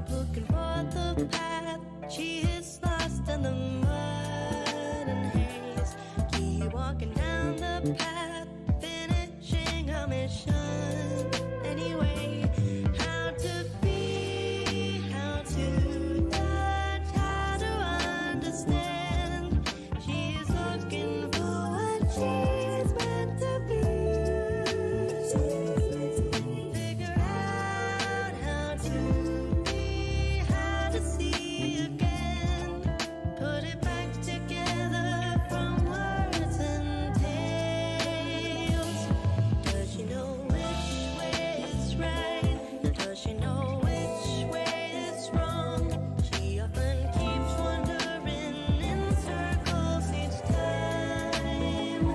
Keep looking for the path. She is lost in the mud and haze. Keep walking down the path, finishing our mission. Anyway, how to be, how to touch, how to understand. She's looking for what she's meant to be. Figure out how to be, how to see again. Put it back together from words and tales. Does she know which way is right? Does she know which way is wrong? She often keeps wandering in circles each time.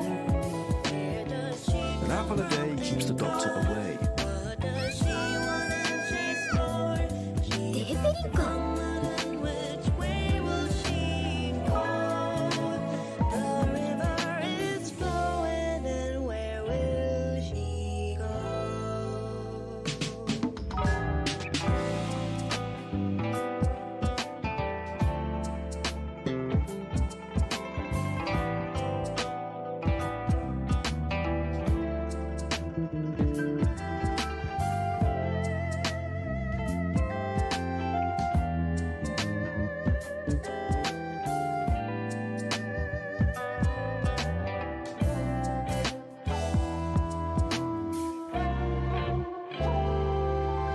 Where does she An apple a day keeps the doctor away. What does she want and she's for? She and which way will she go? The river is flowing and where will she go?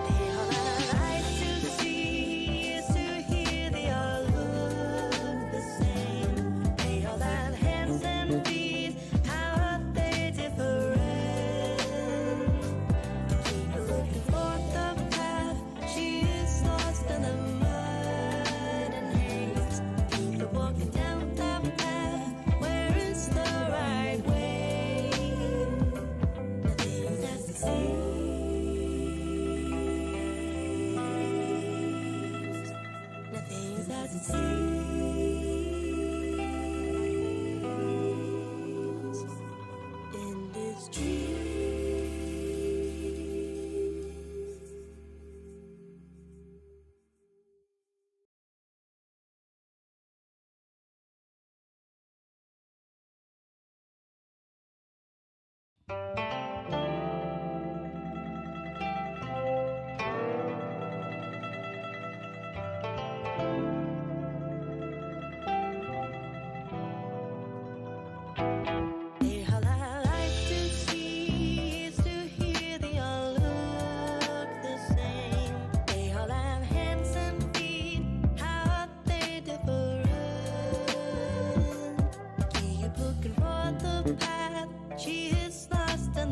They all have eyes to see, ears to hear, they all look the same. They all have hands and feet, how are they different? Keep looking for the path, she is lost in the mud and haze. Keep walking down the path, where is the right way? Nothing's as it seems. Nothing's as it seems in this dream. They all have eyes to see, ears to hear, they all look the same. They all have hands and feet, how are they different? Keep looking for the path, she is lost in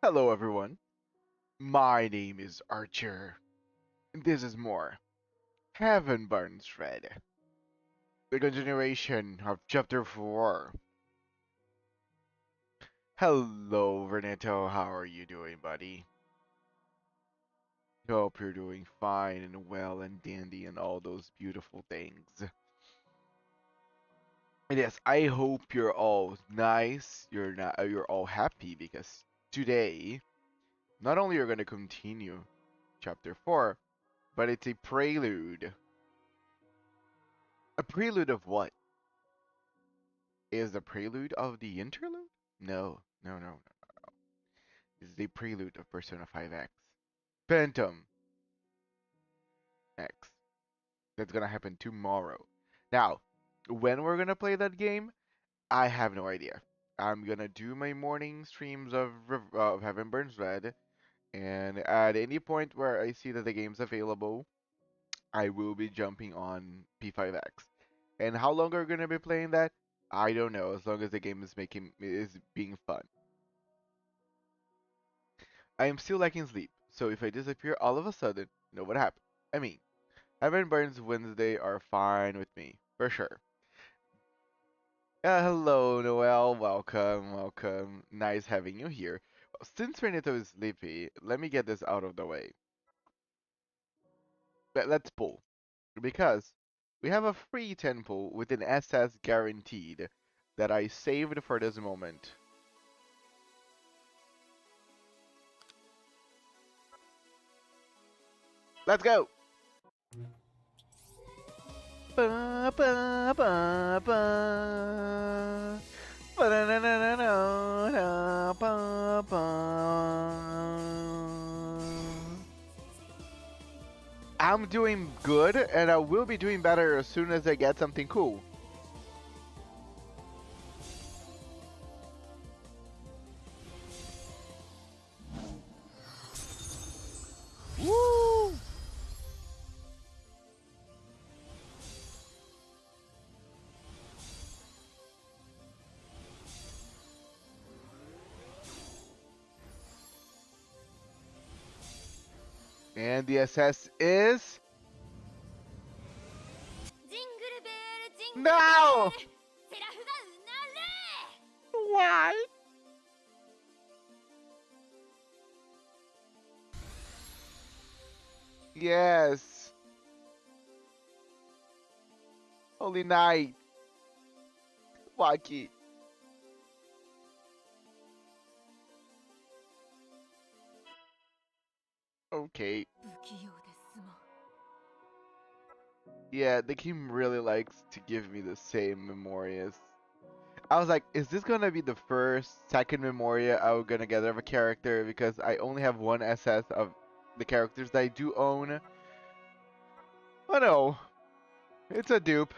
Hello, everyone. My name is Archer, and this is more heavenburnsred, the continuation of Chapter 4. Hello, Renato. How are you doing, buddy? Hope you're doing fine and well and dandy and all those beautiful things. And yes, I hope you're all nice. You're all happy because today, not only are we going to continue Chapter 4, but it's a prelude. A prelude of what? Is the prelude of the interlude? No, no, no, no. This is the prelude of Persona 5X. Phantom X. That's gonna happen tomorrow. Now, when we're gonna play that game, I have no idea. I'm gonna do my morning streams of Heaven Burns Red, and at any point where I see that the game's available, I will be jumping on P5X. And how long are we gonna be playing that? I don't know. As long as the game is being fun. I am still lacking sleep, so if I disappear all of a sudden, you know what happened. I mean, Heaven Burns Wednesday are fine with me, for sure. Hello, Noel. Welcome, welcome. Nice having you here. Since Renito is sleepy, let me get this out of the way. Let's pull. Because we have a free 10 pull with an SS guaranteed that I saved for this moment. Let's go! Ba, ba, ba, ba. Ba-da-da-da-da-da, ba, ba. I'm doing good, and I will be doing better as soon as I get something cool. Woo! And the SS is... No! Why? Yes. Holy night. Waki. Okay. Yeah, the game really likes to give me the same memorias. I was like, is this gonna be the second memoria I'm gonna get of a character? Because I only have one SS of the characters that I do own. Oh no, it's a dupe.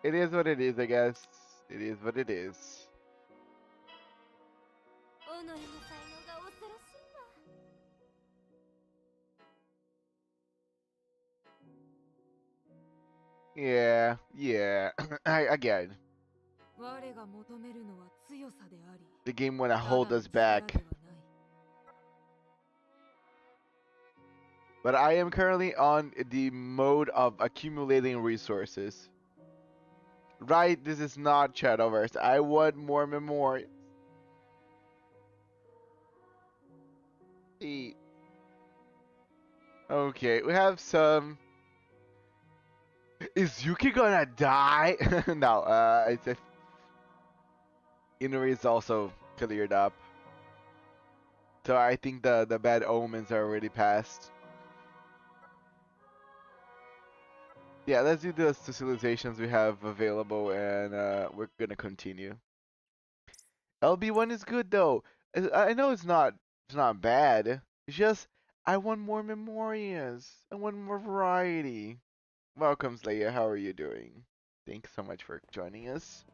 It is what it is, I guess. It is what it is. Yeah, yeah. Again, the game wanna hold us back. But I am currently on the mode of accumulating resources. Right, this is not Shadowverse. I want more memory. Okay, we have some. Is Yuki gonna die? No, it's a... Inuri is also cleared up. So I think the bad omens are already past. Yeah, let's do the socializations we have available, and we're gonna continue. LB1 is good though. I know it's not bad. It's just I want more memorias. I want more variety. Welcome, Leia. How are you doing? Thanks so much for joining us.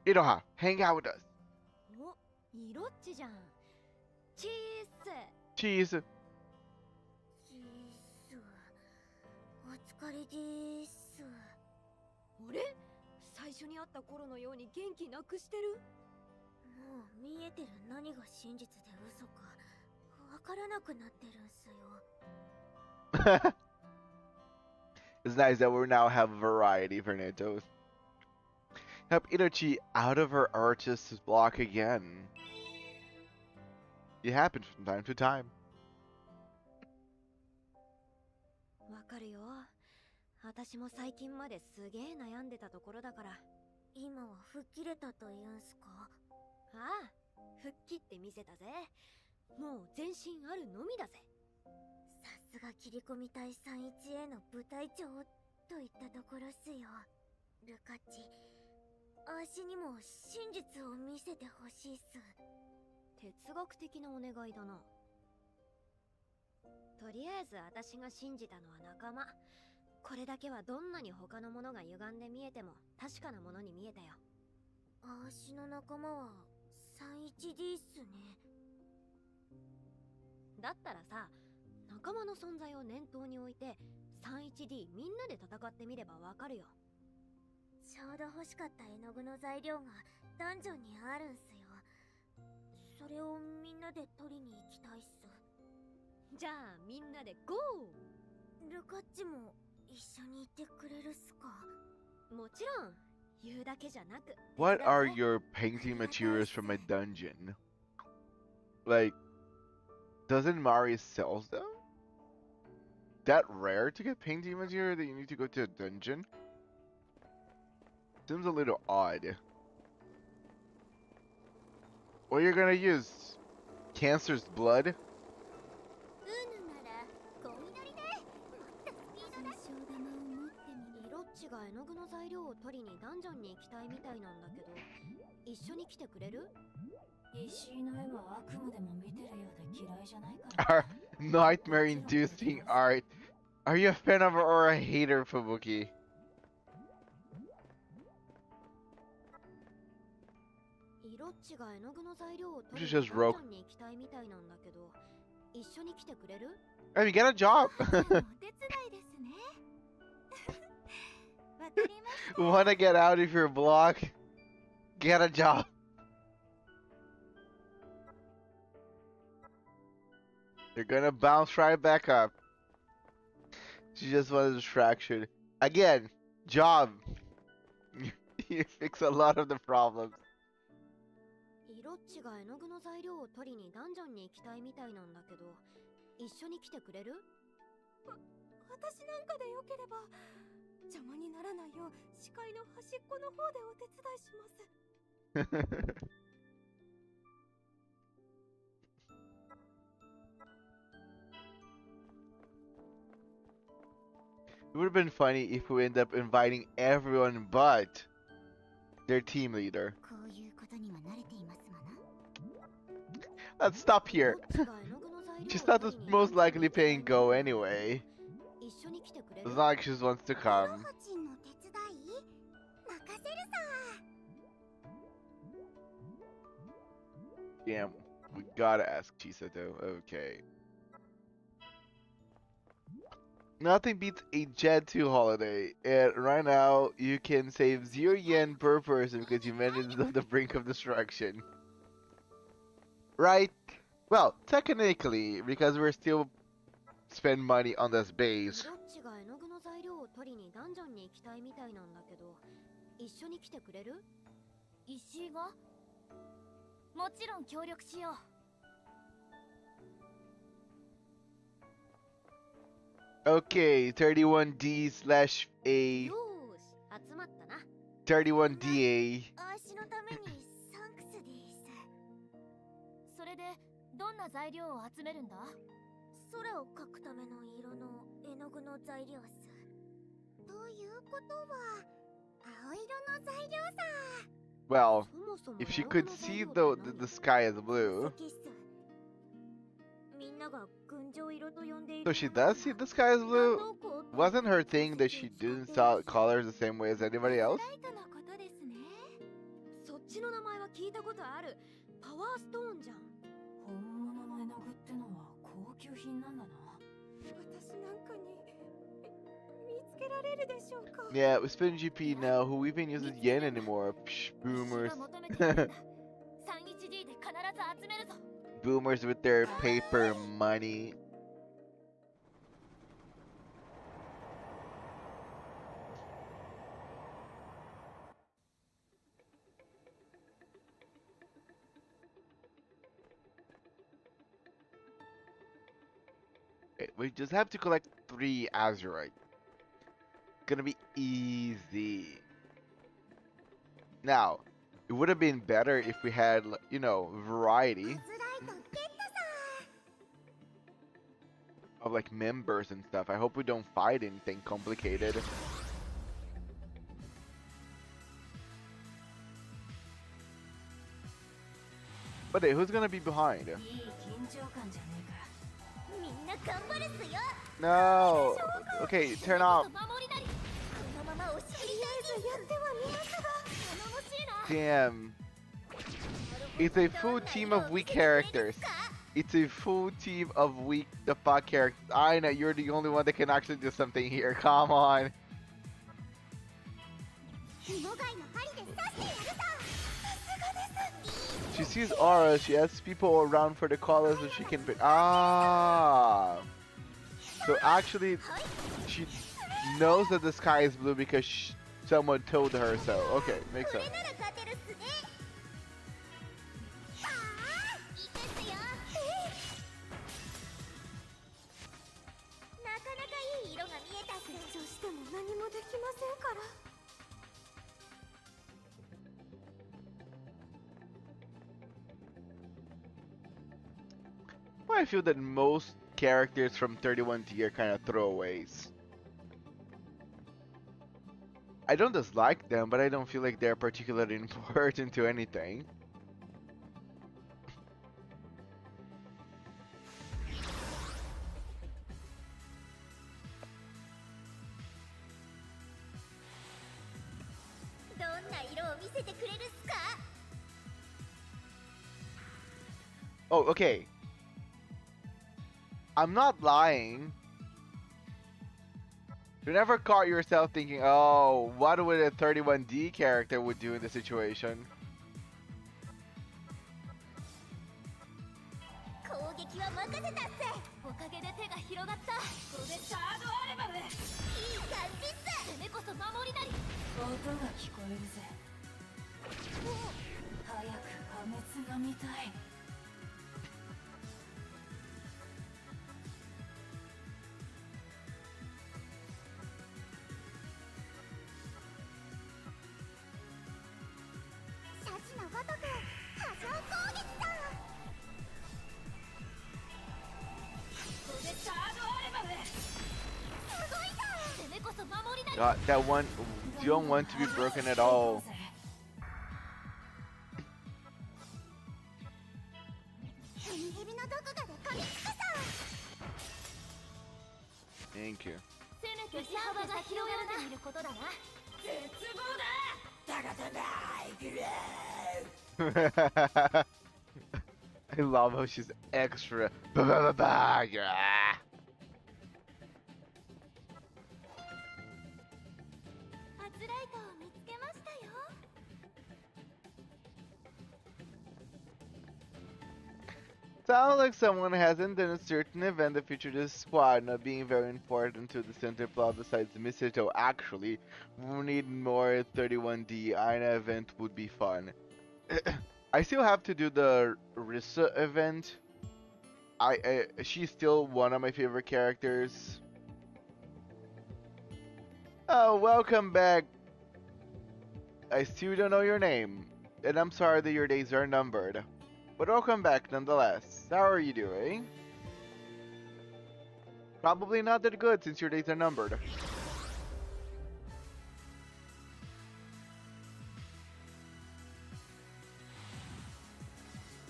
いろは、hang out with us. お、イロッチじゃん。チース。Cheese. チース。お疲れです。あれ？最初に会った頃のように元気なくしてる？もう見えてる何が真実で嘘かわからなくなってるんすよ。It's nice that we now have variety, Fernando. Help Itachi out of her artist's block again. It happens from time to time. わかるよ。私も最近まですげえ悩んでたところだから。今は吹っ切れたと言うんすか？ああ、吹っ切ってみせたぜ。もう全身あるのみだぜ。さすが切り込み隊 31A の部隊長といったところっすよ。ルカッチ、あしにも真実を見せてほしいっす。哲学的なお願いだな。とりあえず私が信じたのは仲間。これだけはどんなに他のものが歪んで見えても確かなものに見えたよ。あしの仲間は 31D っすね。だったらさ、仲間の存在を念頭に置いて 31D みんなで戦ってみればわかるよ。ちょうど欲しかった絵の具の材料がダンジョンにあるんすよ。それをみんなで取りに行きたいっす。じゃあみんなでゴー。ルカッチも一緒に行ってくれるっすか？もちろん。言うだけじゃなく。What are your painting materials from my dungeon? Like, doesn't Mari sell them? That rare to get painting material that you need to go to a dungeon? Seems a little odd. What are you gonna use? Cancer's blood? が絵の具の材料を取りにダンジョンに行きたいみたいなんだけど、一緒に来てくれる？石井の絵はあくまでも見てるようで嫌いじゃないから。Nightmare-inducing art. Are you a fan of or a hater, Fubuki? Just rogue. I mean, get a job. Wanna get out of your block? Get a job. You're gonna bounce right back up. She just wants a distraction. Again, job. You fix a lot of the problems. イロッチが絵の具の材料を取りにダンジョンに行きたいみたいなんだけど、一緒に来てくれる？私なんかでよければ。邪魔にならないよう視界の端っこの方でお手伝いします。It would have been funny if we end up inviting everyone but their team leader. Let's stop here. She's not the most likely paying go anyway. As long as she wants to come. Damn, we gotta ask Chisato. Okay. Nothing beats a Jet 2 holiday, and right now you can save 0 yen per person because humanity is on the brink of destruction. Right? Well, technically, because we're still spend money on this base. Okay, 31D/A. 31DA. それでどんな材料を集めるんだ？空を描くための色の絵の具の材料っす。ということは青色の材料さ。 Well, そもそも if she 青 could の材 see 料って the sky as 何？ blue, 石っす。みんなが群青色と呼んでい so る she ものな does ら see the sky as 何 blue? の光って Wasn't her thing that she 化石を didn't 使って saw colors the same way as anybody else? ライトのことですね。そっちの名前は聞いたことある。パワーストーンじゃん。本物の絵の具ってのは高級品なんだな。私なんかに見つけられるでしょうか。 Yeah, with Spin GP now, who even uses yen anymore? Psh, boomers. 私が求めているんだ。3HD で必ず集めるぞ。 Boomers with their paper money. Okay, we just have to collect 3 azurite. Gonna be easy. Now, it would have been better if we had, you know, variety of like members and stuff. I hope we don't fight anything complicated. But hey, who's gonna be behind? いい緊張感じゃねえか。みんな頑張るっすよ。 No. Okay, turn off. 守りなり。このまま押し切りたいです。やってはみますが。頼もしいな。 Damn. It's a full team of weak characters. It's a full team of weak the fuck characters. I know you're the only one that can actually do something here. Come on. 芋貝の針で刺してやるぞ。さすがです。 She sees auras. She asks people around for the colors so she can pick. Ah. So actually, she knows that the sky is blue because someone told her so. Okay, makes これ sense. なら勝てるっすね。ああ、いいですよ。なかなかいい色が見えたっす。成長しても何もできませんから。 I feel that most characters from 31T are kind of throwaways. I don't dislike them, but I don't feel like they're particularly important to anything. Oh, okay. I'm not lying. You never caught yourself thinking, oh, what would a 31D character would do in this situation? 攻撃は任せたっす。おかげで手が広がった。これサードアルバム。いい感じっす。攻めこそ守りなり。音が聞こえるぜ。早く破滅が見たい。シャチのごとく波状攻撃だ。これサードアルバム。すごいだ。攻めこそ守りなり。 God, that one, you don't want to be broken at all. ヘビヘビのどこかで噛みつくさ。 Thank you. せめて幅が広がってみることだな。絶望だ。 I love how she's extra. Bah, bah, bah, bah, yeah. Sounds like someone hasn't done a certain event that featured this squad not being very important to the center plot besides Mistletoe. Actually, we need more 31D. Aina event would be fun. I still have to do the Rissa event. She's still one of my favorite characters. Oh, welcome back. I still don't know your name, and I'm sorry that your days are numbered. But welcome back nonetheless. How are you doing? Probably not that good since your days are numbered.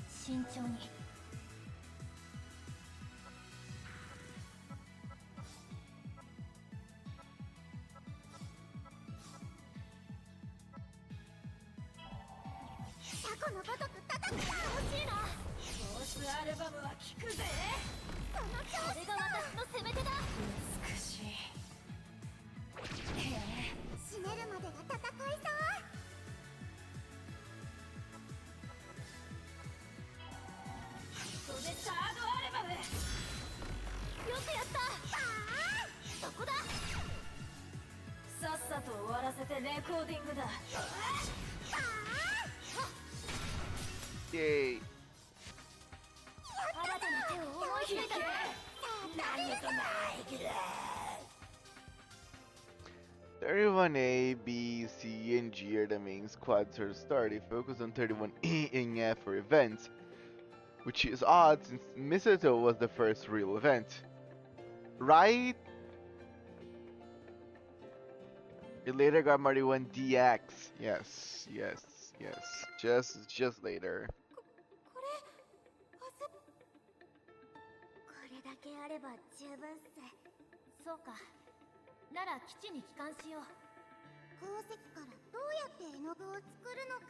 慎重に。タコのごとく叩くから欲しいな。ボスアルバムは効くぜ。その調子が私の攻め手だ。美しい。へえ。死ねるまでが戦いさ。それサードアルバム。よくやった。ああ、そこだ。さっさと終わらせてレコーディングだ。Yay! 新たな手を思いついた。何とないけど。 31A, B, C, and G are the main squads for the start. They focus on 31A and F for events, which is odd since Mistletoe was the first real event. Right? It later got Marty 1DX. Yes, yes, yes. Just later. これだけあれば十分っす。そうか。なら基地に帰還しよう。鉱石からどうやって絵の具を作るのか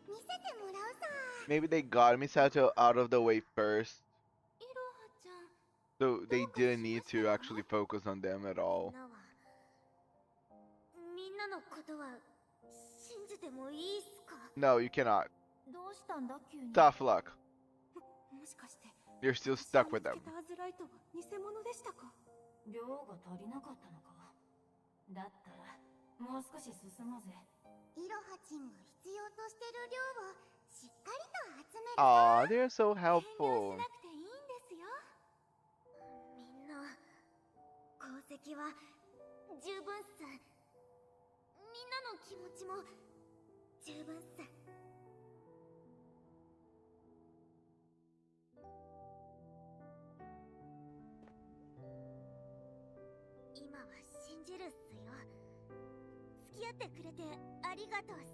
見せてもらうさ。 Maybe they got Misato out of the way first, いろはちゃん。 so they didn't need to actually focus on them at all. みんなのことは信じてもいいっすか？ No, you cannot. どうしたんだ急に。 Tough luck. もしかして。 You're still stuck with them. アズライトは偽物でしたか？量が足りなかったのか。だったらもう少し進もうぜ。イロハチンが必要としてる量をしっかりと集める。 Aw, they're so 遠慮 helpful. しなくていいんですよ。みんな功績は十分っす。みんなの気持ちも十分っす。今は信じるっすよ。付き合ってくれてありがとうっす。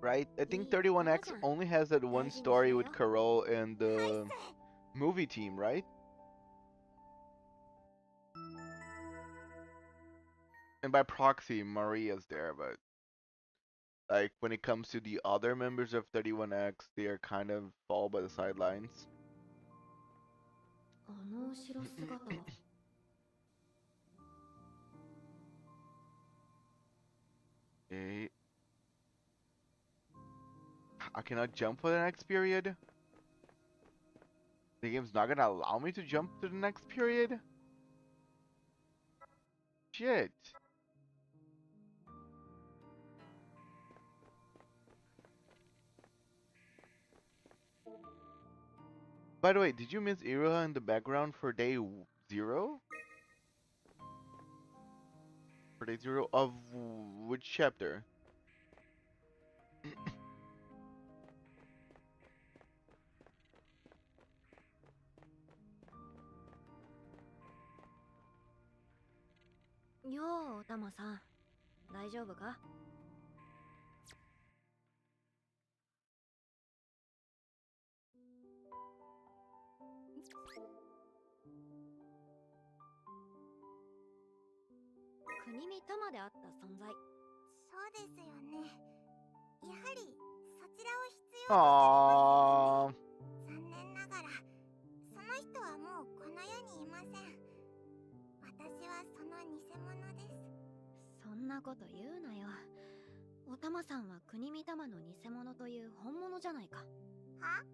Right? I think 31X only has that one story with Carol and the movie team, right? And by proxy, Maria's there, but like when it comes to the other members of 31X, they are kind of fall by the sidelines. あの後ろ姿は。Okay. I cannot jump for the next period? The game's not gonna allow me to jump to the next period? Shit. By the way, did you miss Iroha in the background for day 0? For day 0 of which chapter?よう、おたまさん。大丈夫か？国見玉であった存在。そうですよね。やはりそちらを必要と Aww. 残念ながらその人はもうこの世にいません。私はその偽物です。そんなこと言うなよ。おたまさんは国見玉の偽物という本物じゃないか。は？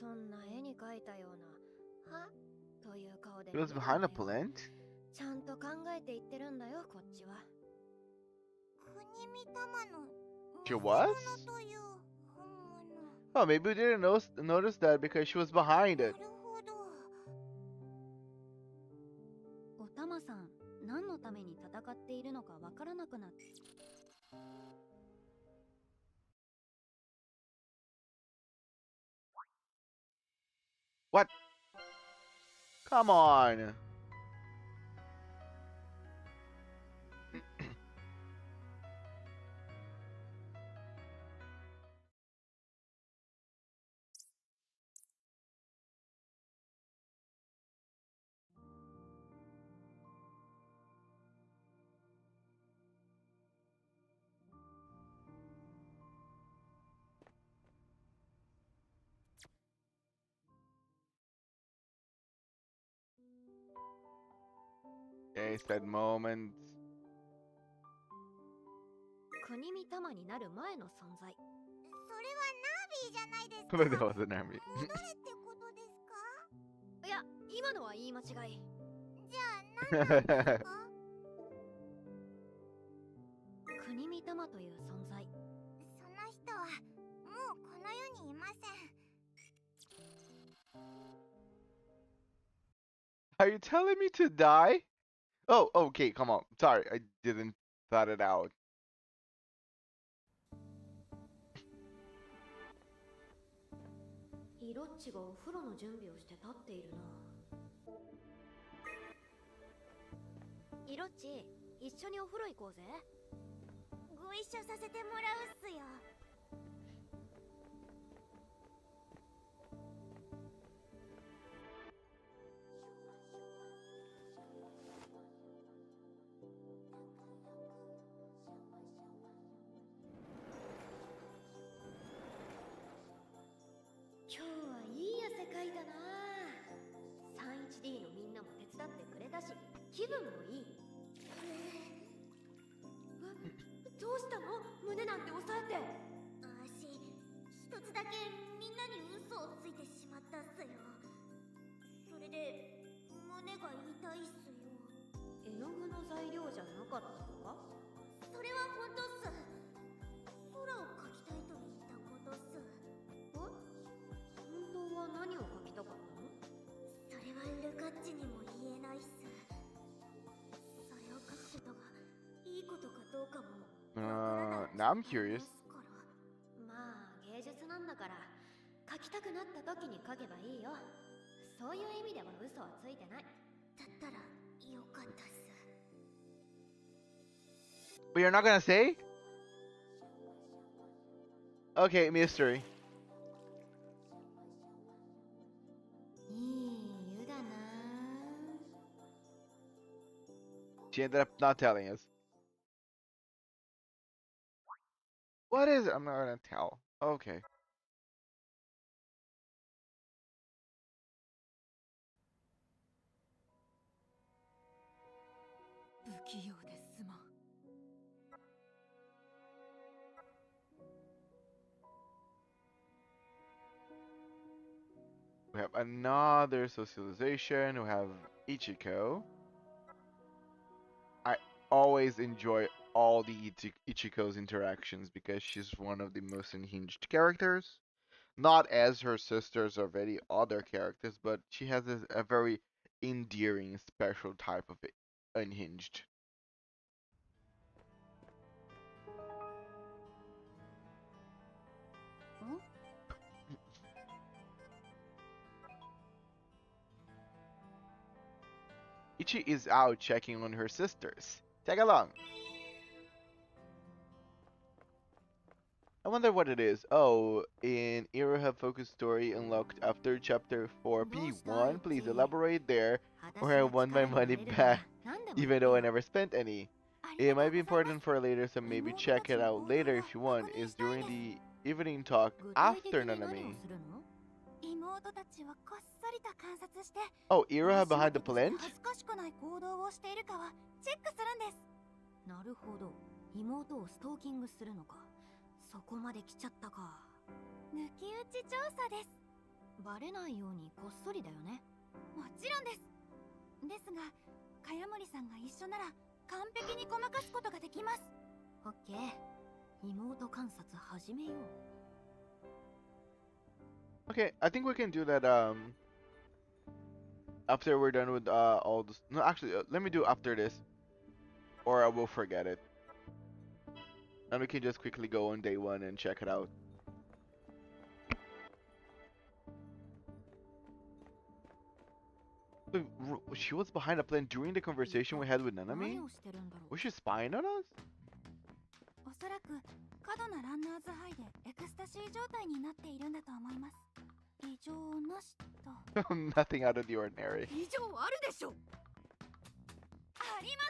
そんな絵に描いたようなはという顔で It was behind a plant? ちゃんと考えて言ってるんだよ、こっちは。国見玉の She was? という本物。 Oh, maybe we didn't notice that because she was behind な it. るほど。おたまさん、何のために戦っているのかわからなくなって。What? Come on. Okay, sad moments. 国見玉になる前の存在。それはナービーじゃないですか。 But that wasn't Nami. 戻れってことですか？いや、今のは言い間違い。じゃあ何なんですか？国見玉という存在。その人はもうこの世にいません。 Are you telling me to die? Oh, okay, come on. Sorry, I didn't thought it out. イロッチがお風呂の準備をして立っているな。イロッチ、一緒にお風呂行こうぜ。ご一緒させてもらうっすよ。今日はいい汗かいたな。 31D のみんなも手伝ってくれたし、気分もいい。どうしたの？胸なんて押さえて。私、一つだけみんなに嘘をついてしまったっすよ。それで胸が痛いっすよ。絵の具の材料じゃなかったのか？それは本当っす。空を描きたいと言ったことっす。本当は何を描きたかったの？それはルカッチにも言えないっす。それを描くことがいいことかどうかもわからない。 Now I'm curious. まあ芸術なんだから描きたくなった時に描けばいいよ。そういう意味では嘘はついてない。だったらよかったっす。 But you're not gonna say? Okay, mystery. いい湯だな。 She ended up not telling us. What is it? I'm not gonna tell. Okay. 不器用ですまん。 We have another socialization. We have Ichiko. I always enjoy all the Ichiko's interactions because she's one of the most unhinged characters. Not as her sisters or any other characters, but she has a very endearing, special type of unhinged. Ichi is out checking on her sisters. Tag along. I wonder what it is. Oh, in Iroha Focus Story unlocked after chapter 4P1. Please elaborate there, or I want my money back, even though I never spent any. It might be important for later, so maybe check it out later if you want. It's during the evening talk after Nanami. 妹たちはこっそりと観察して、 Oh, Iroha behind the plant? 恥ずかしくない行動をしているかはチェックするんです。なるほど。妹をストーキングするのか。そこまで来ちゃったか。抜き打ち調査です。バレないようにこっそりだよね。もちろんです。ですが、茅森さんが一緒なら完璧にごまかすことができます。オッケー。妹観察始めよう。 Okay, I think we can do that after we're done with all this. No, actually, let me do after this, or I will forget it. And we can just quickly go on day one and check it out. Wait, she was behind a plan during the conversation we had with Nanami? 何をしてるんだろう。 Was she spying on us? おそらく過度なランナーズハイでエクスタシー状態になっているんだと思います。異常なしと。Nothing out of the ordinary. 異常あるでしょ。ありま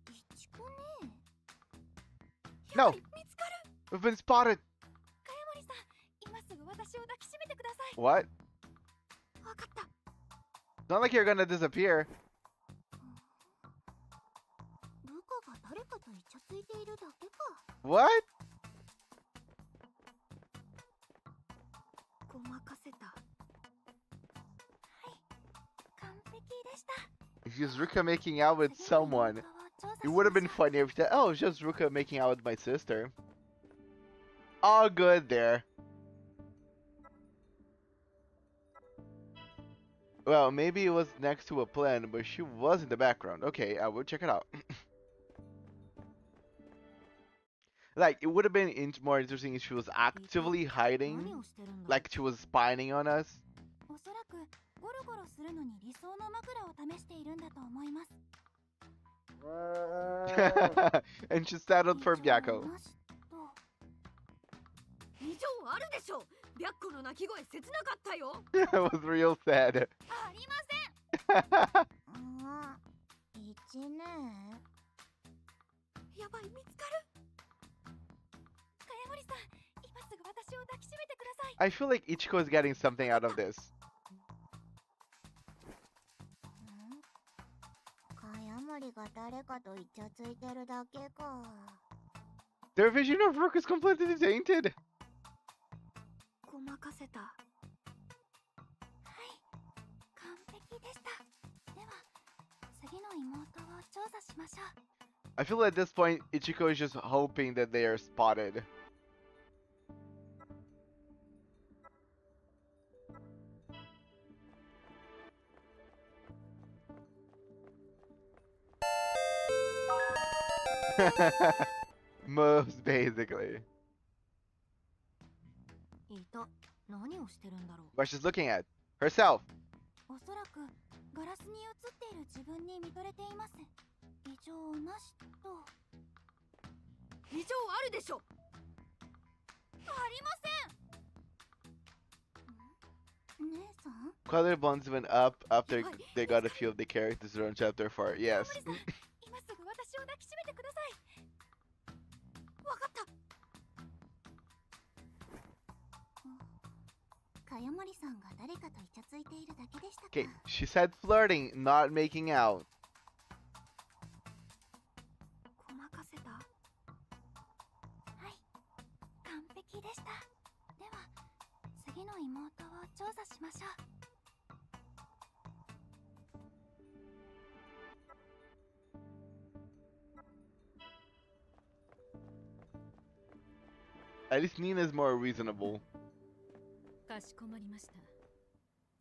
せん。いちこね。 No! 見つかる。 We've been spotted! かやもりさん、今すぐ私を抱きしめてください。 What? わかった。 It's not like you're gonna disappear. ルカが誰かとイチャついているだけか。 What? ごまかせた。はい、完璧でした。 If it was Ruka making out with someone, it would have been funny if that. Oh, it's just Ruka making out with my sister. All good there. Well, maybe it was next to a plan, but she was in the background. Okay, I will check it out. Like, it would have been more interesting if she was actively hiding, 何をしてるんだろう。 like she was spying on us. おそらくゴロゴロするのに理想の枕を試しているんだと思います。 And she settled for 異常 Byako. なしと。異常あるでしょ。白虎の鳴き声切なかったよ。 It was real sad. ありません。一ね。やばい、見つかる。かやもりさん、今すぐ私を抱きしめてください。 I feel like Ichiko is getting something out of this. かやもりが誰かとイチャついてるだけか。 Their vision of Rook is completely tainted. ごまかせた。はい、完璧でした。では、次の妹を調査しましょう。 I feel at this point, Ichiko is just hoping that they are spotted. Most basically. いた。何をしてるんだろう。 What she's looking at. Herself. おそらくガラスに映っている自分に見とれています。異常なしと。異常あるでしょ。ありません。姉さん。 Collarbones went up after they got a few of the characters from chapter 4. Yes. 今すぐ私を抱きしめてください。わかった。かやもりさんが誰かとイチャついているだけでしたか。 Okay, she said flirting, not making out. ごまかせた。はい、完璧でした。では、次の妹を調査しましょう。 At least Nina is more reasonable. かしこまりました。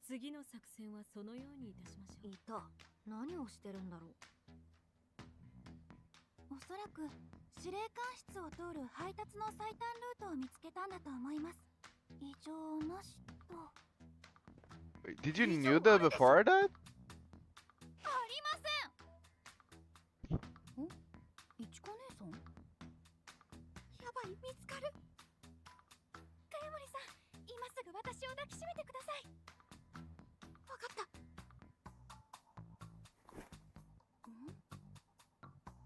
次の作戦はそのようにいたしましょう。いた。何をしてるんだろう。おそらく司令官室を通る配達の最短ルートを見つけたんだと思います。異常なしと。 Wait, did you knew that before that? ありません。ん？いちこ姉さん？やばい、見つかる。かやもりさん、今すぐ私を抱きしめてください。わかった。ん？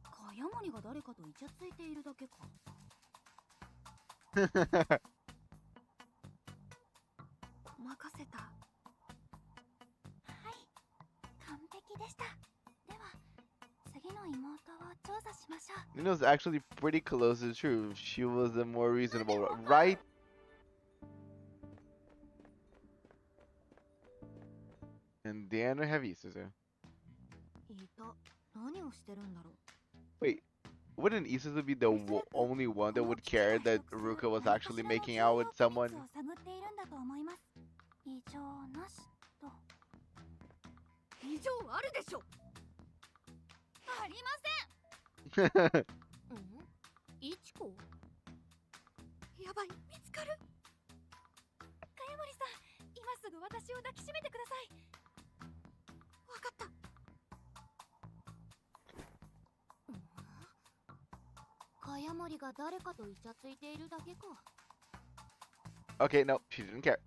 かやもりが誰かとイチャついているだけか。ごまかせた。はい、完璧でした。では、次の妹を調査しましょう。 Nina's actually pretty close to the truth. She was the more reasonable, right? And then we have Isuzu. いた。何をしてるんだろう。 Wait, wouldn't Isuzu be the only one that would care that Ruka was actually making out with someone? を探っているんだと思います。異常なしと。異常あるでしょ。ありません。いちこ。やばい、見つかる。かやもりさん、今すぐ私を抱きしめてください。わかった。茅森が誰かとイチャついているだけか。 Okay, no, she didn't care.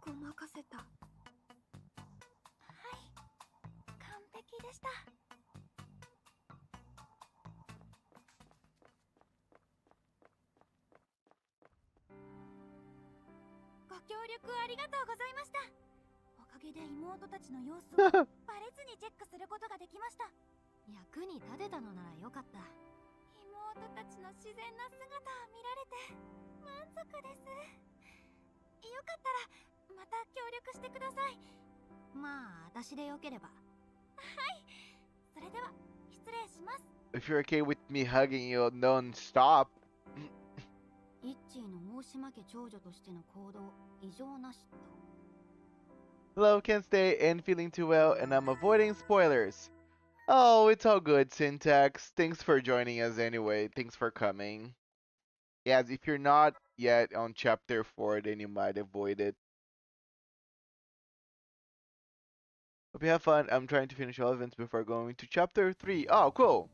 ごまかせた。はい、完璧でした。ご協力ありがとうございました。おかげで妹たちの様子をバレずにチェックすることができました。役に立てたのならよかった。妹たちの自然な姿を見られて満足です。よかったらまた協力してください。まあ私でよければ。はい、それでは失礼します。 If you're okay with me hugging you non-stop. イッチーの大島家長女としての行動異常なしと。 Love can't stay and feeling too well, and I'm avoiding spoilers. Oh, it's all good, Syntax. Thanks for joining us anyway. Thanks for coming. Yes, if you're not yet on chapter 4, then you might avoid it. Hope you have fun. I'm trying to finish all events before going to chapter 3. Oh, cool.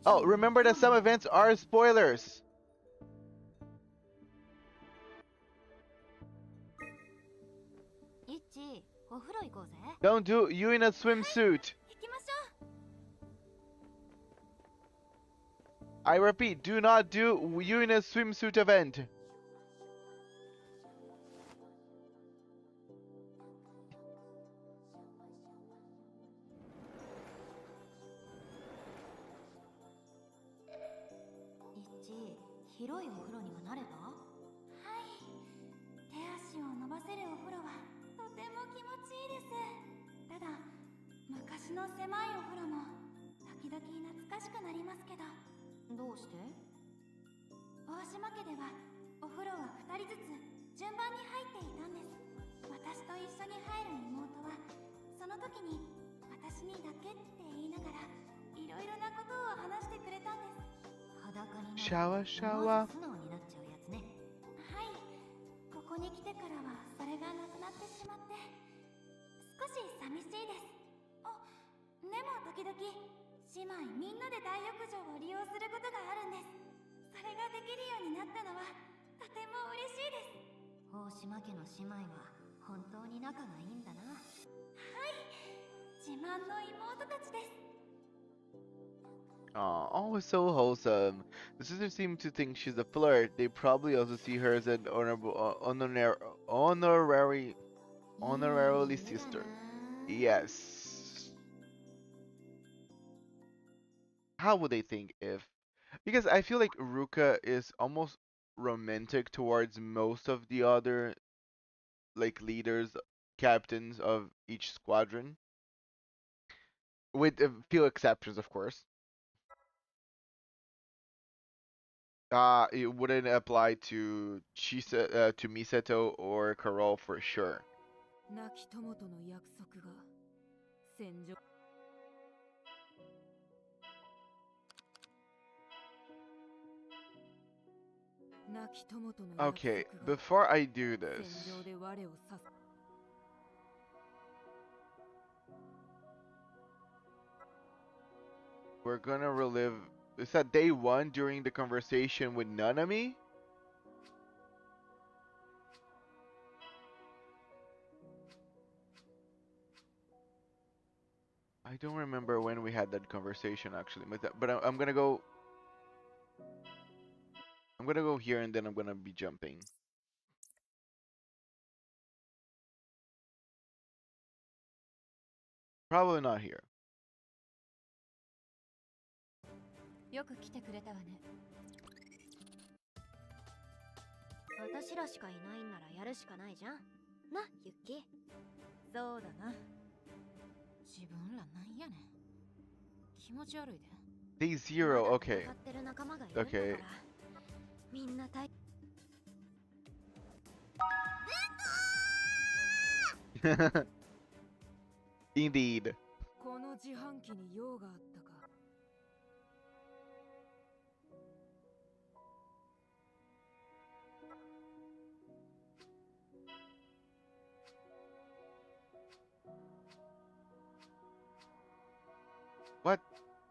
Oh, remember that some events are spoilers. Don't do you in a swimsuit. I repeat, do not do you in a swimsuit event. Shower, shower. ここに来てからはそれがなくなってしまって少し寂しいです。あ、でも時々姉妹みんなで大浴場を利用することがあるんです。それができるようになったのはとても嬉しいです。大島家の姉妹は本当に仲がいいんだな。はい、自慢の妹たちです。 Aw, always so wholesome. The sisters seem to think she's a flirt. They probably also see her as an honorarily sister. Yes. How would they think if? Because I feel like Ruka is almost romantic towards most of the other like leaders, captains of each squadron, with a few exceptions, of course. It wouldn't apply to to Misato or Carol for sure. 亡き友との約束が戦場 Okay, before I do this, we're gonna relive. Is that day 1 during the conversation with Nanami? I don't remember when we had that conversation actually, but I'm gonna go. I'm gonna go here and then I'm gonna be jumping. Probably not here. よく来てくれたわね。私らしかいないんならやるしかないじゃん。な、ユッキ。そうだな。自分らなんやねん。気持ち悪いで。Day 0, okay. Okay. みんなIndeed. この自販機に用があったか。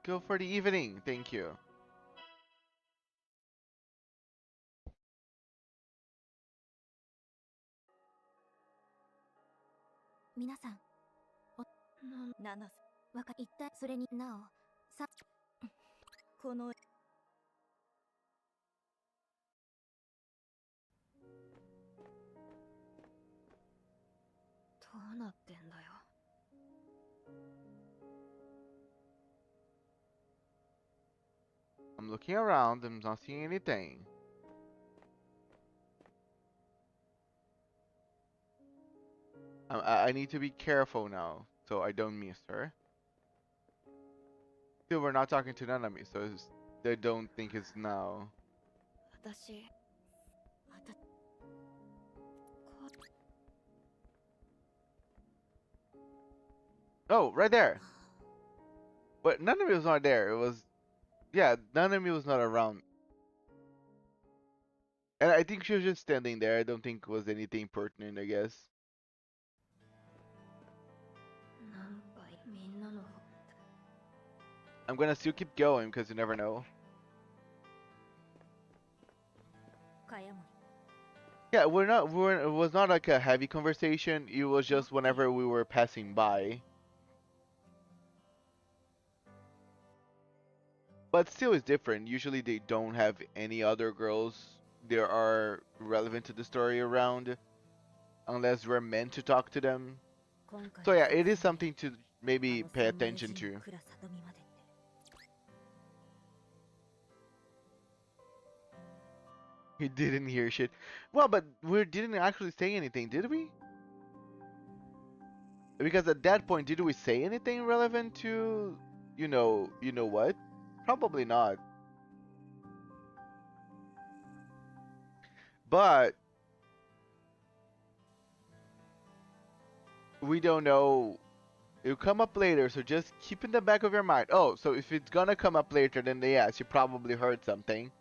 go for the evening. Thank you. 皆さん、一体それになお、さ、この、どうなってんだよ。I'm looking around. I'm not seeing anything. I need to be careful now, so I don't miss her. Still, we're not talking to Nanami, so they don't think it's now. 私、Oh, right there. But Nanami was not there. It was, yeah, Nanami was not around. And I think she was just standing there. I don't think it was anything pertinent, I guess. なんかみんなの I'm gonna still keep going because you never know. かやも Yeah, it was not like a heavy conversation. It was just whenever we were passing by. But still it's different. Usually they don't have any other girls that are relevant to the story around unless we're meant to talk to them. 今回 So yeah, it is something to あ maybe の pay 三名 attention 人 to. 倉里美までって He didn't hear shit. Well, but we didn't actually say anything, did we? Because at that point, did we say anything relevant to, you know what? Probably not. But we don't know. It'll come up later, so just keep in the back of your mind. Oh, so if it's gonna come up later, then yeah, she probably heard something.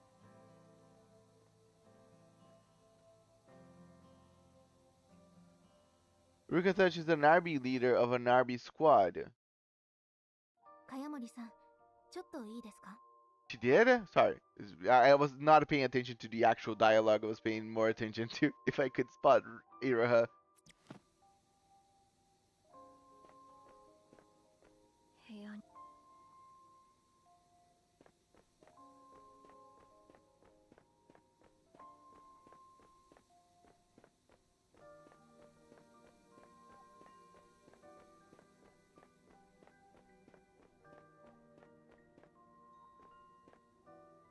Rikasachi is an army leader of an army squad. 茅森さんちょっといいですか She did? Sorry. I was not paying attention to the actual dialogue. I was paying more attention to if I could spot Iraha. 部屋に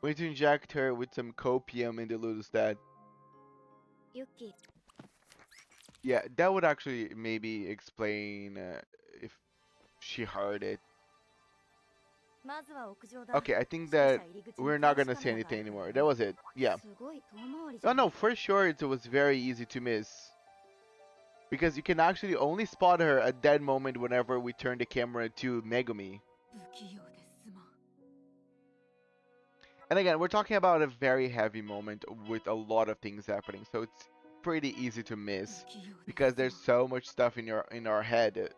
We need to inject her with some copium in the Ludostat. ユッキー Yeah, that would actually maybe explain if she heard it. まずは屋上だ Okay, I think 宿舎 that 入り口に we're not 監 gonna 視 say カメラがあ anything る anymore. から That was it. Yeah. すごい遠回りじ Oh ゃん no, for sure it was very easy to miss. Because you can actually only spot her at that moment whenever we turn the camera to Megumi. 不器用ですまん And again, we're talking about a very heavy moment with a lot of things happening, so it's pretty easy to miss 不器用です because there's まん so much stuff in our head.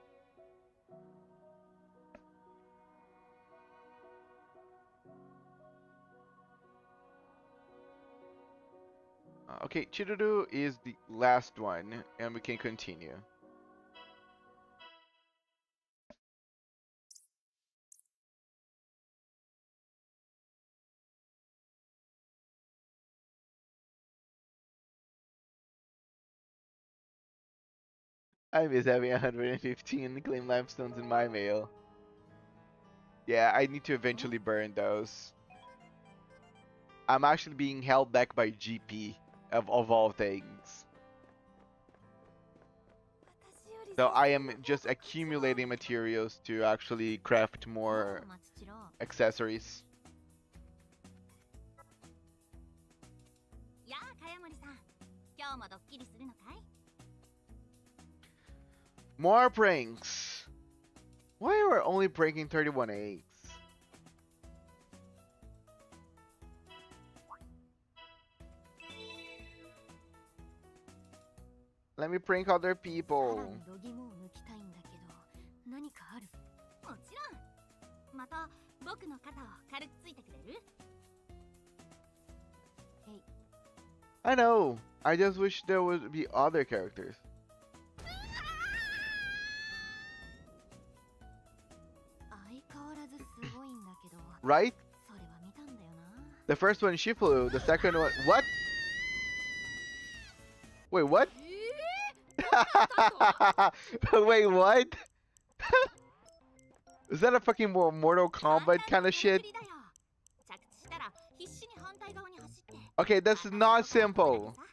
Okay, Chiruru is the last one, and we can continue. I miss having 115 claim limestones in my mail. Yeah, I need to eventually burn those. I'm actually being held back by GP of all things. 私より So 先 I 生 am の方 just が accumulating materials to actually craft も more う松千郎 accessories. やあ茅森さん今日もドッキリするのかい More pranks. Why are we only pranking 31 eggs? Let me prank other ただ people. の度肝を抜きたいんだけど何かあるもちろんまた僕の肩を軽くついてくれる？ I know. I just wish there would be other characters. 相変わらずすごいんだけど、 Right? それは見たんだよな。 The first one she flew. The second one. What? Wait, what? Wait, what? Is that a fucking Mortal Kombat kind of shit? 着地したら必死に反対側に走って。 Okay, that's not simple. か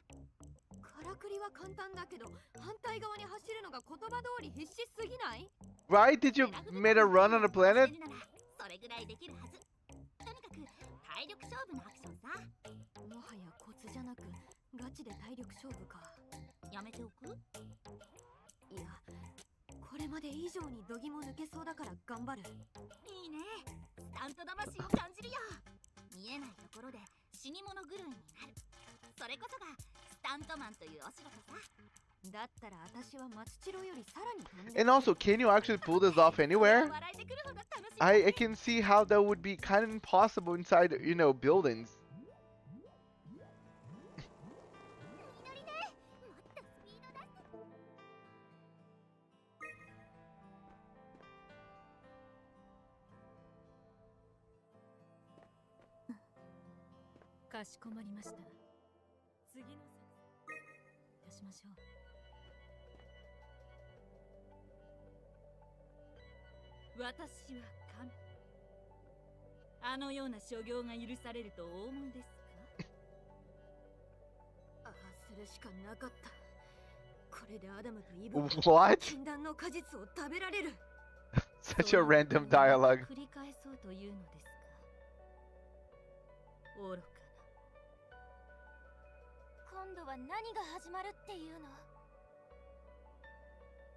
らくりは簡単だけど、反対側に走るのが言葉通り必死すぎない？ Right? Did you made a run on the planet? それぐらいできるはず。とにかく体力勝負のアクションさ。もはやコツじゃなくガチで体力勝負か。やめておく？いや、これまで以上に度肝抜けそうだから頑張る。いいね。スタント魂を感じるよ。見えないところで死に物狂いになる。それこそがスタントマンというお仕事さ。だったら私は松千代よりさらに飛んで。 And also, can you actually pull this off anywhere? I can see how that would be kind of impossible inside, you know, buildings. かしこまりました。次の作戦いたしましょう。私は神。あのような所業が許されるとお思いですか？ああ、するしかなかった。これでアダムとイブは What? 禁断の果実を食べられる。 Such a random dialogue. 繰り返そうというのですか？愚かな。今度は何が始まるっていうの？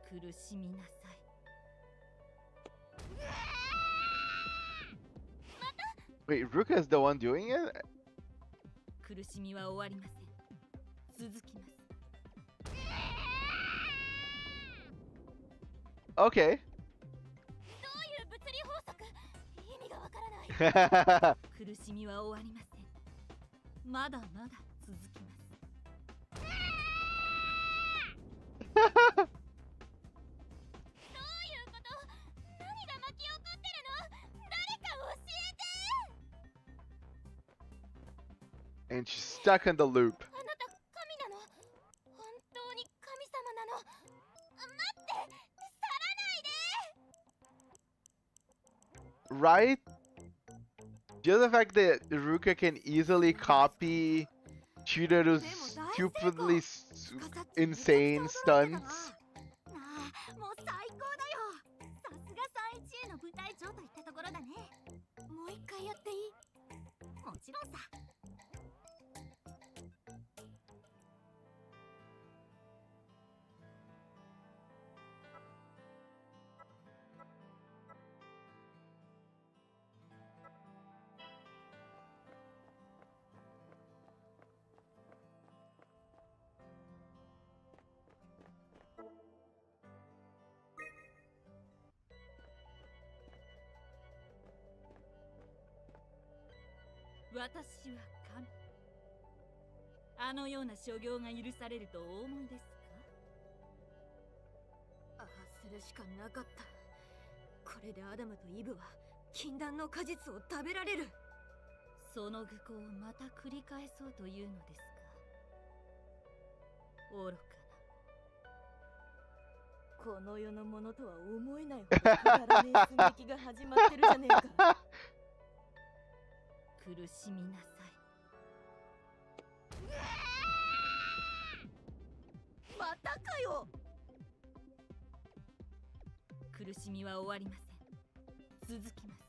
苦しみなさい。 Wait, Ruka is the one doing it? 苦しみは終わりません。続きます。 Okay. どういう物理法則？意味がわからない。苦しみは終わりません。まだまだ続きます。 どういうこと？何が巻き起こってるの？誰か教えて！ And she's stuck in the loop. あなた神なの？本当に神様なの？待って！去らないで！ Right? Just the fact that Ruka can easily copy Chiraru's stupidly insane stunts. なあ、もう最高だよ。さすが3-1への部隊長といったところだね。もう一回やっていい？もちろんさ。 私は神。あのような所業が許されるとお思いですか？ああ、するしかなかった。これでアダムとイブは禁断の果実を食べられる。その愚行をまた繰り返そうというのですか？愚かな。この世のものとは思えないほどくだらねえ寸劇が始まってるじゃねえか。苦しみなさい。またかよ。苦しみは終わりません。続きます。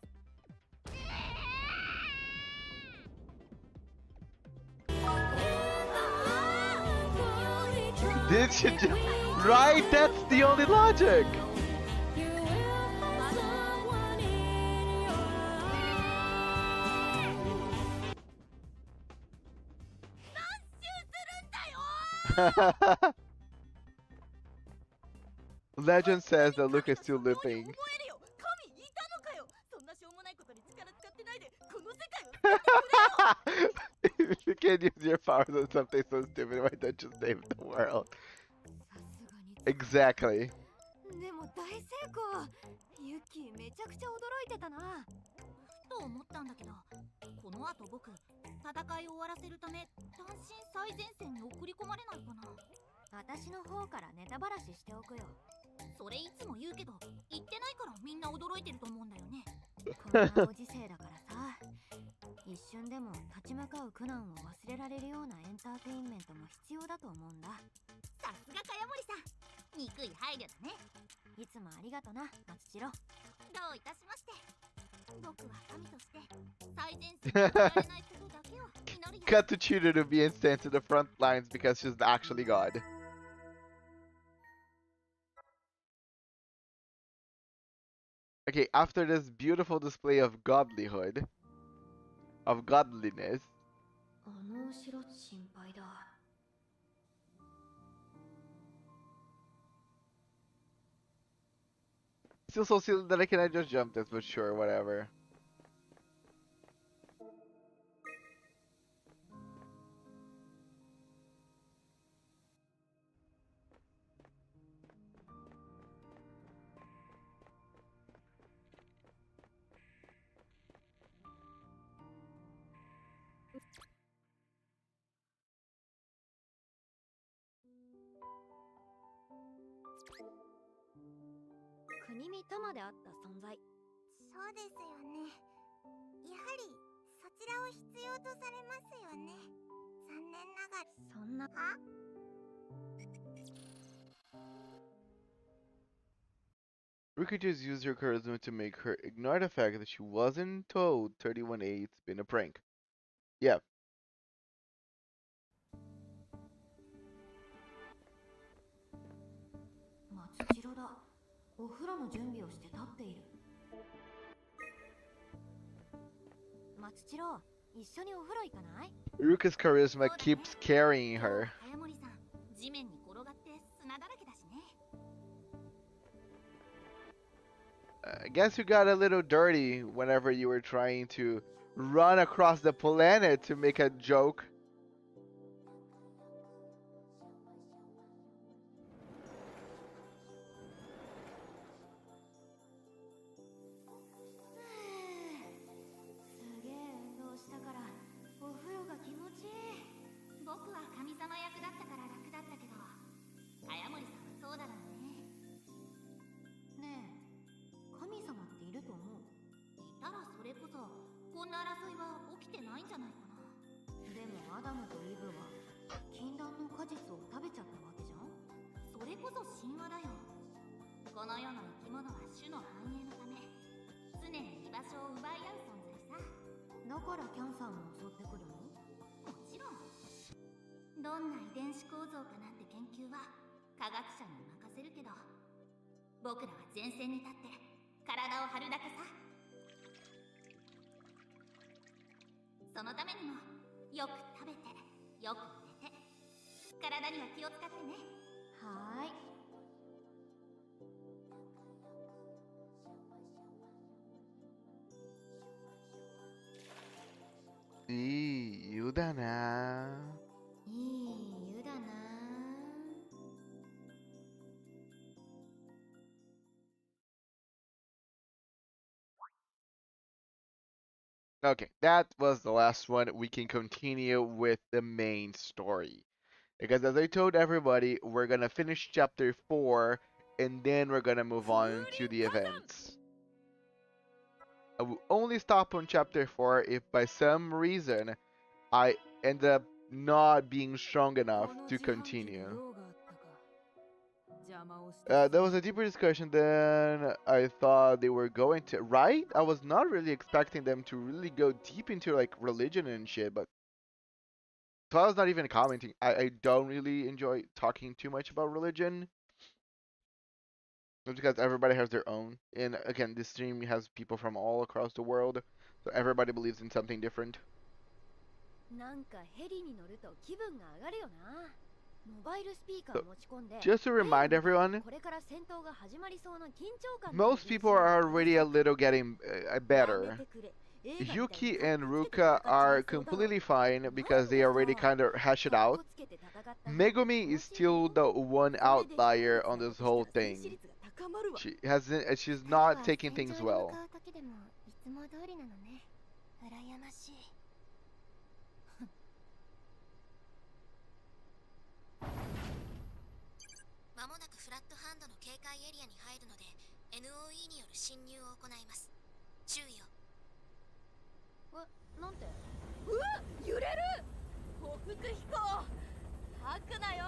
Did she just... Right? That's the only logic! Legend says that Luke is still looping. 神いたのかよ。そんなしょうもないことに力 If you can't use your powers on something so stupid, why don't you save the world? さすがに Exactly. でも大成功。ユッキーめちゃくちゃ驚いてたな。と思ったんだけど、この後僕戦いを終わらせるため単身最前線に送り込まれないかな。私の方からネタばらししておくよ。それいつも言うけど言ってないからみんな驚いてると思うんだよね。こんなご時世だからさ、一瞬でも立ち向かう苦難を忘れられるようなエンターテインメントも必要だと思うんだ。さすが茅森さん、憎い配慮だね。いつもありがとな、松千郎。どういたしまして。僕は神として最前線に行かれないことだけを祈るよ。 Cut to Tudor to be sent to the front lines because she's actually God. Okay, after this beautiful display of godlyhood, of godliness, あの城心配だ。 still so silly that I cannot just jump this, but sure, whatever.「国見玉であった存在」。そうですよね。やはりそちらを必要とされますよね。残念ながら。そんな。は？ We could just use her charisma to make her ignore the fact that she wasn't told 31A it's been a prank. Yeah. 松千郎だ。お風呂の準備をして立っている。松千郎、一緒にお風呂行かない？ Ruka's charisma keeps carrying her. 茅森さん、地面に転がって砂だらけだしね。 I guess you got a little dirty whenever you were trying to run across the planet to make a joke. Okay, that was the last one. We can continue with the main story. Because as I told everybody, we're gonna finish chapter 4 and then we're gonna move on to the events. I will only stop on chapter 4 if by some reason I end up not being strong enough to continue. There was a deeper discussion than I thought they were going to, right? I was not really expecting them to really go deep into like religion and shit, but so I was not even commenting. I don't really enjoy talking too much about religion. It's because everybody has their own. And again, this stream has people from all across the world, so everybody believes in something different. So, just to remind everyone, most people are already a little getting better. Yuki and Ruka are completely fine because they already kind of hash it out. Megumi is still the one outlier on this whole thing. She's not taking things well. まもなくフラットハンドの警戒エリアに入るので NOE による侵入を行います。注意を。なんてうわ揺れる報復飛行吐くなよ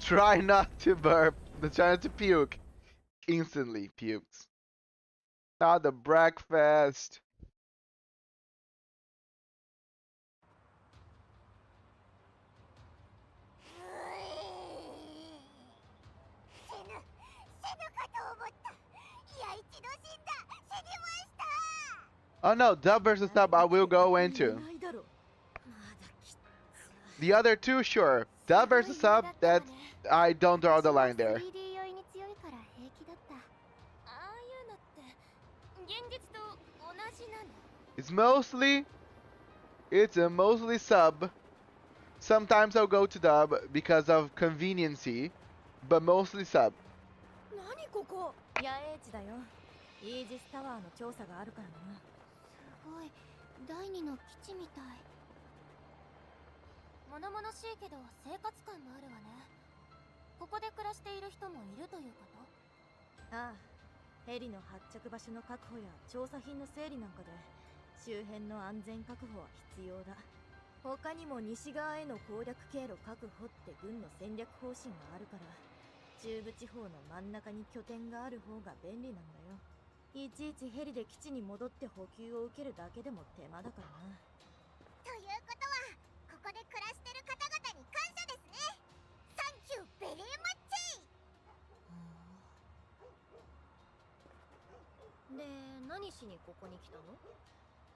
Try not to burp. Try not to puke. Instantly pukes. Now the breakfast. Oh no, dub versus dub I will go into. The other two, sure. Dub versus sub, that I don't draw the line there. It's mostly sub. Sometimes I'll go to dub because of conveniency, but mostly sub. 何ここ野営地だよ。イージスタワーの調査があるからな。すごい第二の基地みたい。物々しいけど生活感もあるわね。ここで暮らしている人もいるということ？ああ、ヘリの発着場所の確保や調査品の整理なんかで周辺の安全確保は必要だ。他にも西側への攻略経路確保って軍の戦略方針があるから、中部地方の真ん中に拠点がある方が便利なんだよ。いちいちヘリで基地に戻って補給を受けるだけでも手間だからな。ということはここで暮らしてる方々に感謝ですね。サンキューベリーマッチ。で、何しにここに来たの？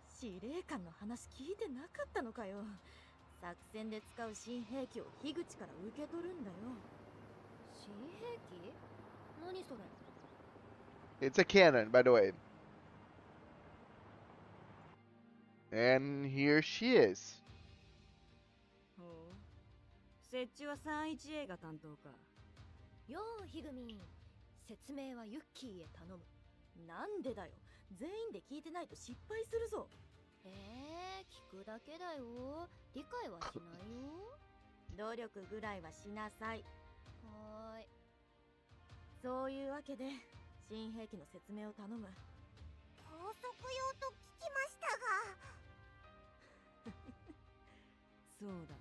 司令官の話聞いてなかったのかよ。作戦で使う新兵器を樋口から受け取るんだよ。新兵器？何それ？ It's a cannon, by the way. And here she is. ほう設置は 3-1A が担当か。ようヒグミン、説明はユッキーへ頼む。なんでだよ、全員で聞いてないと失敗するぞ。聞くだけだよ。理解はしないよ。努力ぐらいはしなさい。はーい。そういうわけで新兵器の説明を頼む。高速用と聞きましたが。そうだ、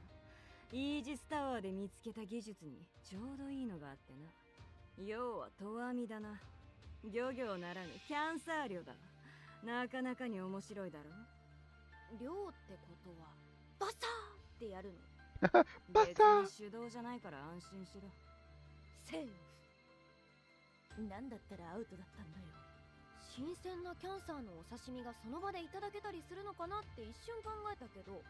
イージスタワーで見つけた技術にちょうどいいのがあってな。要は投網だな。漁業ならぬキャンサー漁だ。なかなかに面白いだろ。漁ってことはバサーってやるの？別に手動じゃないから安心しろ。セーフ。なんだったらアウトだったんだよ。新鮮なキャンサーのお刺身がその場でいただけたりするのかなって一瞬考えたけど、こ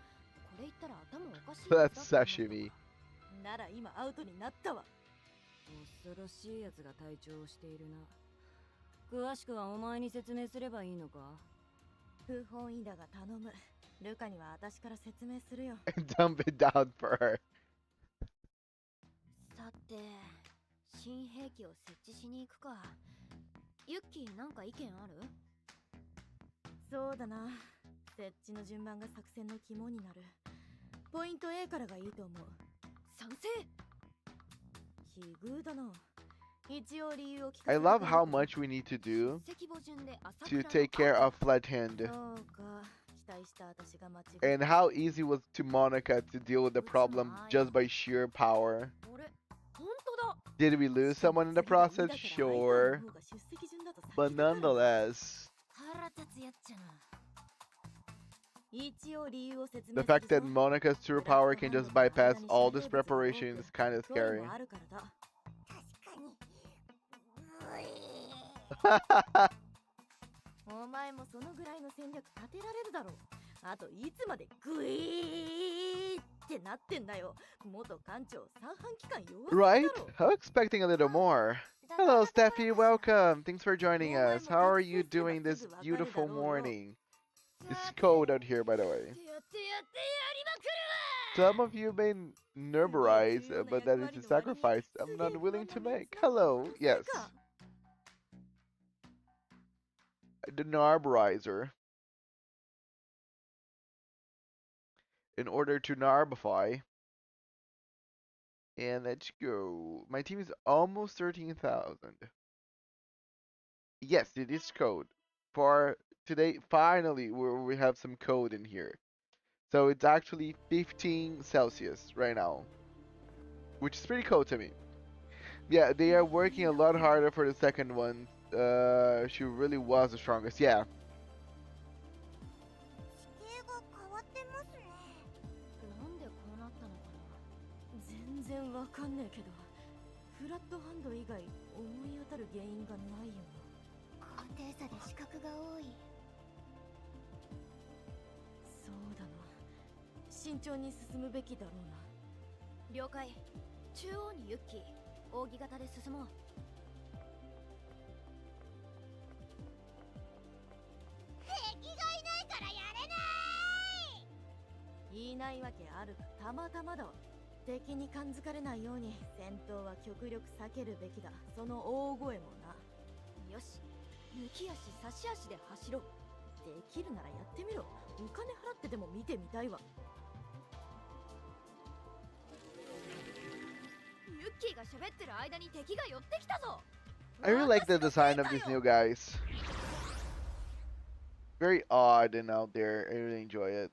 れ言ったら頭おかしいやつだったんだとか。なら今アウトになったわ。恐ろしいやつが隊長をしているな。詳しくはお前に説明すればいいのか？不本意だが頼む。ルカには私から説明するよ。Dump it down for her. さて、新兵器を設置しに行くか。ユッキーなんか意見ある？そうだな。設置の順番が作戦の肝になる。ポイント A からがいいと思う。賛成。奇遇だな。一応理由を聞かせて。 I love how much we need to do to take care of Flat Hand. そうか。期待した私が間違えた。 And how easy was to Monica to deal with the problem just by sheer power. あれ、本当だ。 Did we lose someone in the process? Sure. But nonetheless, 腹立つやっちゃな。一応理由を説 the 明する fact that ぞ。 Monica's true power can just bypass all this preparation is kind of そういう scary. のあるからだ。お前もそのぐらいの戦略立てられるだろう。あといつまでグイーってなってんだよ。元館長三半規管弱 Right? I was expecting a little more. Hello, Steffi. Welcome. Thanks for joining us. How are you doing this beautiful morning? It's cold out here, by the way. やってやってやりまくる Some of you may nerberize, but that is a sacrifice I'm not willing to make. Hello, yes. The narberizer. In order to narbify. And let's go. My team is almost 13,000. Yes, it is code. For today, finally, we have some code in here. So it's actually 15 Celsius right now. Which is pretty cold to me. Yeah, they are working a lot harder for the second one. She really was the strongest. Yeah. 地形が変わってますね。なんでこうなったのかな。全然わかんねえけど、フラットハンド以外思い当たる原因がないよな。高低差で視覚が多い。そうだな。慎重に進むべきだろうな。了解。中央にユッキー。扇形で進もう。敵がいないからやれない。言いないわけあるか。たまたまだわ。敵に感づかれないように戦闘は極力避けるべきだ。その大声もな。よし、抜き足差し足で走ろう。できるならやってみろ。お金払ってでも見てみたいわ。ユッキーが喋ってる間に敵が寄ってきたぞ。 I really like the design of these new guys. Very odd and out there. I really enjoy it.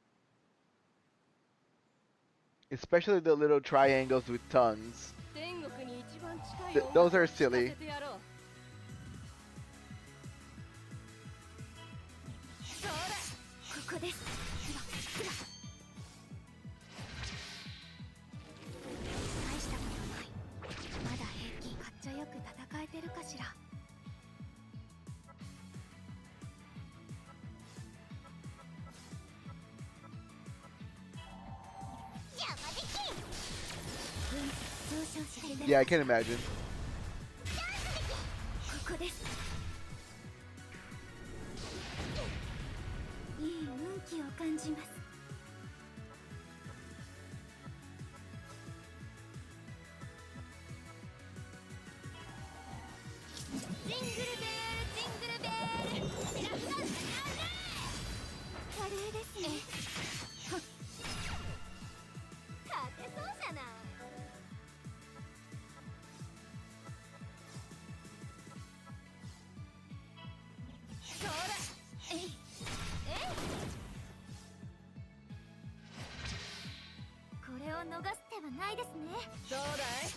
Especially the little triangles with tongues. Those are silly. ここです。大したことない。まだ平気。かっちょよく戦えてるかしら。邪魔できん。上昇して Yeah, I can imagine. ここです。いい運気を感じます。ジングルベール、ジングルベール。華麗ですね。勝てそうじゃない。そら、えい。これを逃す手はないですね。どうだい。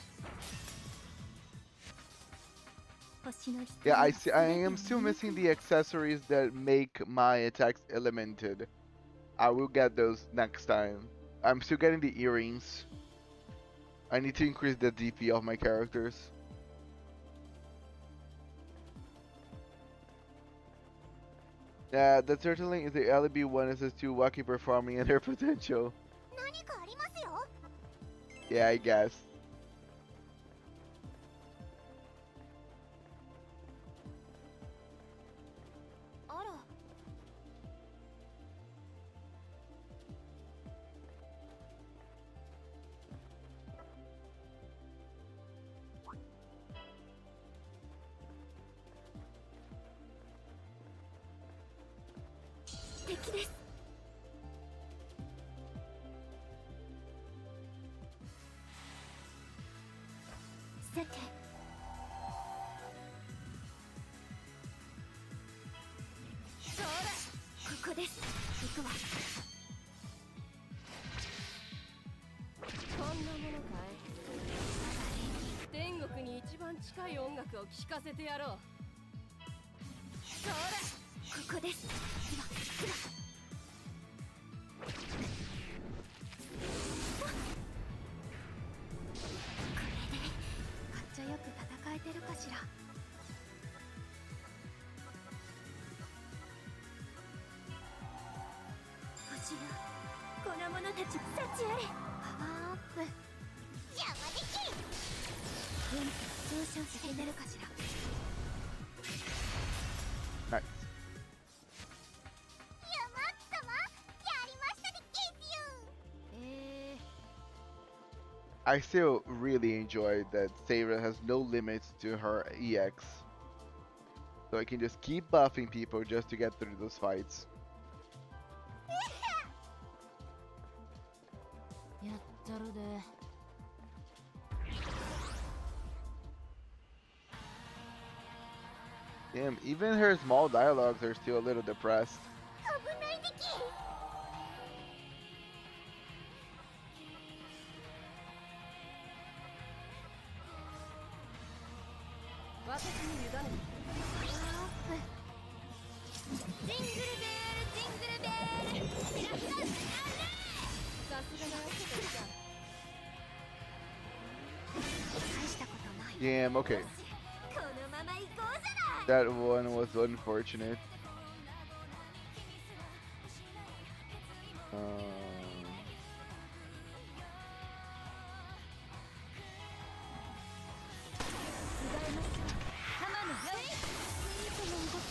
Yeah, I see. I am still missing the accessories that make my attacks elemented. I will get those next time. I'm still getting the earrings. I need to increase the DP of my characters. Yeah, that certainly is the LB one is just too wacky performing at their potential. 何かありますよ。 Yeah, I guess. あら。敵です。さて。そら、ここです。行くわ。こんなものかい。天国に一番近い音楽を聴かせてやろう。そら、ここです。行くわ。これでかっちょよく戦えてるかしら。星がこな者たち幸あれパワーアップ邪魔できん。元気上昇して出るかしら Nice. 山様やりましたでけすよ。I still really enjoy that Sarah has no limits to her EX. So I can just keep buffing people just to get through those fights. やったるで。 Damn, even her small dialogues are still a little depressed. 危ないできん。私に委ね。ジングルベールジングルベール。皆さんあれ。さすがのやつとじゃ。大したことない Damn, okay. このまま行こうじゃない。 That one was unfortunate.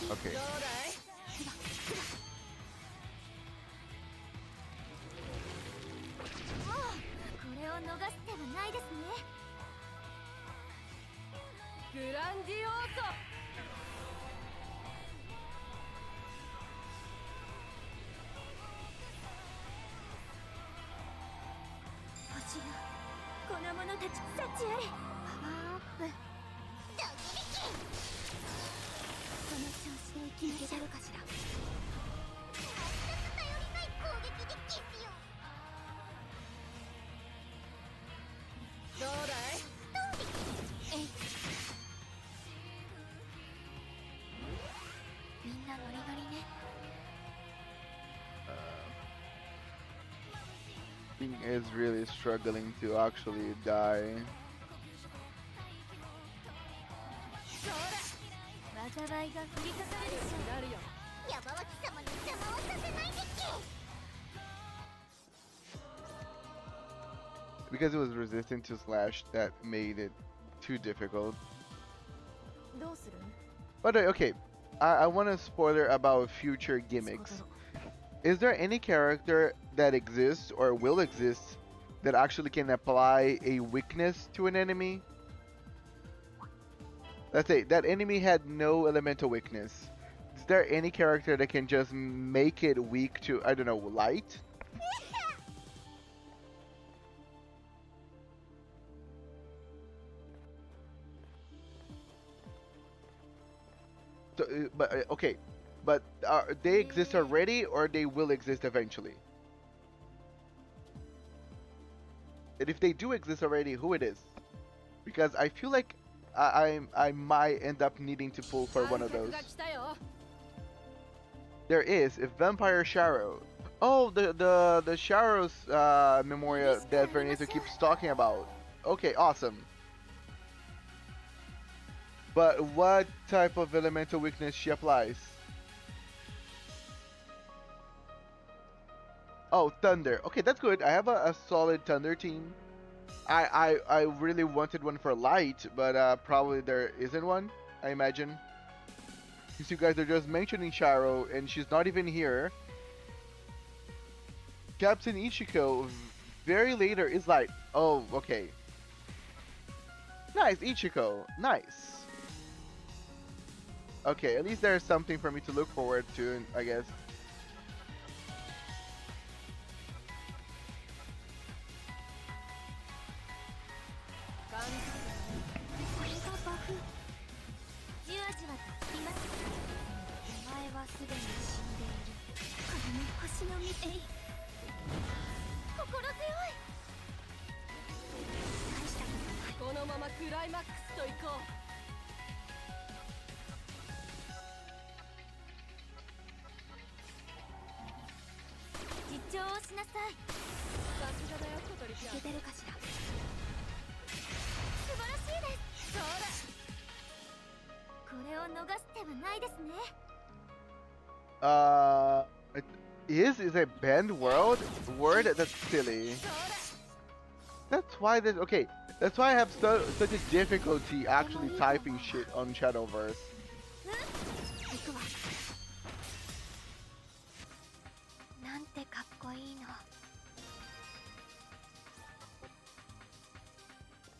Okay. どうだい？もうこれを逃す手はないですね。グランディオーソ。星がこの者たち幸あれ。パワーアップドキリキン。その調子で生き抜けてるかしら全く頼りない攻撃でけすよ。どうだい？えいみんなノリノリね King is really struggling to actually die. 災いが降りかかるでしょう。なるよ。ヤバワキ様に邪魔をさせないでけ。 Because it was resistant to slash, that made it too difficult. どうする But okay, I want a spoiler about future gimmicks. Is there any character that exists or will exist that actually can apply a weakness to an enemy? Let's say that enemy had no elemental weakness. Is there any character that can just make it weak to, I don't know, light? So, okay, but they exist already, or they will exist eventually? And if they do exist already, who it is? Because I feel like I might end up needing to pull for one of those. が来たよ。 There is a vampire Sharo. Oh, the Sharo's memorial that Vernito keeps talking about. Okay, awesome. But what type of elemental weakness she applies? Oh, thunder. Okay, that's good. I have a solid thunder team. I really wanted one for light, but probably there isn't one, I imagine. Because you guys are just mentioning Sharo, and she's not even here. Captain Ichiko, very later, is like, oh, okay. Nice, Ichiko. Nice. Okay, at least there's something for me to look forward to, I guess. これがバフ。じわじわときます。お前はすでに死んでいる。これも星の見て。心強い。大したことない。このままクライマックスと行こう。 実況をしなさい。さすがだよ、小鳥ちゃん。いけてるかしら。素晴らしいです。そうだ。これを逃す手はないですね。Uh, Is a banned word? That's silly. That's why this. Okay, that's why I have such a difficulty actually typing shit on Shadowverse. 行くわなんてかっこいいの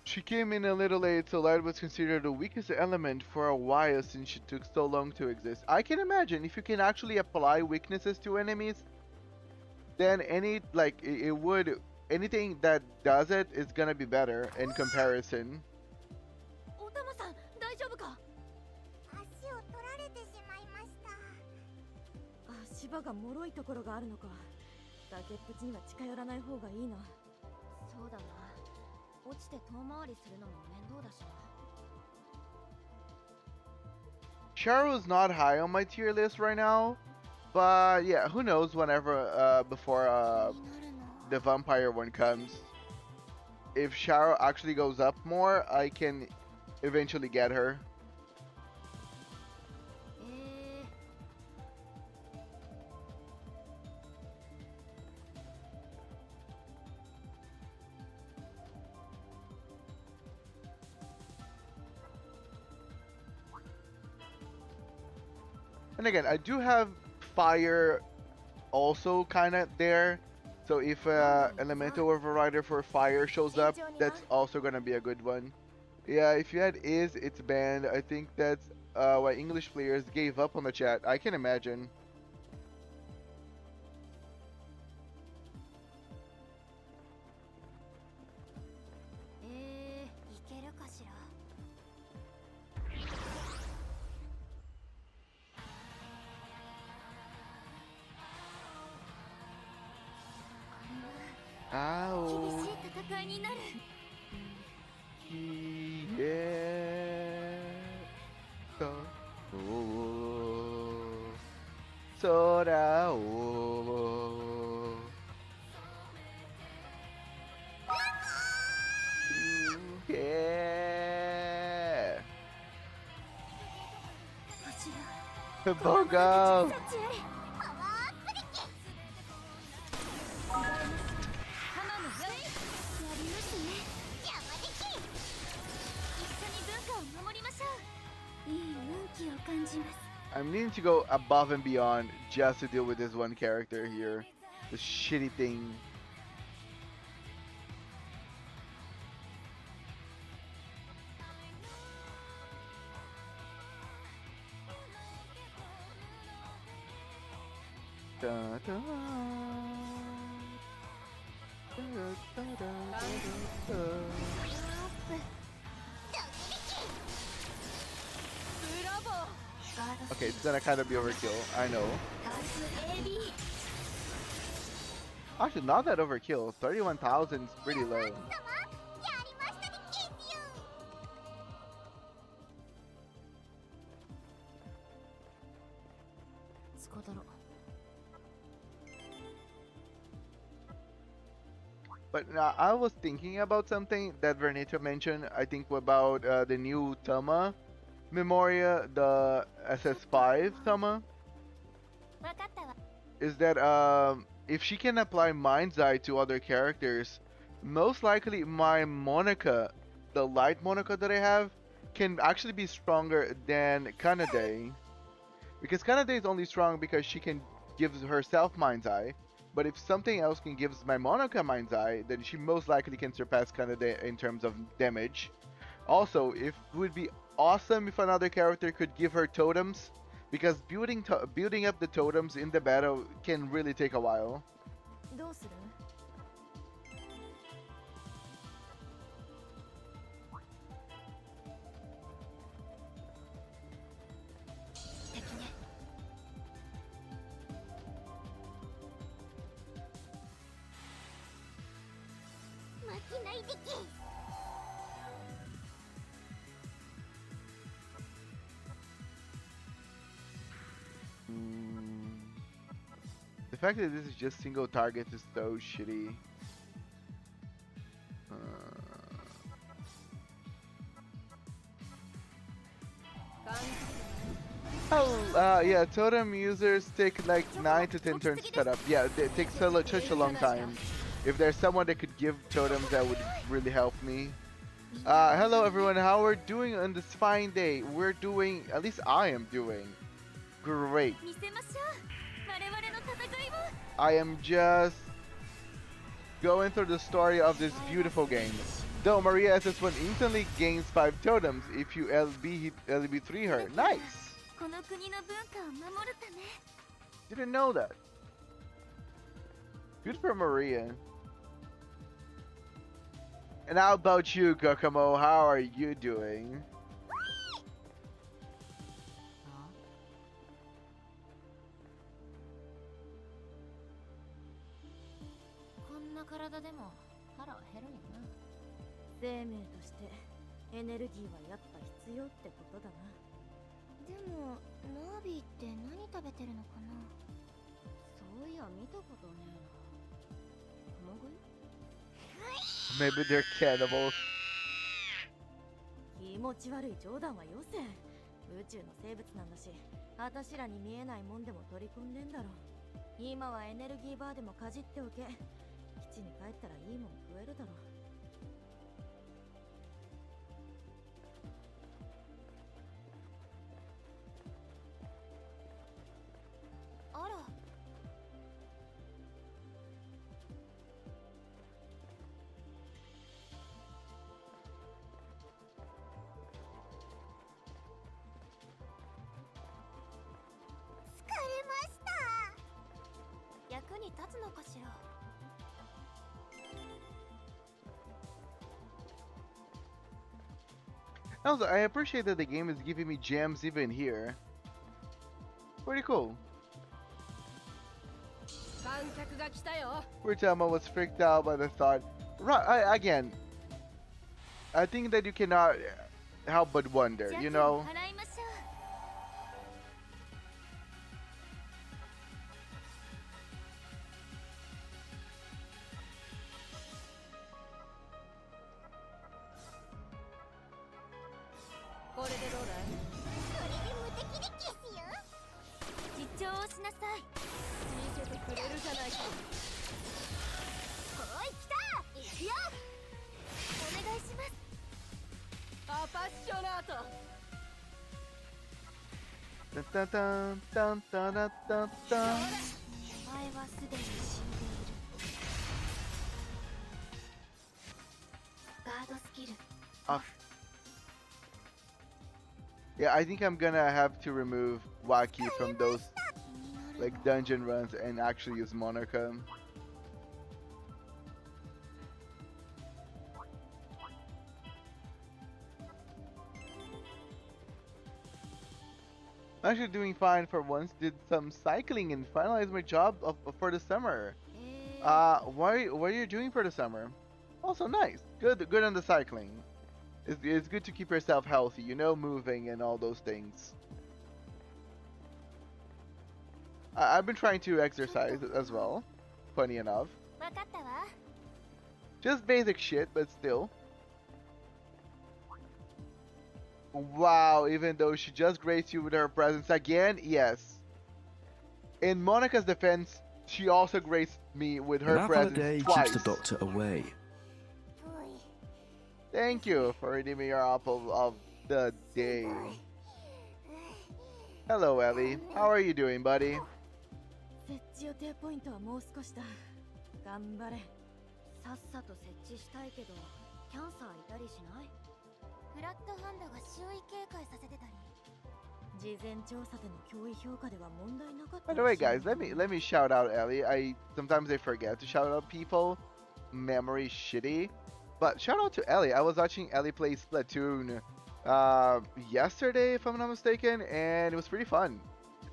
She came in a little late, so light was considered the weakest element for a while since she took so long to exist. I can imagine if you can actually apply weaknesses to enemies, then it would anything that does it is gonna be better in comparison. おたまさん大丈夫か足を取られてしまいました。足場が脆いところがあるのか。崖っぷちには近寄らない方がいいな。そうだな。落ちて遠回りするのも面倒だしな。Charo's not high on my tier list right now, but yeah, who knows whenever before 気になるな the vampire one comes. If Charo actually goes up more, I can eventually get her. And again, I do have fire also kind of there. So if elemental overrider for fire shows up, that's also gonna be a good one. Yeah, if you had it's banned. I think that's why English players gave up on the chat. I can imagine. いけるかしら Ow. 厳しい戦いになる Yeah. Sora. Yeah. 柱 Bogo. 幸あれパワープリケハマのよやりますね邪魔でき一緒に文化を守りましょういい運気を感じます I'm needing to go above and beyond just to deal with this one character here. The shitty thing. Da, da. Da, da, da, da, da. Okay, it's gonna kind of be overkill. I know. Actually, not that overkill. 31,000 is pretty low. やりましたでけすよ スコドロ But I was thinking about something that Vernita mentioned. I think about the new Tama Memoria, the SS5 Tama. わかったわ Is that if she can apply Mind's Eye to other characters, most likely my Monica, the light Monica that I have, can actually be stronger than Kanade. Because Kanade is only strong because she can give herself Mind's Eye. But if something else can give my Monica Mind's Eye, then she most likely can surpass Kanade in terms of damage. Also, it would be awesome if another character could give her totems, because building up the totems in the battle can really take a while. どうする 敵ね 負けないでけ The fact that this is just single targets is so shitty. Yeah, totem users take like 9 to 10 turns to set up. Yeah, it takes such a long time. If there's someone that could give totems, that would really help me. Hello everyone, how we're doing on this fine day? We're doing, at least I am doing, great. 見せましょう我々の戦いを I am just going through the story of this beautiful game. Though Maria SS1 instantly gains 5 totems if you LB3 her. Nice! この国の文化を守るため Didn't know that. Good for Maria. And how about you, Kokomo? How are you doing? こんな体でも腹は減るんやな生命としてエネルギーはやっぱ必要ってことだな。でもナービーって何食べてるのかな。そういや見たことねえな。熊食い？ Maybe they're cannibals. 気持ち悪い冗談はよせ。宇宙の生物なんだし、あたしらに見えないもんでも取り込んでんだろ。今はエネルギーバーでもかじっておけ。基地に帰ったらいいもん食えるだろ。あら。疲れました。役に立つのかしら。 Also, I appreciate that the game is giving me gems even here. Pretty cool. 観客が来たよ Ritama was freaked out by the thought. Right, again, I think that you cannot help but wonder, you know? 払いましょう これでどうだいこれで無敵で消すよ。自重をしなさい見せてくれるじゃないかおい来た。行くよ。お願いしますアパッショナート Dun, dun, dun, dun, dun, dun, dun. お前はすでに死んでいる。ガードスキル。 Ah. Yeah, I think I'm gonna have to remove Waki from those like dungeon runs and actually use Monica. I'm actually doing fine for once. Did some cycling and finalized my job for the summer. What are you doing for the summer? Also nice. Good on the cycling. It's good to keep yourself healthy, you know, moving and all those things. I've been trying to exercise as well, funny enough. わかったわ。 Just basic shit, but still. Wow, even though she just graced you with her presence again, yes. In Monica's defense, she also graced me with her An apple a presence day twice. keeps the doctor away. Thank you for redeeming your apple of the day. Hello, Ellie. How are you doing, buddy? 設置予定ポイントはもう少しだ。頑張れ。さっさと設置したいけど、キャンサーいたりしない？フラットハンドが周囲警戒させてたり。事前調査での脅威評価では問題なかった By the way, guys, let me shout out Ellie. Sometimes I forget to shout out people. Memory shitty. But shout out to Ellie. I was watching Ellie play Splatoon yesterday, if I'm not mistaken, and it was pretty fun.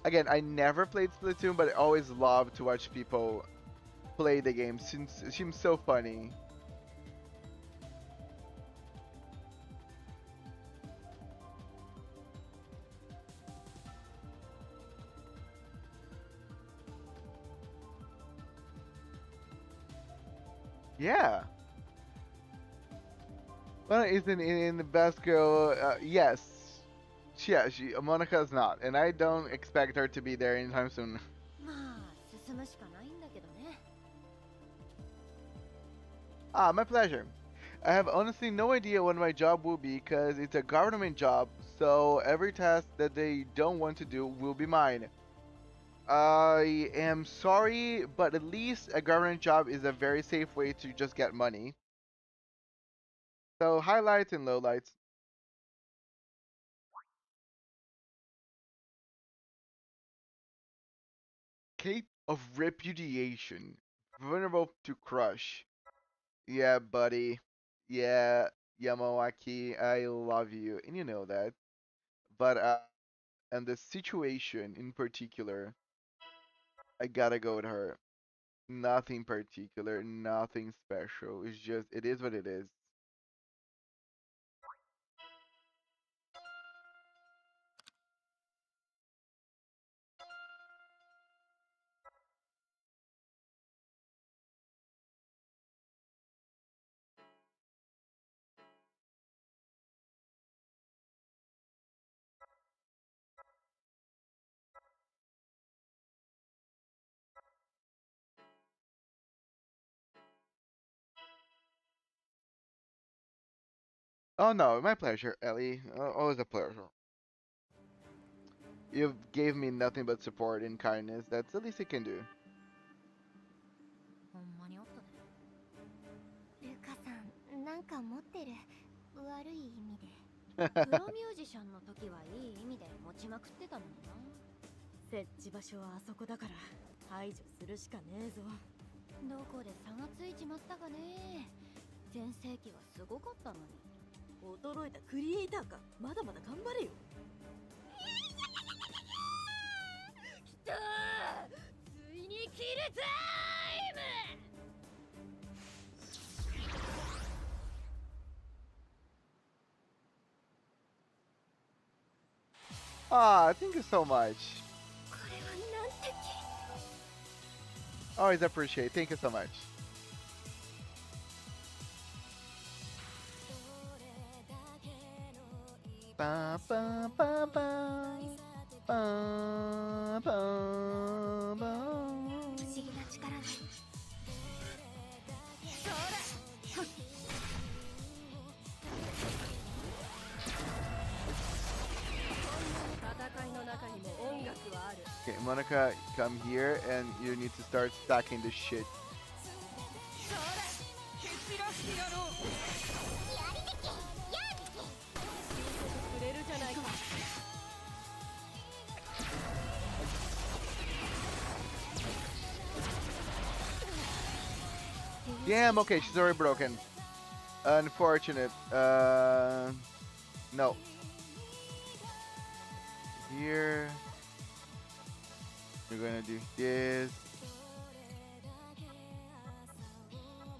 Again, I never played Splatoon, but I always love to watch people play the game since it seems so funny. Yeah. Well, isn't in the best girl? Yes. Monica's not, and I don't expect her to be there anytime soon. まあ進むしかないんだけどね。 Ah, my pleasure. I have honestly no idea what my job will be because it's a government job, so every task that they don't want to do will be mine. I am sorry, but at least a government job is a very safe way to just get money. So, highlights and lowlights. Cape of Repudiation. Vulnerable to crush. Yeah, buddy. Yeah, Yamawaki, I love you, and you know that. But and the situation in particular, I gotta go with her. Nothing particular, nothing special. It's just it is what it is. Oh no, my pleasure, Ellie. Always a pleasure. You've gave me nothing but support and kindness. That's the least I can do. ほんまにおったで。ルカさんなんか持ってる。悪い意味で。プロミュージシャンの時はいい意味で持ちまくってたのにな。設置場所はあそこだから排除するしかねえぞ。どこで差がついちまったかね。全盛期はすごかったのに。衰えたクリエイターか。まだまだ頑張れよ。きたー、ついにキルタイム。 Ah, thank you so much. これはなんて Always appreciate. Thank you so much. Ba ba ba ba ba ba ba. 不思議な力ね。 戦いの中にも音楽はある。 Okay, Monica, come here and you need to start stacking this shit. くれるじゃないか。 Damn, okay, she's already broken. Unfortunate. No. Here. You're gonna do this.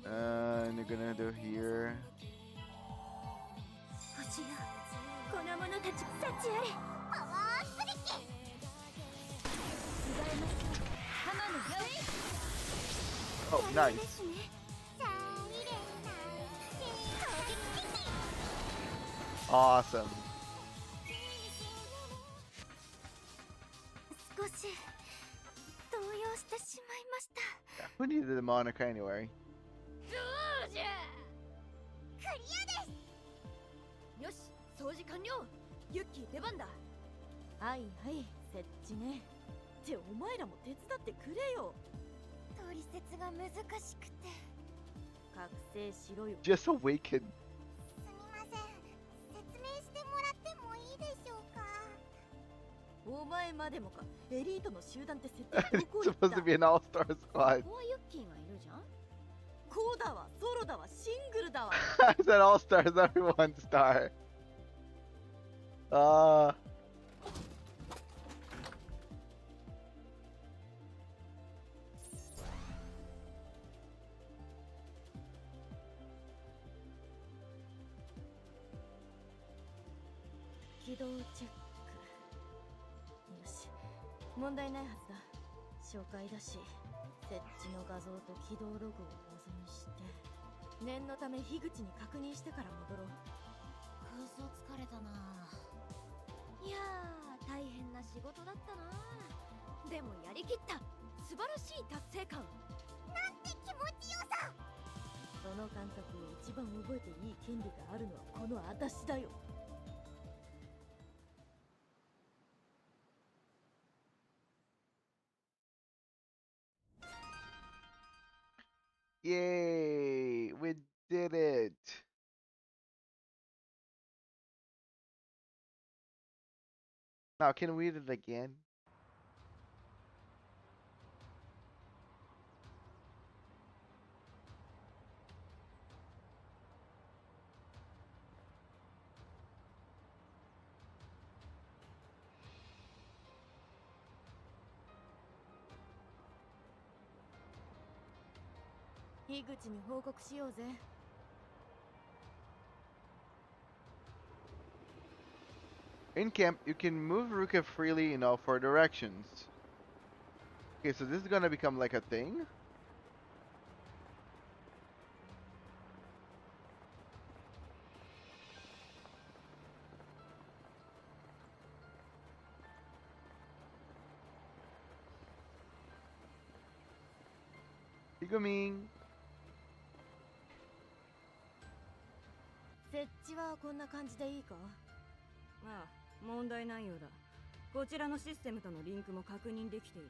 And you're gonna do here. 星よ、この者たち幸あれ。パワースリッチ。 Oh, nice. ですね。サイレンな Awesome. 少し動揺してしまいました。 Yeah, who needed the Monica anyway? そうじゃ。クリアです。よし、掃除完了。ユッキー出番だ。はいはい設置ね。ってお前らも手伝ってくれよ。取説が難しくて。覚醒しろよ。 Just awaken. すみません。説明してもらってもいいでしょうか。お前までもか。エリートの集団って設定どこ It's 行った supposed to be an all-star squad. ここはユッキーがいるじゃん。こうだわ、ソロだわ、シングルだわ。 I said all-stars, every one star. Uh, 起動チェック。よし、問題ないはずだ。紹介だし、設置の画像と起動ログを保存して、念のため樋口に確認してから戻ろう。クソ疲れたな。いやー大変な仕事だったな。でもやりきった。素晴らしい達成感。なんて気持ちよさ。その感覚を一番覚えていい権利があるのはこの私だよ。Yay! We did it! Now, can we read it again?樋口に報告しようぜ。In camp, you can move Ruka freely in all four directions. Okay, so this is gonna become like a thing? Higuming! 設置はこんな感じでいいか？ああ、問題ないようだ。こちらのシステムとのリンクも確認できている。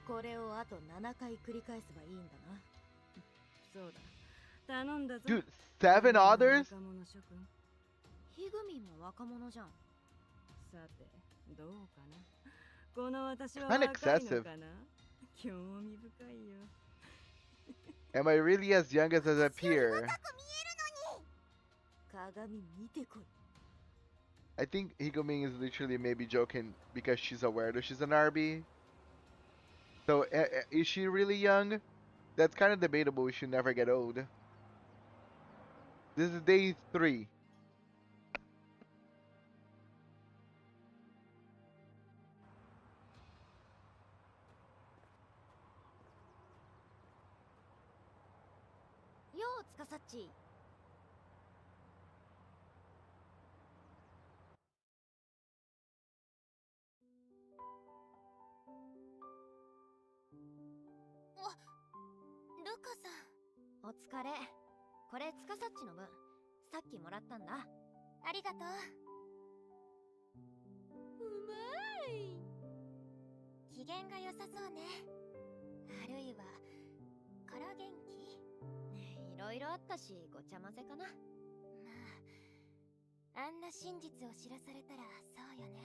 これをあと7回繰り返せばいいんだな。そうだ。頼んだぞ。 Dude, 7 others? 若者諸君。ひぐみんも若者じゃん。さて、どうかな。この私は Kinda 若いの excessive. かな。興味深いよ。 Am I really as young as I appear? 鏡見てこい。 I think Higuming is literally maybe joking because she's aware that she's an RB. So, is she really young? That's kind of debatable. We should never get old. This is day 3. Yo, つかさっち。ルカさん、お疲れ。これつかさっちの分。さっきもらったんだ。ありがとう。うまい。機嫌が良さそうね。あるいはから元気？いろいろあったし、ごちゃ混ぜかな。まあ、あんな真実を知らされたらそうよね。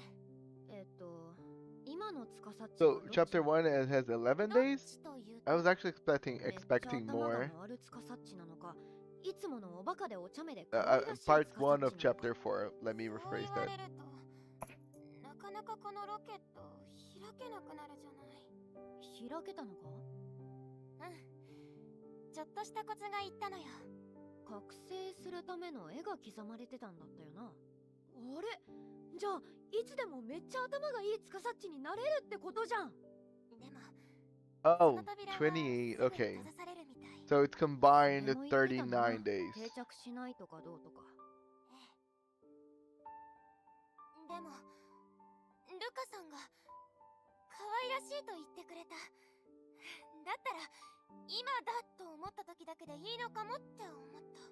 今のつかさっち So, chapter 1 it has 11 days? どっちという I と was actually expecting めっちゃ頭 more. が回るつかさっちなのか、いつものおバカでお茶目で Uh, 可愛らしいつかさ part っちな 1 の of か。 chapter 4. Let me そう rephrase 言わ that. れると、なかなかこのロケット開けなくなるじゃない。開けたのか？うん。ちょっとしたコツが言ったのよ。覚醒するための絵が刻まれてたんだったよな。あれ？じゃあいつでもめっちゃ頭がいいつかさっちになれるってことじゃん。でも、Oh, その扉は 28. すぐ Okay. 閉ざされるみたい。 So it's combined それも言ってたな。 39 days. 定着しないとかどうとか。でも、ルカさんが可愛らしいと言ってくれた。だったら今だと思った時だけでいいのかもって思った。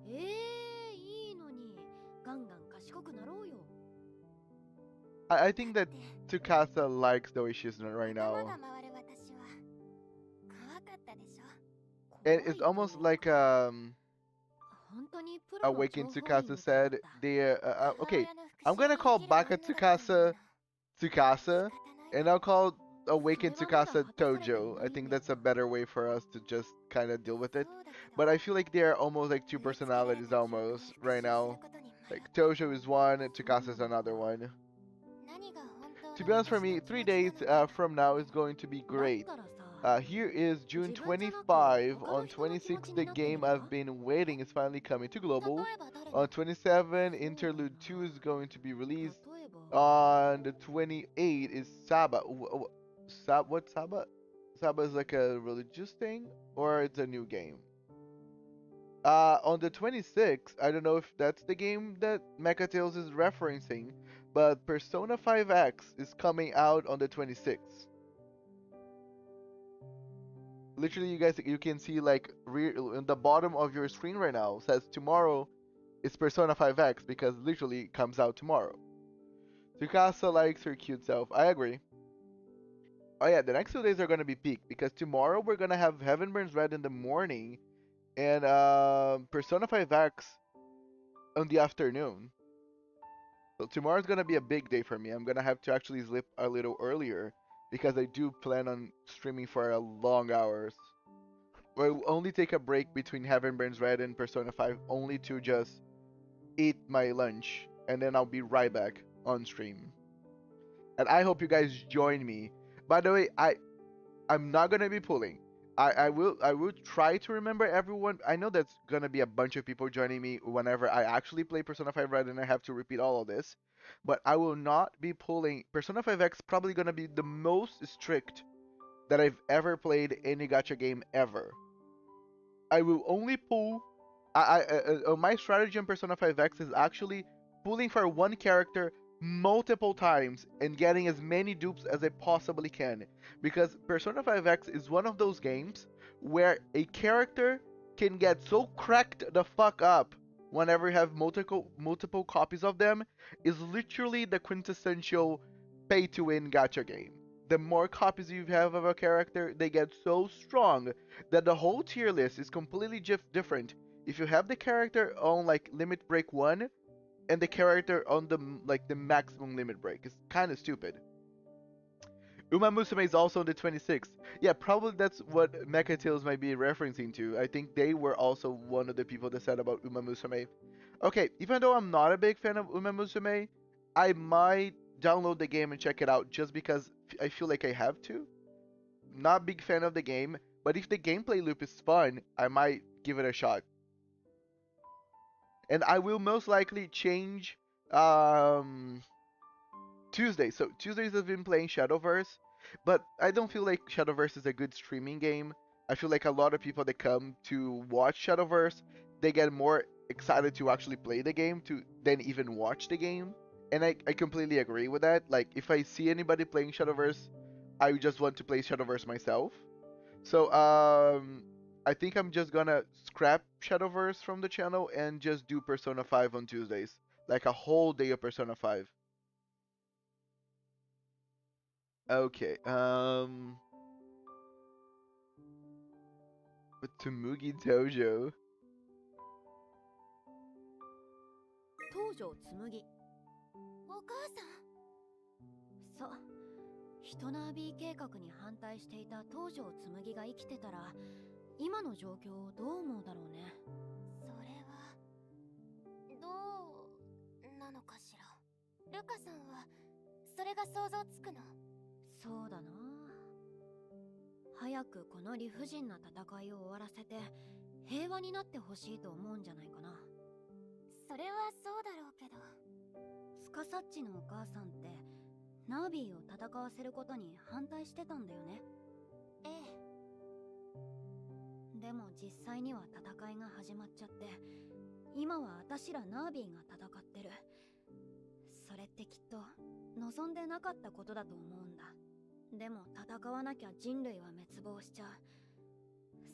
いいのにガンガン賢くなろうよ。 I think that Tsukasa likes the way she's right 頭 now. が回る私は怖かったでしょ。 And it's almost like 本当にプロの Awakened 情報員 Tsukasa みたい said. だった。 They, okay, 母 I'm 親 gonna の call 復讐を Baka 生きる女だったんだ Tsukasa, 仕方ない and I'll call Awakened それはまだ Tsukasa 果たされてい Tojo. な I いん think だよ that's a better way for us to just kind of deal with it. そうだけど But I feel like they are almost like two 植え付けられ personalities た記憶 almost に復 right 讐す now. ることに学 Like んだ。 Tojo is one, and Tsukasa is another one. 何が本当 To の be honest, for 私 me, の気 3持ちな days のか。 from now is going to be だっ great. たらさ、 Here is June 自分じゃなく 25. 他の On 人の気持ち 26, に the なってみ game る I've か？ been waiting is finally coming to 例 global. えば誰 On の 27, Interlude 2 is going to be 例 released. えば On the 28 is Saba. What's Saba? Saba is like a religious thing, or it's a new game? On the 26th, I don't know if that's the game that Mecha Tales is referencing, but Persona 5X is coming out on the 26th. Literally, you can see like in the bottom of your screen right now says tomorrow is Persona 5X because literally it comes out tomorrow. Tsukasa likes her cute self. I agree. Oh yeah, the next 2 days are gonna be peak because tomorrow we're gonna have Heaven Burns Red in the morning and Persona 5X in the afternoon. So tomorrow's gonna be a big day for me. I'm gonna have to actually sleep a little earlier because I do plan on streaming for a long hours. We'll only take a break between Heaven Burns Red and Persona 5 only to just eat my lunch and then I'll be right back on stream. And I hope you guys join me. By the way, I'm not gonna be pulling. I will try to remember everyone. I know that's gonna be a bunch of people joining me whenever I actually play Persona 5 Red and I have to repeat all of this. But I will not be pulling. Persona 5X probably gonna be the most strict that I've ever played any gacha game ever. I will only pull. My strategy on Persona 5X is actually pulling for one character multiple times and getting as many dupes as I possibly can. Because Persona 5X is one of those games where a character can get so cracked the fuck up whenever you have multiple copies of them is literally the quintessential pay to win gacha game. The more copies you have of a character, they get so strong that the whole tier list is completely different if you have the character on like limit break 1 and the character on the maximum limit break. It's kind of stupid. Uma Musume is also on the 26th. Yeah, probably that's what Mecha Tales might be referencing to. I think they were also one of the people that said about Uma Musume. Okay, even though I'm not a big fan of Uma Musume, I might download the game and check it out just because I feel like I have to. Not big fan of the game, but if the gameplay loop is fun, I might give it a shot. And I will most likely change Tuesday. So Tuesdays I've been playing Shadowverse, but I don't feel like Shadowverse is a good streaming game. I feel like a lot of people that come to watch Shadowverse, they get more excited to actually play the game to than even watch the game. And I completely agree with that. Like if I see anybody playing Shadowverse, I just want to play Shadowverse myself. So I think I'm just gonna scrap Shadowverse from the channel and just do Persona 5 on Tuesdays. Like a whole day of Persona 5. Okay, with Tumugi Dojo. 東條紬。お母さん。そう。ヒトナービー計画に反対していた東條紬が生きてたら、今の状況をどう思うだろうね。それはどうなのかしら。ルカさんはそれが想像つくの？そうだな。早くこの理不尽な戦いを終わらせて平和になってほしいと思うんじゃないかな。それはそうだろうけど。スカサッチのお母さんってナービーを戦わせることに反対してたんだよね。ええ。でも実際には戦いが始まっちゃって、今は私らナービーが戦ってる。それってきっと望んでなかったことだと思うんだ。でも戦わなきゃ人類は滅亡しちゃう。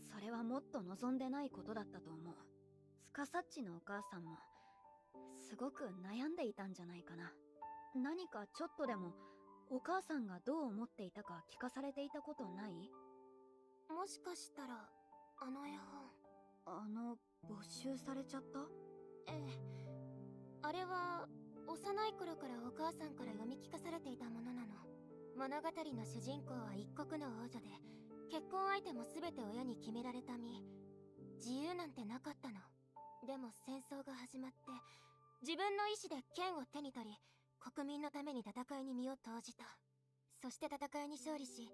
それはもっと望んでないことだったと思う。スカサッチのお母さんもすごく悩んでいたんじゃないかな。何かちょっとでもお母さんがどう思っていたか聞かされていたことない？もしかしたらあの絵本没収されちゃった？ええ。あれは幼い頃からお母さんから読み聞かされていたものなの。物語の主人公は一国の王女で、結婚相手も全て親に決められた身。自由なんてなかったの。でも戦争が始まって自分の意志で剣を手に取り、国民のために戦いに身を投じた。そして戦いに勝利し、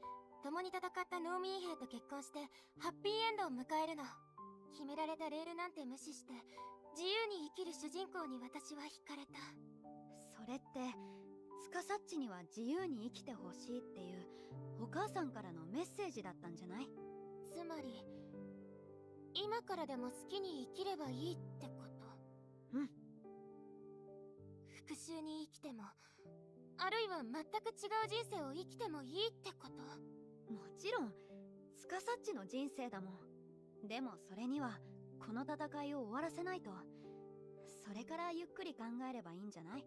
共に戦った農民兵と結婚してハッピーエンドを迎えるの。決められたレールなんて無視して自由に生きる主人公に私は惹かれた。それってスカサッチには自由に生きてほしいっていうお母さんからのメッセージだったんじゃない？つまり今からでも好きに生きればいいってこと？うん。復讐に生きても、あるいは全く違う人生を生きてもいいってこと？もちろんスカサッチの人生だもん。でもそれにはこの戦いを終わらせないと。それからゆっくり考えればいいんじゃない？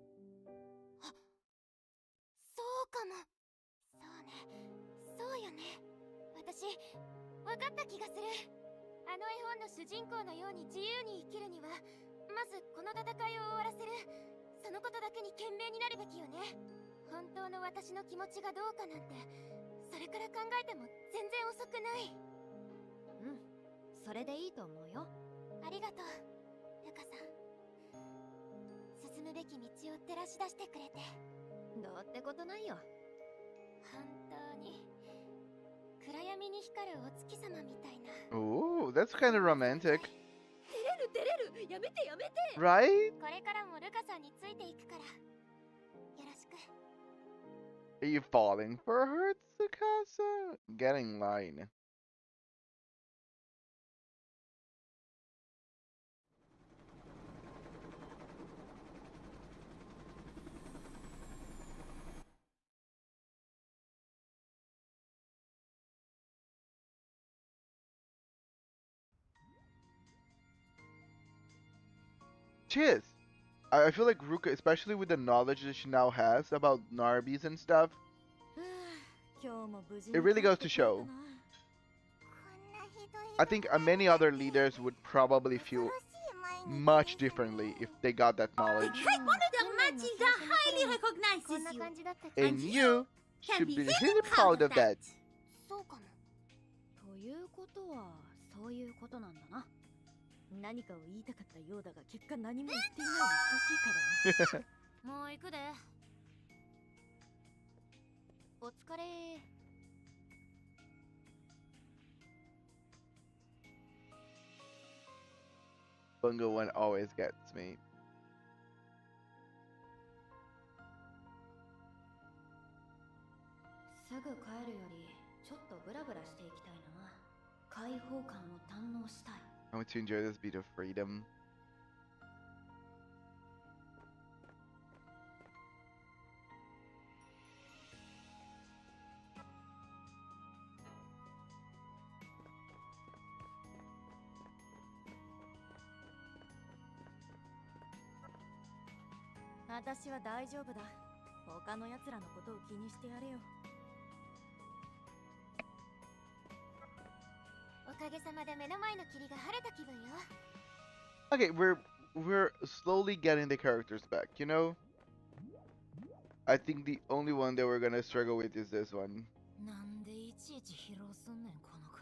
あ、そうかも。そうね、そうよね。私、分かった気がする。あの絵本の主人公のように自由に生きるには、まずこの戦いを終わらせる。そのことだけに懸命になるべきよね。本当の私の気持ちがどうかなんて、それから考えても全然遅くない。うん、それでいいと思うよ。ありがとう、ルカさん。進むべき道を照らし出してくれて。どうってことないよ。本当に暗闇に光るお月様みたいな。 Ooh, that's kind of romantic, 照れる、やめてやめて。 right? これからもルカさんについていくからよろしく。 Are you falling for her, Tsukasa? Get in line. Cheers! I feel like Ruka, especially with the knowledge that she now has about Narbis and stuff, it really goes to show. I think many other leaders would probably feel much differently if they got that knowledge. Machi highly recognizes こんな you. 感じだった気が And you should be really proud of that. そうかも。ということはそういうことなんだな。何かを言いたかったようだが結果何も言っていないに等しいからね。もう行くで。お疲れ。Bungo one always gets me. すぐ帰るよりちょっとブラブラしていきたいな。開放感を堪能したい。I want to enjoy this beat of freedom. 私は大丈夫だ。他の奴らのことを気にしてやれよ。おかげさまで目の前の霧が晴れた気分よ。 Okay, we're slowly getting the characters back, you know? I think the only one that we're gonna struggle with is this one. なんでいちいち疲労すんねんこの体。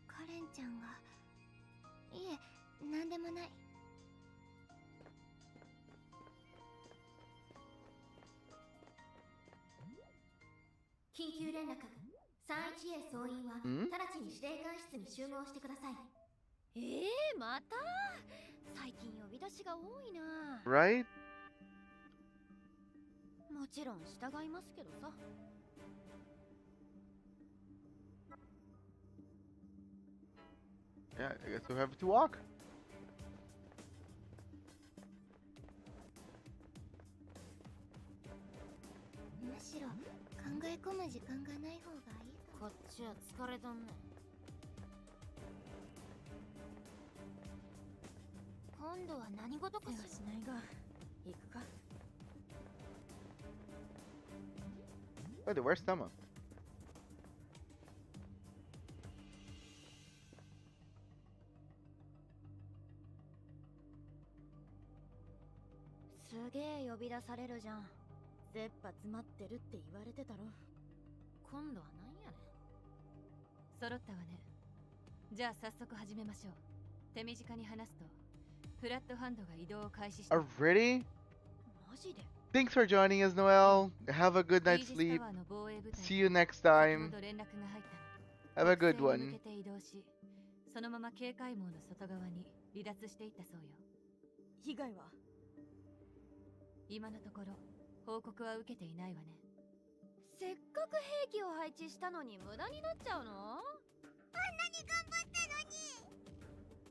カレンちゃんが。いえ、なんでもない。緊急連絡。3-1A 総員はん？直ちに司令官室に集合してください。また最近呼び出しが多いな。 Right? もちろん従いますけどさ。Yeah, I guess we'll have to walk. むしろ考え込む時間がない方がいいかも。こっちは疲れとんねん。今度は何事かしら。しないが行くか。 Wait, where's Tama? すげえ呼び出されるじゃん。切羽詰まってるって言われてたろ。今度は何やねん。揃ったわね。じゃあ早速始めましょう。手短に話すと、フラットハンドが移動を開始した。 Already? マジで？ Thanks for joining us, Noel. Have a good イー night's ジス sleep. タワーの防衛部隊 See you next 先 time. ほど連絡が入ったの。 Have a good 北西に向 one. けて移動し、そのまま警戒網の外側に離脱していったそうよ。被害は？今のところ報告は受けていないわね。せっかく兵器を配置したのに無駄になっちゃうの？あんなに頑張ったのに。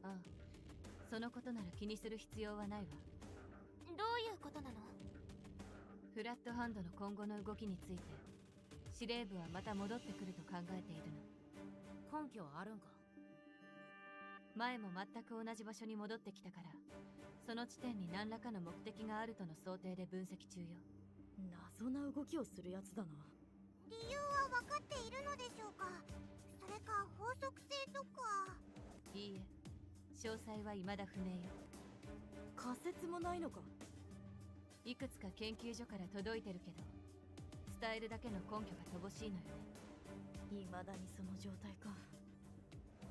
ああ、そのことなら気にする必要はないわ。どういうことなの？フラットハンドの今後の動きについて司令部はまた戻ってくると考えているの。根拠はあるんか？前も全く同じ場所に戻ってきたから、その地点に何らかの目的があるとの想定で分析中よ。謎な動きをするやつだな。理由は分かっているのでしょうか？それか法則性とか。いいえ、詳細は未だ不明よ。仮説もないのか？いくつか研究所から届いてるけど、伝えるだけの根拠が乏しいのよね。未だにその状態か。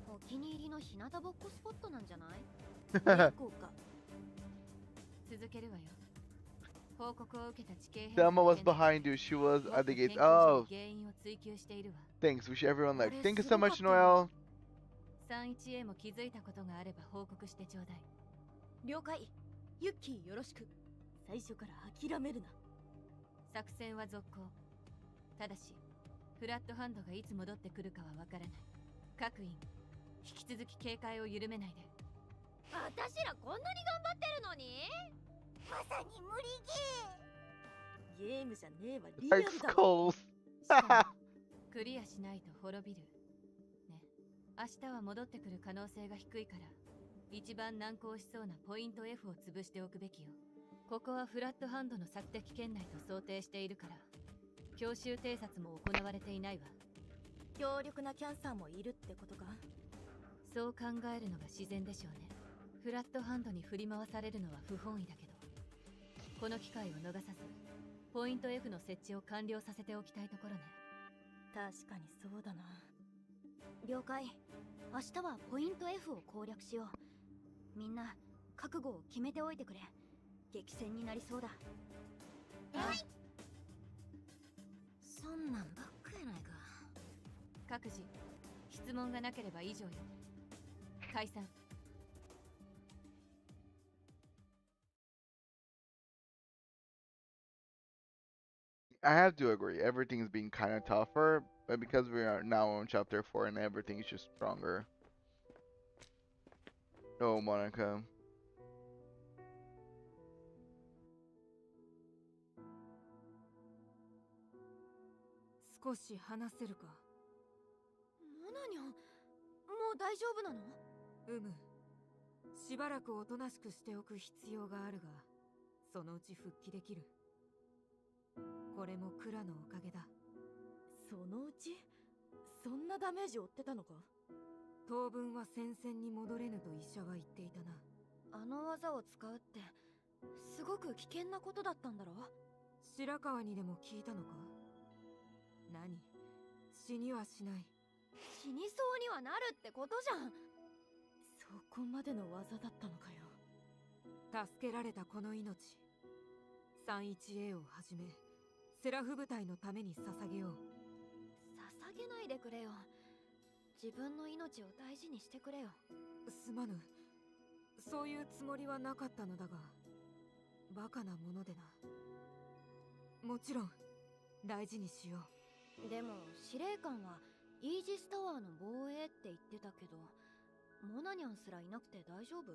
お気に入りの日向ぼっこスポットなんじゃない？猫か。続けるわよ。報告を受けた地形 Thelma was behind you. She was at the gates. Oh, 原因を追求しているわ。 thanks. Wish everyone luck. あれ、 Thank you す so ごか much, ったな。 Noel. 31A も気づいたことがあれば報告してちょうだい。了解。ユッキーよろしく。最初から諦めるな。作戦は続行。ただし、フラットハンドがいつ戻ってくるかはわからない。各員、引き続き警戒を緩めないで。私らこんなに頑張ってるのに？まさに無理ゲームじゃねえわ、リア Like ルだろ。 skulls. しかもクリアしないと滅びる。ね。明日は戻ってくる可能性が低いから、一番難航しそうなポイント F を潰しておくべきよ。ここはフラットハンドの索敵圏内と想定しているから、強襲偵察も行われていないわ。強力なキャンサーもいるってことか？そう考えるのが自然でしょうね。フラットハンドに振り回されるのは不本意だけど、この機会を逃さず、ポイント F の設置を完了させておきたいところね。確かにそうだな。了解。明日はポイント F を攻略しよう。みんな覚悟を決めておいてくれ。激戦になりそうだ。はい。そんなんばっかやないか。各自、質問がなければ以上よ。解散。I have to agree. Everything's been kind of tougher, but because we are now on chapter 4 and everything's just stronger. Oh, Monica. 少し話せるか？モナニョン、もう大丈夫なの？しばらくおとなしくしておく必要があるが、そのうち復帰できる。これもクラのおかげだ。そのうち？そんなダメージ負ってたのか？当分は戦線に戻れぬと医者は言っていたな。あの技を使うってすごく危険なことだったんだろ？白川にでも聞いたのか？何？死にはしない。死にそうにはなるってことじゃん。そこまでの技だったのかよ。助けられたこの命、31A をはじめセラフ部隊のために捧げよう。捧げないでくれよ。自分の命を大事にしてくれよ。すまぬ。そういうつもりはなかったのだが、バカなものでな。もちろん大事にしよう。でも司令官はイージスタワーの防衛って言ってたけど、モナニャンすらいなくて大丈夫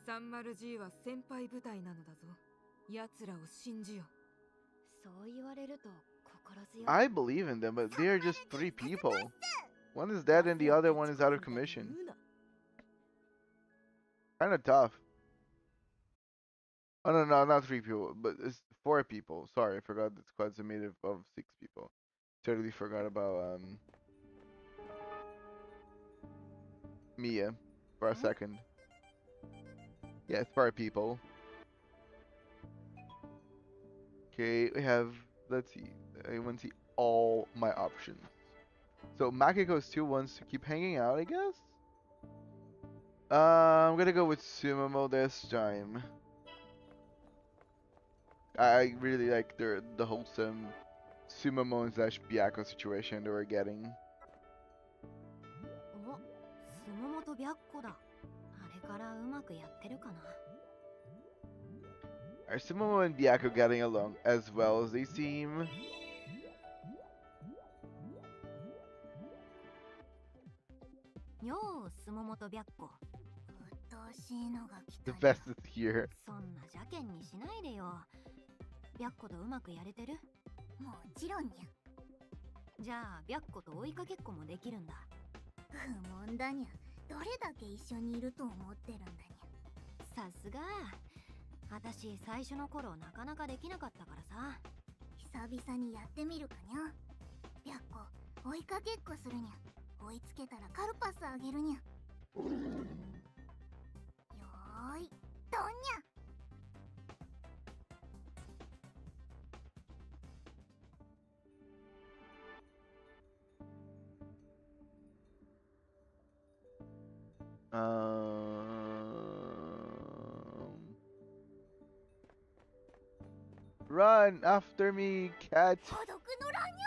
？30G は先輩部隊なのだぞ。奴らを信じよ。そう言われると心強い。 I believe in them, but they are just 3 people. One is dead and the other one is out of commission. Kind of tough. Oh no, not 3 people, but it's 4 people. Sorry, I forgot the squad's made up of 6 people. Totally forgot about Mia for a second. Yeah, it's 4 people. Okay, we have, let's see, I want to see all my options. So Makiko still wants to keep hanging out, I guess? I'm gonna go with Sumomo this time. I really like the wholesome Sumomo slash Byakko situation that we're getting. お、スモモと白子だ。あれからうまくやってるかな。Are Sumomo and Byakko getting along as well as they seem? ようすももと白虎。鬱陶しいのが来 The たにゃ。 best is here. そんな邪険にしないでよ。白虎とうまくやれてる？もちろんにゃ。じゃあ白虎と追いかけっこもできるんだ。不問だにゃ。どれだけ一緒にいると思ってるんだにゃ。さすが。私最初の頃なかなかできなかったからさ。久々にやってみるかにゃ。白虎、追いかけっこするにゃ。追いつけたらカルパスあげるにゃ。よーい、どんにゃ。Run after me, cat. 孤独の乱入。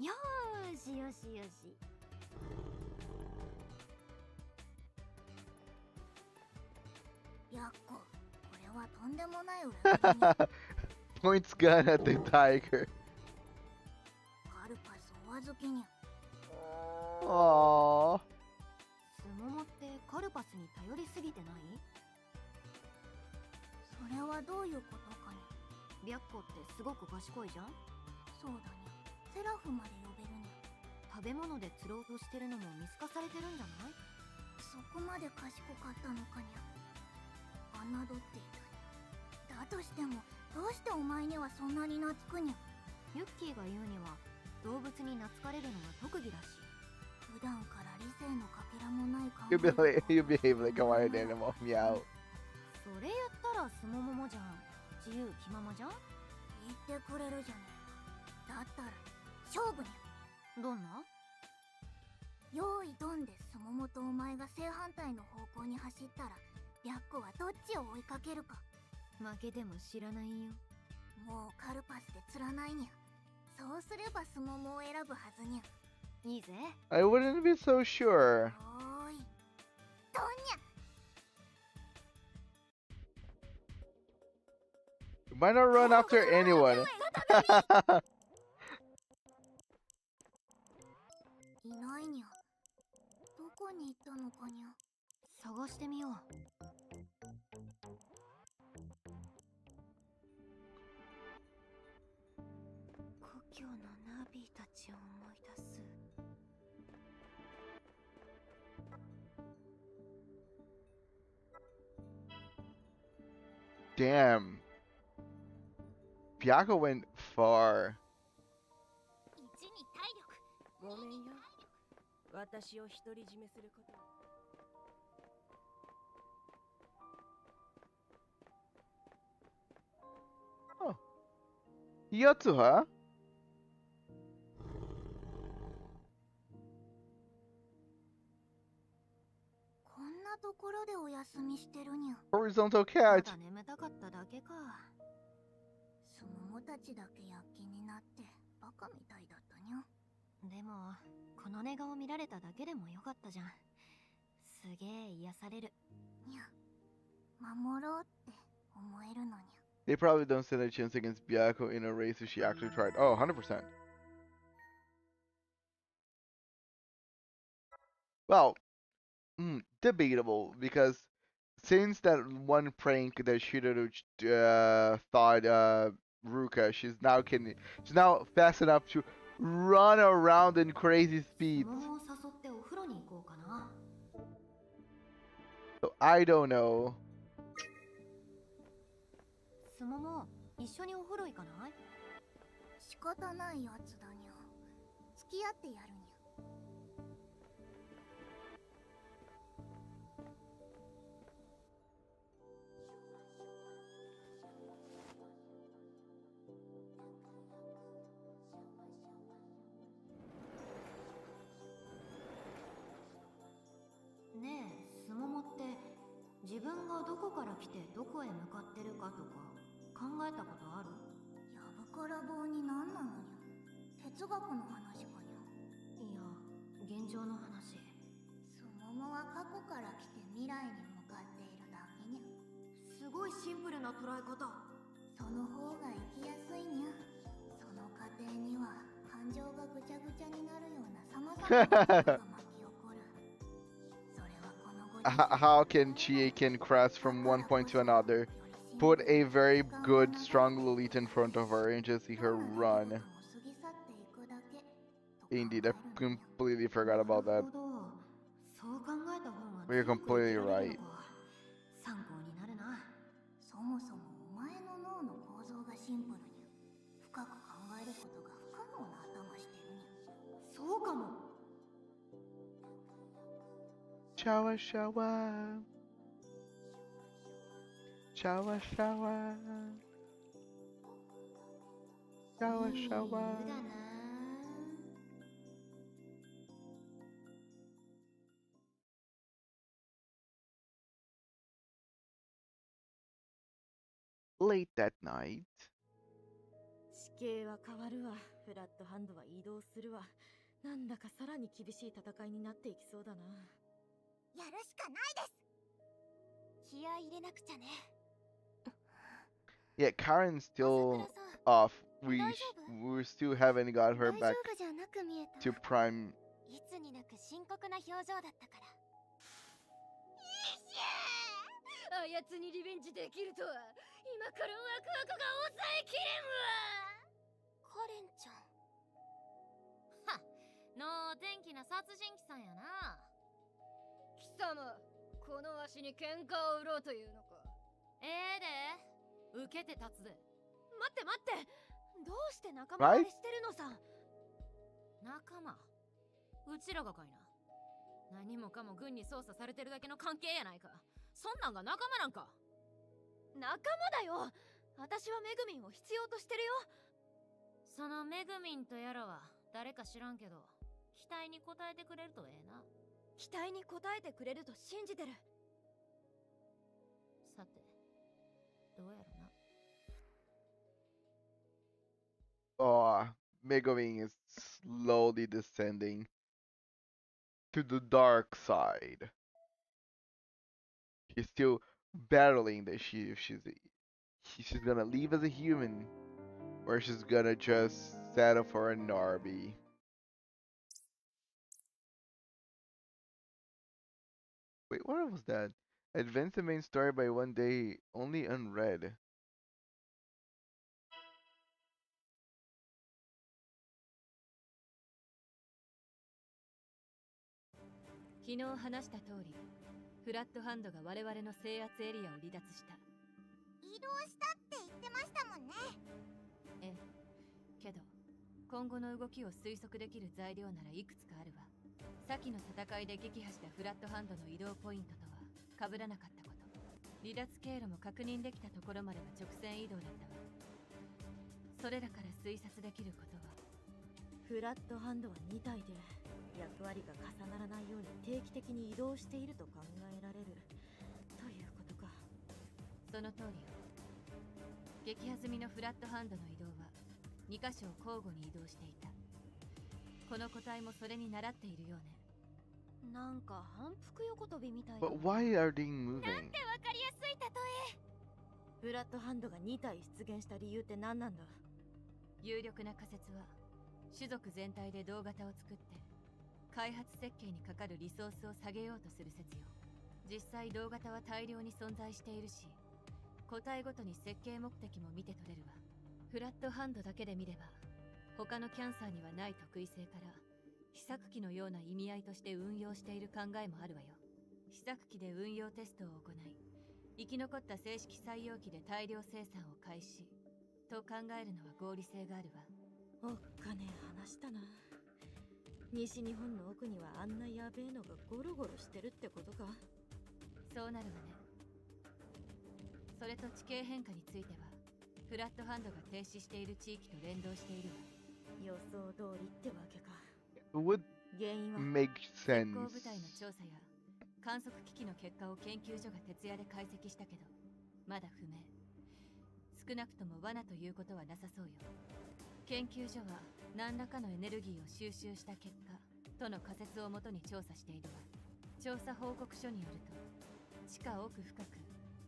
よーしよしよし。白虎、これはとんでもない裏切りにゃ。 Points gun at the tiger. カルパスお預けにゃ。 Aww. すももってカルパスに頼りすぎてない？それはどういうことかにゃ。白虎ってすごく賢いじゃん。そうだにゃ。セラフまで呼べるにゃ。食べ物で釣ろうとしてるのも見透かされてるんじゃない？そこまで賢かったのかにゃ。侮っていたにゃ。だとしてもどうしてお前にはそんなに懐くにゃ。ユッキーが言うには動物に懐かれるのが特技らしい。普段から理性のかけらもない顔 You behave, you behave like a wild animal. Meow. それ言ったらすもももじゃん。自由気ままじゃん。言ってくれるじゃねえ。だったら勝負にゃ。どんな？用意ドンでスモモとお前が正反対の方向に走ったら白虎はどっちを追いかけるか。負けでも知らないよ。もうカルパスで釣らないにゃ。そうすればスモモを選ぶはずにゃ。いいぜ。 I wouldn't be so sure. おーい、どんにゃ。 Why not run after anyone? いないにゃ。どこに行ったのかにゃ。探してみよう。故郷のナビたちを思い出す。Damn. Byakko went far. 一に体力。ごめんよ。私を独り占めすること。 He got to her. こんなところでお休みしてるにゃ。 Horizontal た cat. だ眠たかっただけか。スモモたちだけ躍起になってバカみたいだったにゃ。でもこの寝顔見られただけでもよかったじゃん。すげえ癒される。にゃ。守ろうって思えるのにゃ。 They probably don't stand a chance against Byakko in a race if she actually tried. Oh, 100%. Well, debatable because since that one prank that Shiraru thought Ruka, she's now fast enough to run around in crazy す speeds. ももを誘ってお風呂に行こうかな。 So I don't know. すもも、一緒にお風呂行かない？仕方ないやつだにゃ。付き合ってやるにゃ。 ねえ、すももって自分がどこから来てどこへ向かってるかとか考えたことある？やぶから棒になんなのにゃ。哲学の話かにゃ。いや、現状の話。すも供は過去から来て未来に向かっているだけにゃ。すごいシンプルな捉え方。その方が生きやすいにゃ。その過程には感情がぐちゃぐちゃになるような様々なことが巻き起こる。それはこのご時世 How can Chie can cross from one point to another? Put a very good, strong Lolita in front of her and just see her run. Indeed, I completely forgot about that. そう考えた方が But you're 強く生き completely られる right. のか。参考になるな。そもそもお前の脳の構造がシンプルにゃ。深く考えることが不可能な頭してるにゃ。そうかも。 Shower, shower. Shower, shower. Shower, いい湯 shower. だな。Late that night. 地形は変わるわ。フラットハンドは移動するわ。なんだかさらに厳しい戦いになっていきそうだな。やるしかないです。気合い入れなくちゃね。 Yeah, Karen's 朝 still 倉さん、 off. 大丈夫？ We still haven't got 大 her 丈 back 夫じゃなく見えた。 to Prime. いつになく深刻な表情だったから。いっしゃー。あやつにリベンジできるとは今からワクワクが抑えきれんわ。カレンちゃん。はっ、の天気な殺人鬼さんやな。貴様、このわしに喧嘩を売ろうというのか。で受けて立つで。待って待って。どうして仲間割れしてるのさ。仲間、うちらがかいな。何もかも軍に操作されてるだけの関係やないか。そんなんが仲間なんか。仲間だよ。私はメグミンを必要としてるよ。そのメグミンとやらは誰か知らんけど、期待に応えてくれるとええな。期待に応えてくれると信じてる。さて、どうやろな。 Oh, Megawing is slowly descending to the dark side. She's still battling that if she's gonna leave as a human or she's gonna just settle for an Narby. Wait, what was that? Advance the main story by one day, only unread. 昨日話した通り、フラットハンドが我々の制圧エリアを離脱した。移動したって言ってましたもんね。ええ。けど、今後の動きを推測できる材料ならいくつかあるわ。先の戦いで撃破したフラットハンドの移動ポイントとは被らなかったこと。離脱経路も確認できたところまでは直線移動だったわ。それらから推察できることは、フラットハンドは2体で役割が重ならないように定期的に移動していると考えられるということか。その通りよ。撃破済みのフラットハンドの移動は2箇所を交互に移動していた。この個体もそれに習っているようね。なんか反復横跳びみたいだ。 But why are they moving? なんてわかりやすい例え。フラットハンドが2体出現した理由って何なんだ。有力な仮説は、種族全体で同型を作って開発設計にかかるリソースを下げようとする説よ。実際同型は大量に存在しているし、個体ごとに設計目的も見て取れるわ。フラットハンドだけで見れば、他のキャンサーにはない特異性から、試作機のような意味合いとして運用している考えもあるわよ。試作機で運用テストを行い、生き残った正式採用機で大量生産を開始と考えるのは合理性があるわ。おっかねえ話だな。西日本の奥にはあんなやべえのがゴロゴロしてるってことか。そうなるわね。それと地形変化については、フラットハンドが停止している地域と連動しているわ。予想通りってわけか。 It would 原因は make 鉄 sense. 鋼部隊の調査や観測機器の結果を研究所が徹夜で解析したけど、まだ不明。少なくとも罠ということはなさそうよ。研究所は何らかのエネルギーを収集した結果との仮説をもとに調査しているわ。調査報告書によると、地下奥深く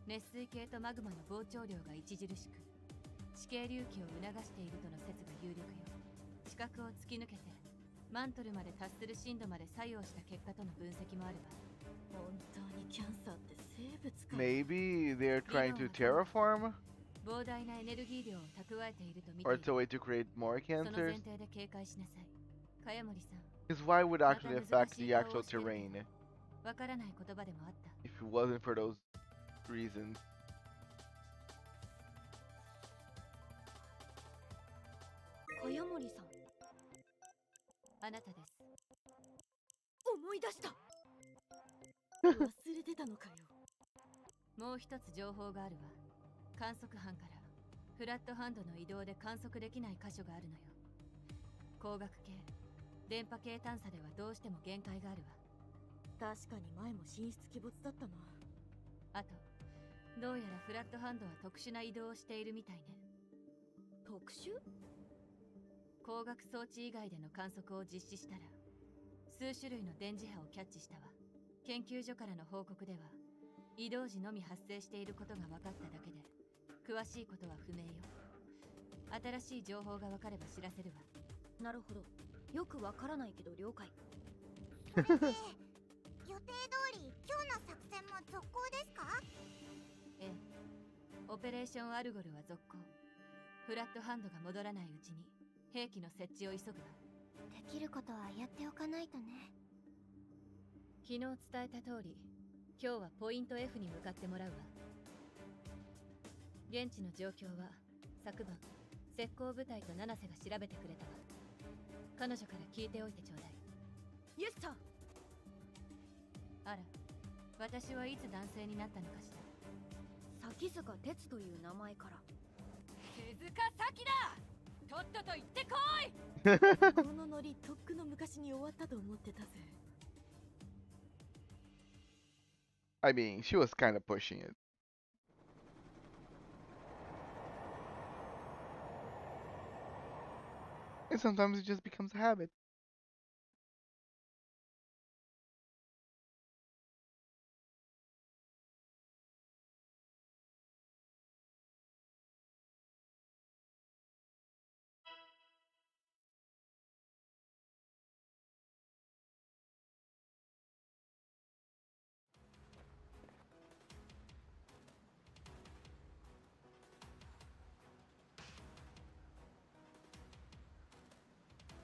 熱水系とマグマの膨張量が著しく、地形隆起を促しているとの説が有力よ。地殻を突き抜けてマントルまで達する深度まで作用した結果との分析もあるわ。本当にキャンサーって生物か。 Maybe they're trying to terraform? 膨大なエネルギー量を蓄えていると見て Or い it's a る。 way to create more その前 cancers? 提で警戒しなさい。茅森さん、 Because why would actually affect the actual terrain わからない言葉でもあった。 if it wasn't for those reasons? 茅森さん、あなたです。思い出した。忘れてたのかよ。もう一つ情報があるわ。観測班からフラットハンドの移動で観測できない箇所があるのよ。光学系、電波系探査ではどうしても限界があるわ。確かに前も神出鬼没だったな。あと、どうやらフラットハンドは特殊な移動をしているみたいね。特殊？光学装置以外での観測を実施したら、数種類の電磁波をキャッチしたわ。研究所からの報告では、移動時のみ発生していることが分かっただけで、詳しいことは不明よ。新しい情報が分かれば知らせるわ。なるほど。よくわからないけど了解。それで予定通り今日の作戦も続行ですか？ええ。オペレーションアルゴルは続行。フラットハンドが戻らないうちに兵器の設置を急ぐわ。できることはやっておかないとね。昨日伝えた通り、今日はポイント F に向かってもらうわ。現地の状況は昨晩石膏部隊と七瀬が調べてくれたわ。彼女から聞いておいてちょうだい。イエスター。あら、私はいつ男性になったのかしら。崎塚哲という名前から。手塚咲だ。とっとと行ってこい。このノリとっくの昔に終わったと思ってたぜ。I mean, she was kind of pushing it. And sometimes it just becomes a habit. What?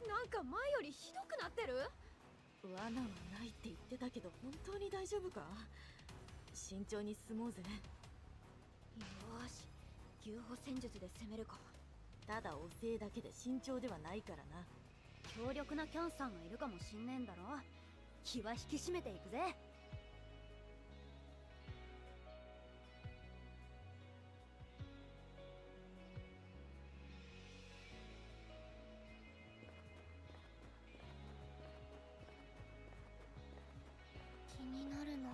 なんか前よりひどくなってる？罠はないって言ってたけど本当に大丈夫か？慎重に進もうぜ。よーし、牛歩戦術で攻めるか。ただ遅えだけで慎重ではないからな。強力なキャンさんがいるかもしんねえんだろ。気は引き締めていくぜ。気になるな。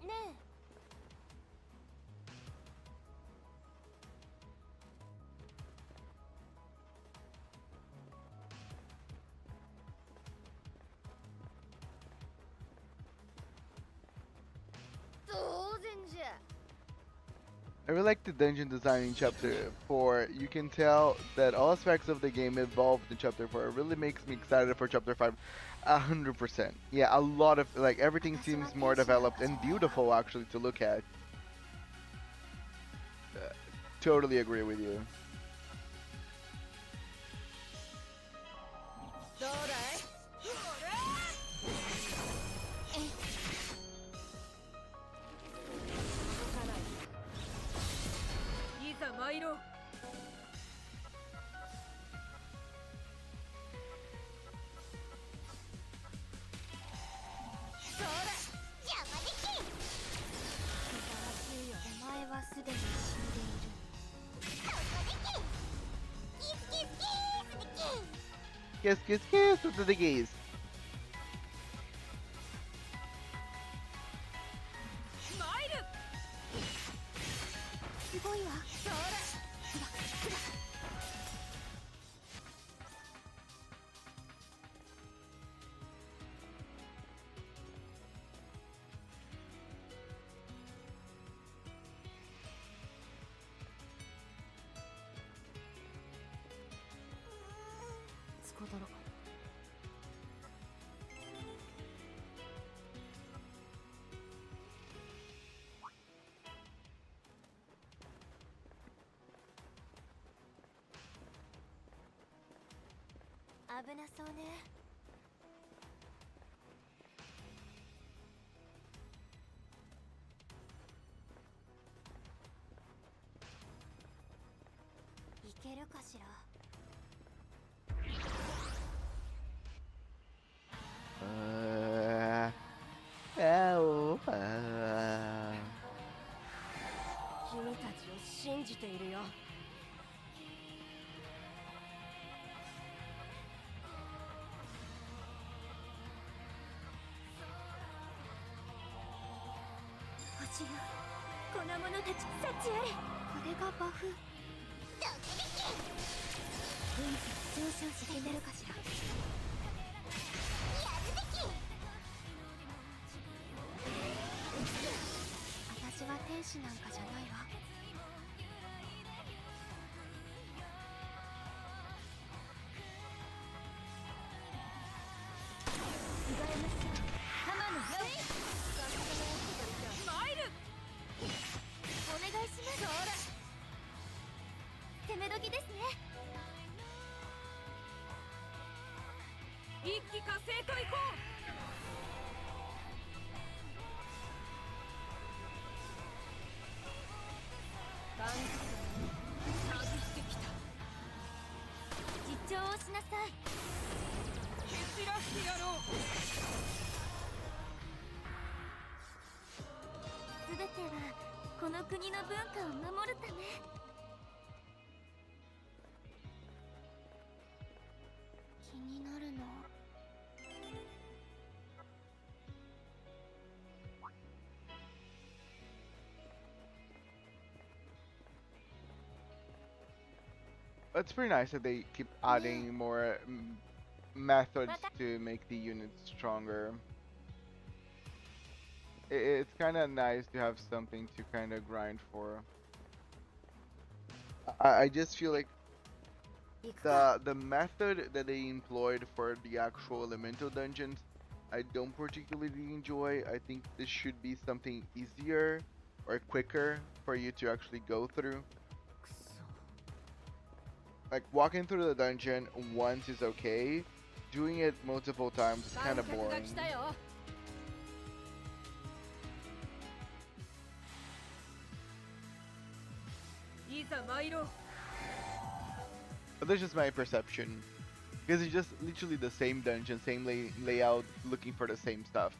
ねえ。当然じゃ。I really like the dungeon design in Chapter 4. You can tell that all aspects of the game evolved in Chapter 4. It really makes me excited for Chapter 5. 100%. Yeah, a lot of, like, everything seems more developed and beautiful, actually, to look at. Totally agree with you. どうだい？いざ参ろう。邪魔できん。素晴らしいよ。お前はすでに死んでいる。ここできん。キスキスキスできん。 Kiss, kiss, kiss with the gaze. すごいわ。子だろ。危なそうね。いけるかしら。君たちを信じているよ。星よ、粉者たち幸あれ。これがバフ。運気上昇していけるかしら。私は天使なんかじゃないわ。お願いします。攻め時ですね。一気火星と行こう。実調をしなさい。蹴散らしてやろう。すべてはこの国の文化を守るため。気になるの。It's pretty nice that they keep adding more methods to make the units stronger. It's kind of nice to have something to kind of grind for. I just feel like the method that they employed for the actual elemental dungeons, I don't particularly enjoy. I think this should be something easier or quicker for you to actually go through. Like walking through the dungeon once is okay. Doing it multiple times is kind of boring. But that's just my perception. Because it's just literally the same dungeon, same layout, looking for the same stuff.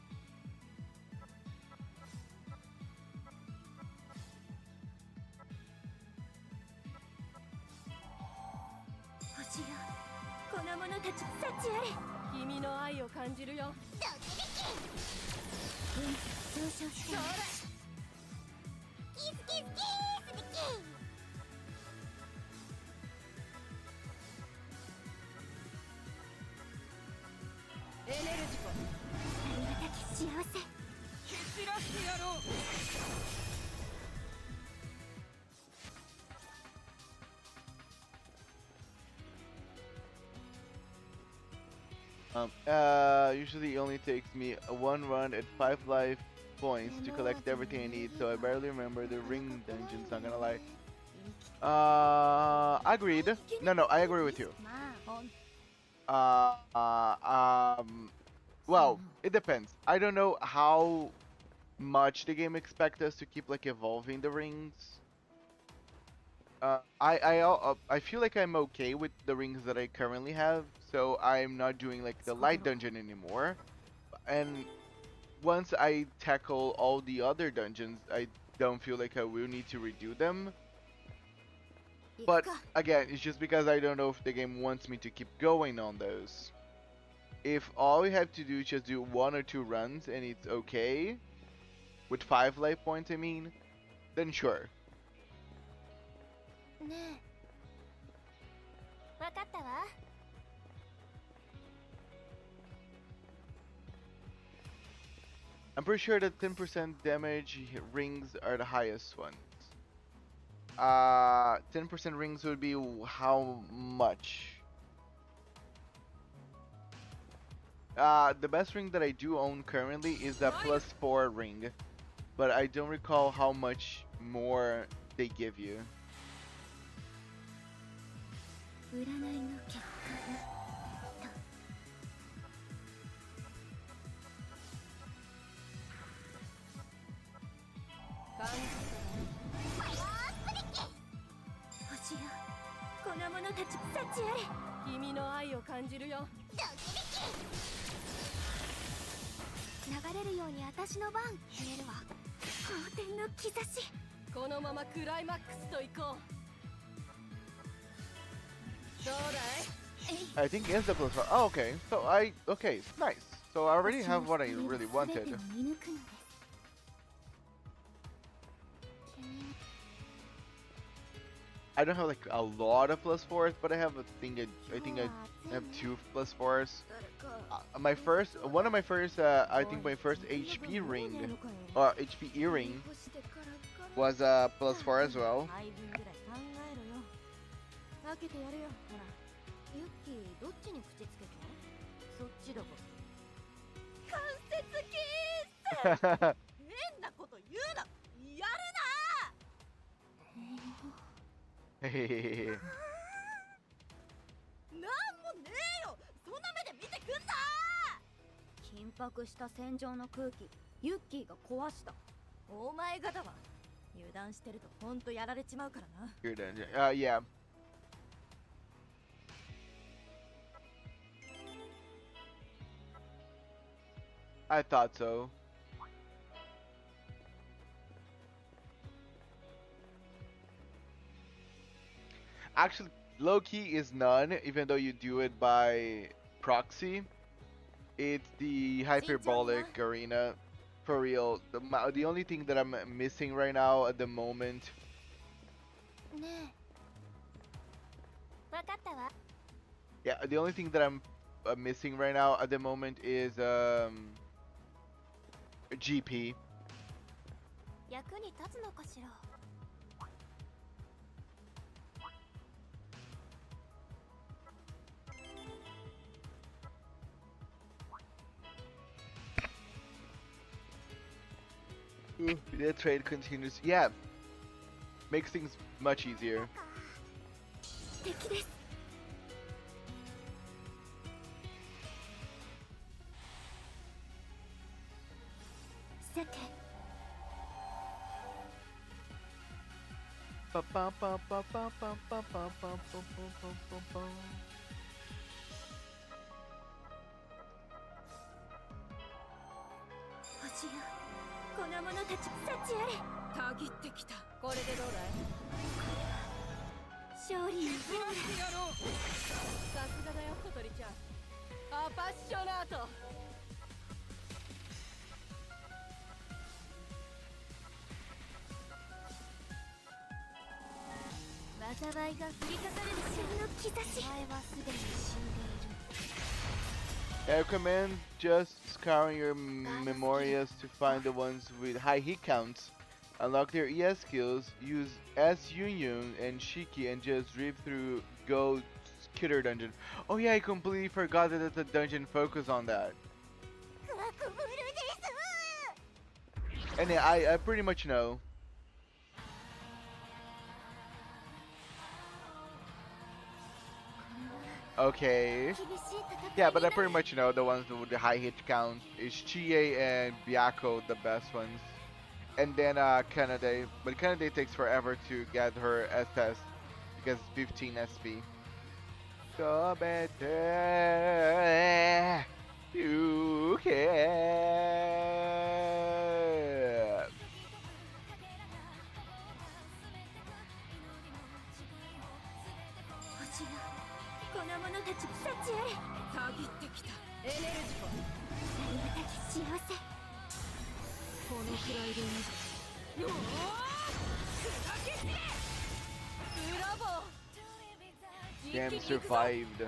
Usually it only takes me one run at 5 life points to collect everything I need, so I barely remember the ring dungeons, not gonna lie. Agreed. No, I agree with you. Well, it depends. I don't know how much the game expects us to keep like evolving the rings. I feel like I'm okay with the rings that I currently have, so I'm not doing like the light dungeon anymore. And once I tackle all the other dungeons, I don't feel like I will need to redo them. But again, it's just because I don't know if the game wants me to keep going on those. If all you have to do is just do 1 or 2 runs and it's okay, with 5 life points I mean, then sure. I'm pretty sure that 10% damage rings are the highest ones. 10% rings would be how much? The best ring that I do own currently is the +4 ring, but I don't recall how much more they give you. 占いの結果が星よ、この者たち幸あれ。君の愛を感じるよ。流れるように私の番見えるわ。好天の兆し。このままクライマックスと行こう。どうだい？ I think it's the +4. Oh, okay. So okay, nice. So I already have what I really wanted. I don't have like a lot of +4s, but I have I think I have 2 +4s. One of my first, I think my first HP ring or HP earring was a +4 as well. 開けてやるよ。ほら、ユッキーどっちに口つけた？そっちだか。関節キース。変なこと言うな。やるHehehehe. な。なんもねえよ。そんな目で見てくんな。緊迫した戦場の空気、ユッキーが壊した。お前方は油断してるとほんとやられちまうからな。You're done. Yeah. I thought so. Actually, low key is none, even though you do it by proxy. It's the hyperbolic arena. For real, the only thing that I'm missing right now at the moment. ねえ。わかったわ。 Yeah, the only thing that I'm missing right now at the moment is GP. 役に立つのかしら。 The trade continues. Yeah, makes things much easier. 敵です。さて。 星よ、この者たち幸あれ。たぎってきた。これでどうだい？勝利の分だ。さすがだよ、小鳥ちゃん。アパッショナート。災いが降りかかる星の兆し。お前はすでに死んでいる。 I recommend just scouring your memorias to find the ones with high hit counts. Unlock their ES skills, use S Yunyun and Shiki and just rip through Go Killer Dungeon. Oh yeah, I completely forgot that the dungeon focus on that. And yeah, I pretty much know. Okay. Yeah, but I pretty much know the ones with the high hit count is Chie and Byako, the best ones. And then Kanade. But Kanade takes forever to get her SS because it's 15 SP. So better you can. Damn, survived.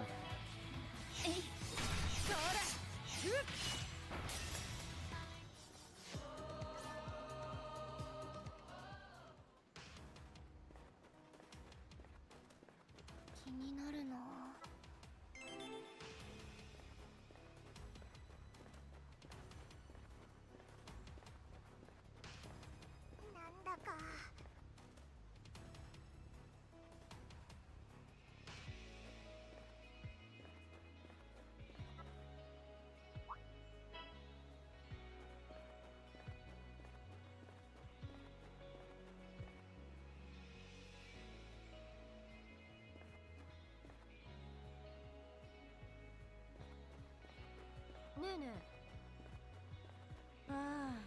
えね。ああ。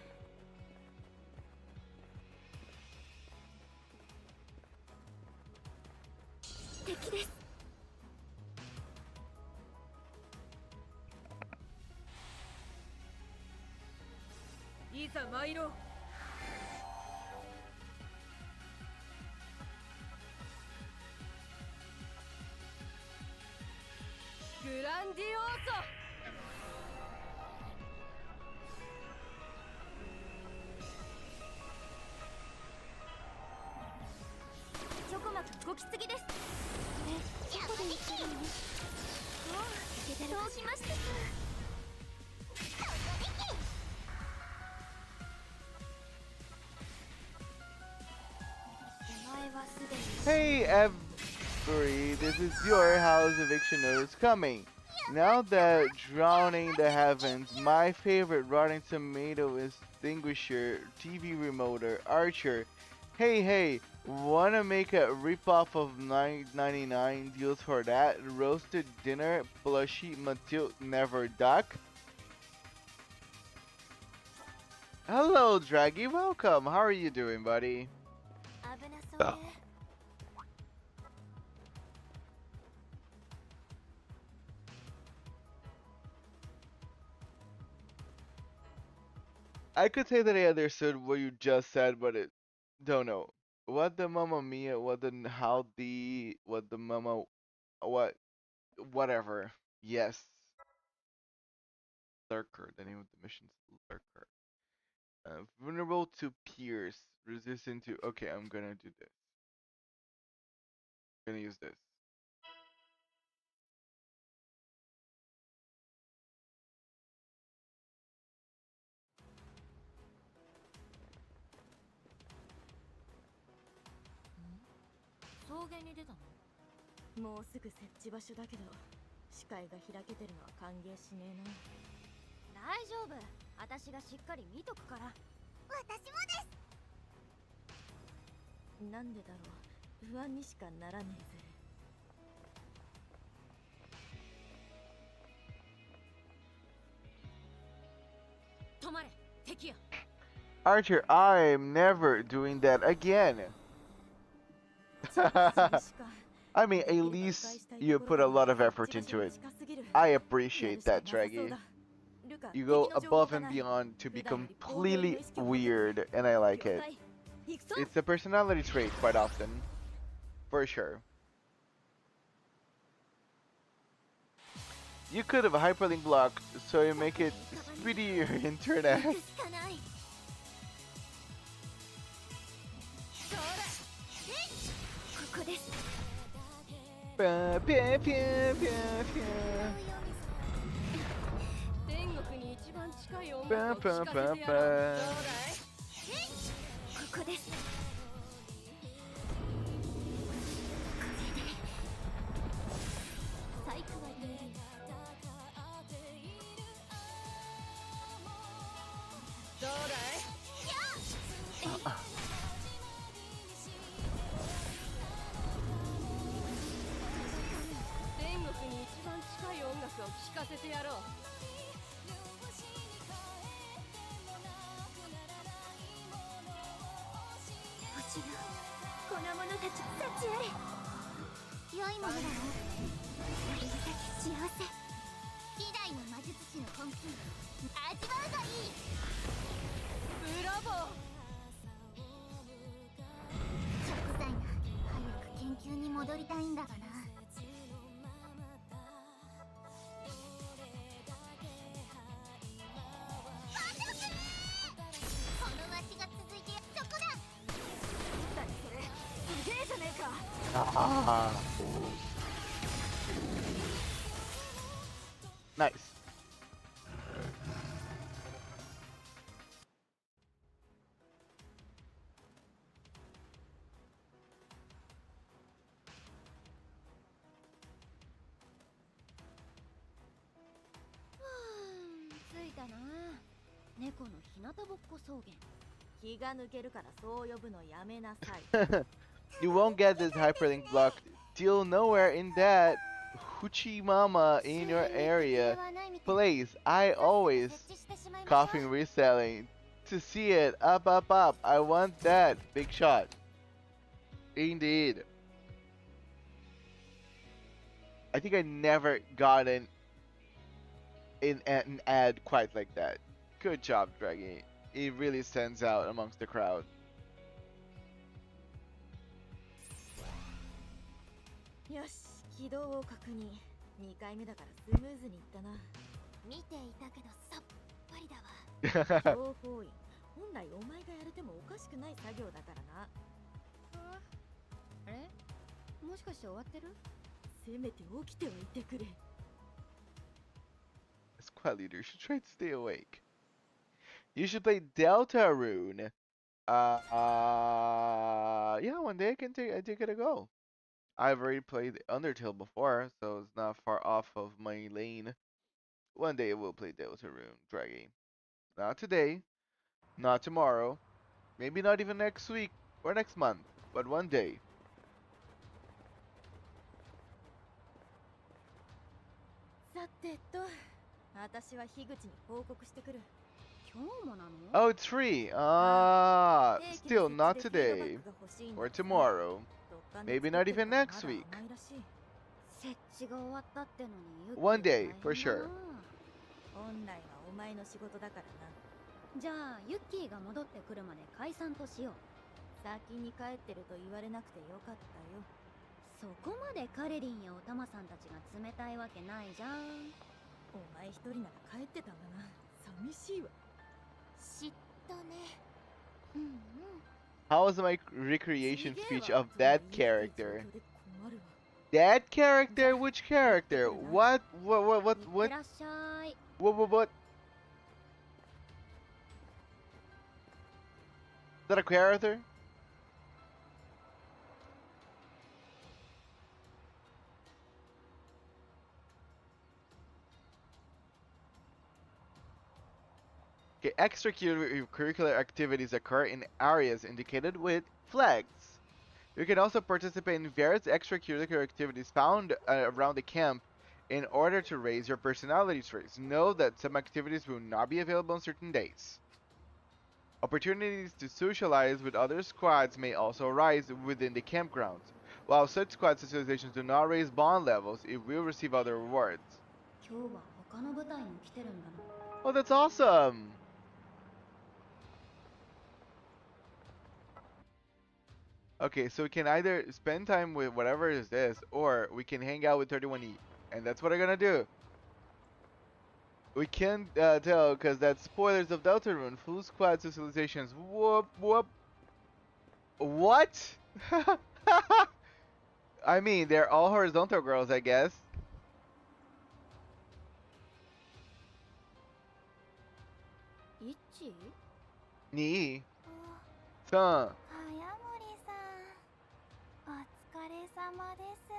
敵です。いざ参ろう。グランディオーソ。チョコマ動きすぎです。どこで言ってるの？どうしましたか？お前はすでに Hey everybody, this is your house eviction notice coming. Now that drowning the heavens, my favorite Rotten Tomato extinguisher, TV remoter, Archer. Hey, wanna make a ripoff of $9.99 deals for that? Roasted dinner, plushy Matilda never duck? Hello Draggy, welcome. How are you doing, buddy? 危なそうね。I could say that I understood what you just said, but it don't know. What the Mamma Mia, what the how the what the Mama what whatever. Yes. Lurker, the name of the mission's Lurker. Vulnerable to pierce, resistant to okay, I'm gonna do this. I'm gonna use this. 草原に出たの？もうすぐ設置場所だけど、視界が開けてるのは歓迎しねえな。大丈夫、私がしっかり見とくから。私もです。なんでだろう、不安にしかならねえぜ。止まれ、敵や。 Archer, I'm never doing that again. I mean, at least you put a lot of effort into it. I appreciate that, Draggy. You go above and beyond to be completely weird, and I like it. It's a personality trait quite often. For sure. You could have a hyperlink block so you make it speedier internet. Nice. You won't get this hyperlink block till nowhere in that. hoochie mama in your area. Please, I always coughing reselling. To see it, up, up, up. I want that. Big shot. Indeed. I think I never got an ad quite like that. Good job, Draggy. It really stands out amongst the crowd. よし、軌道を確認。2回目だからスムーズにいったな。見ていたけどさっぱりだわ。情報員、本来お前がやれてもおかしくない作業だからな。あれもしかして終わってる？せめて起きておいてくれ。Squad leader, you should try to stay awake. You should play Deltarune. Yeah, one day I take it a go. I've already played Undertale before, so it's not far off of my lane. One day we'll play Deltarune, Draggy. Not today, not tomorrow, maybe not even next week or next month, but one day. さてと、私は樋口に報告してくる。今日もなの？ Oh, it's free. Still not today or tomorrow. Maybe not even next week. 設置が終わったってのに。One day, for sure. 本来はお前の仕事だからな。じゃあユッキーが戻ってくるまで解散としよう。先に帰ってると言われなくてよかったよ。そこまでカレリンやおたまさんたちが冷たいわけないじゃん。お前一人なら帰ってたんだな。寂しいわ。嫉妬ね。うんうん。 How was my recreation speech of that character? That character? Which character? What? What? いってらっしゃい。What? Is that a character? Okay, extracurricular activities occur in areas indicated with flags. You can also participate in various extracurricular activities found around the camp in order to raise your personality traits. Know that some activities will not be available on certain days. Opportunities to socialize with other squads may also arise within the campgrounds. While such squad socializations do not raise bond levels, it will receive other rewards. 今日は他の部隊も来てるんだな。Oh, that's awesome! Okay, so we can either spend time with whatever is this, or we can hang out with 31E. And that's what I'm gonna do. We can't tell, because that's spoilers of Deltarune. Full squad socializations. Whoop, whoop. What? I mean, they're all horizontal girls, I guess. 一2 3 早森さん、お疲れ様です。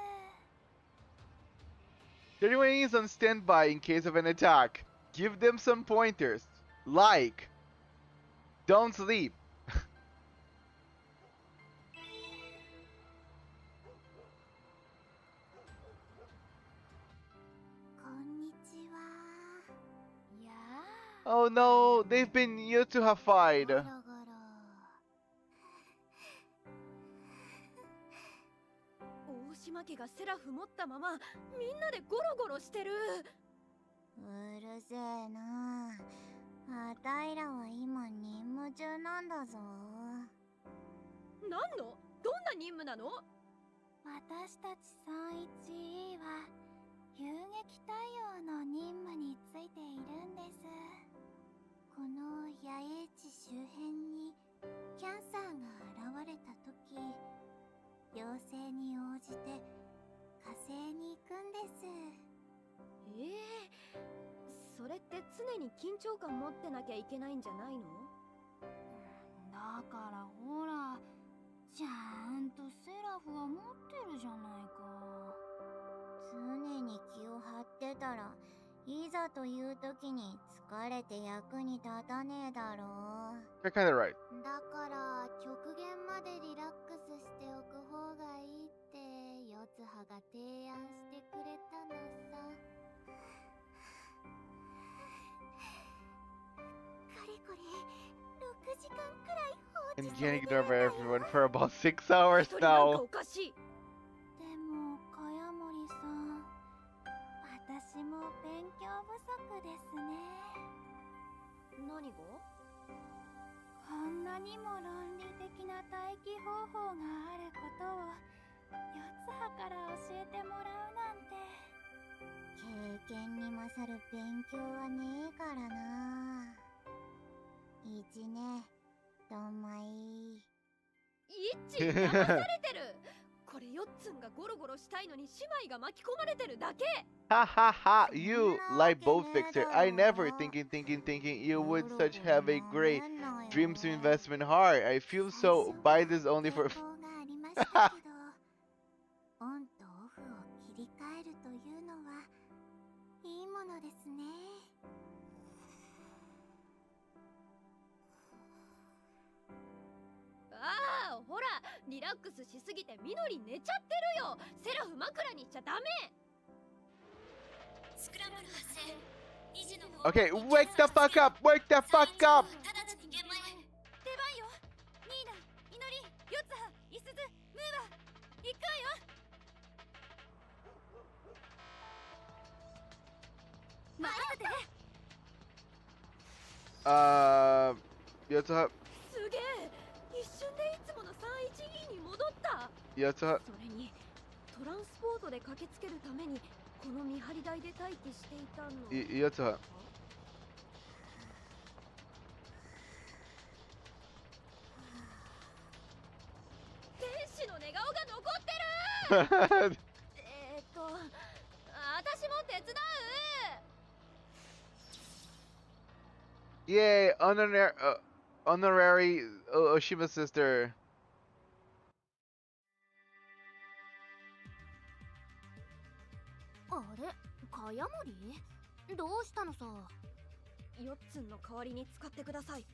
31E is on standby in case of an attack. Give them some pointers. Like, don't sleep. こんにちは。やあ。 Oh no, they've been used to have fight. ゴロゴロ。大島家がセラフ持ったままみんなでゴロゴロしてる。うるせえな。あたいらは今任務中なんだぞ。何の？どんな任務なの？私たち 31E は遊撃対応の任務についているんです。この野営地周辺にキャンサーが現れた時、要請に応じて火星に行くんです。それって常に緊張感持ってなきゃいけないんじゃないの？だからほら、ちゃんとセラフは持ってるじゃないか。常に気を張ってたら、いざという時に疲れて役に立たねえだろう。 You're kinda right. だから極限までリラックスしておく方がいいって四つが提案してくれたのさ。かれこれ6時間くらい放置 And され getting て it るんだ over よ。 everyone for about 6 hours 一人なんか now. おかしい。でも茅森さん、私も勉強不足ですね。何が？こんなにも論理的な待機方法があることを四葉から教えてもらうなんて。経験に勝る勉強はねえからな。一ね、どんまい。イッチ騙されてる。これヨッツンがゴロゴロしたいのに姉妹が巻き込まれてるだけ。 Ha ha ha, you like both fixer. I never thinking you would such have a great dreams to investment heart. I feel so buy this only for 抵抗がありましたけど、オンとオフを切り替えるというのはいいものですね。ああ、ほら、リラックスしすぎてみのり寝ちゃってるよ。セラフ枕にしちゃダメ。スクランブル発生。2時の Okay, wake the fuck up! Wake the fuck up! 直ちに現場へ。出番よ。ニーナ、イノリ、ヨツハ、イスズ、ムーア、行くわよ。待ってて。Yotsuha, すげえ、一瞬でいつもの 312 に戻った。 Yotsuha, それにトランスポートで駆けつけるためにこの見張り台で待機していたの。 Yotsuha. 天使の寝顔が残ってる。私も手伝う。 Yay, honorary Oshima sister. あれ、茅森？どうしたのさ。ヨッツンの代わりに使ってください。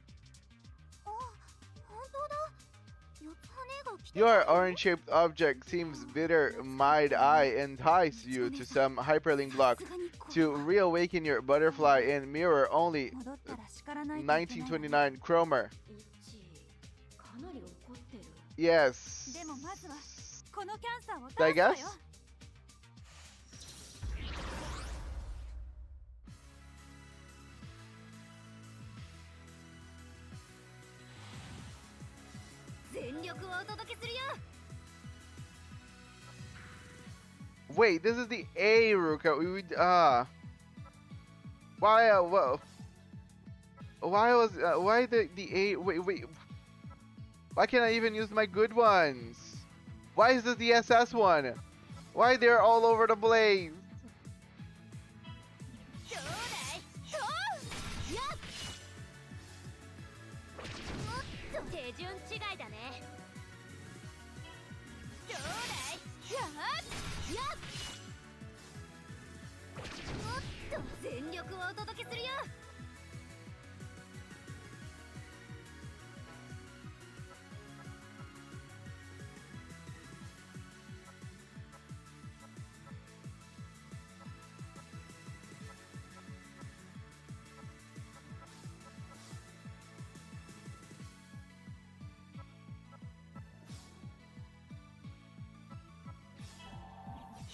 あ、本当だ。四つ羽が来て Your orange-shaped object seems bitter, might I entice you to some hyperlink block to reawaken your butterfly and mirror only 戻ったら叱らないといけないわね。 1929 Chromer. イッチ、かなり怒ってる。 Yes. でもまずはこのキャンサーを I 倒 guess? すわよ。全力をお届けするよ。 Wait, this is the A Ruka. Why why the A? Wait. Why can't I even use my good ones? Why is this the SS one? Why they're all over the place? どうだい？どう？やっ！おっと、手順違いだね。どうだい？やっ！やっ！おっと、全力をお届けするよ。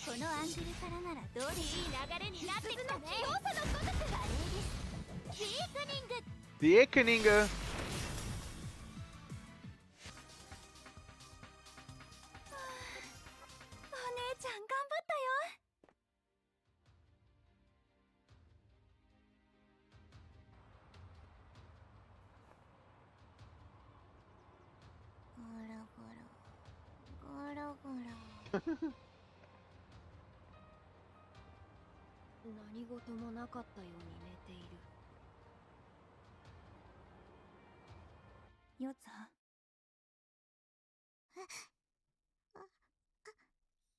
このアングルからならどうにいい流れになってきたね。器用さのごとく華麗です。ディークニング。 The Akeninga. お姉ちゃん頑張ったよ。ゴロゴロゴロゴロ。何事もなかったように寝ている。ヨツハ。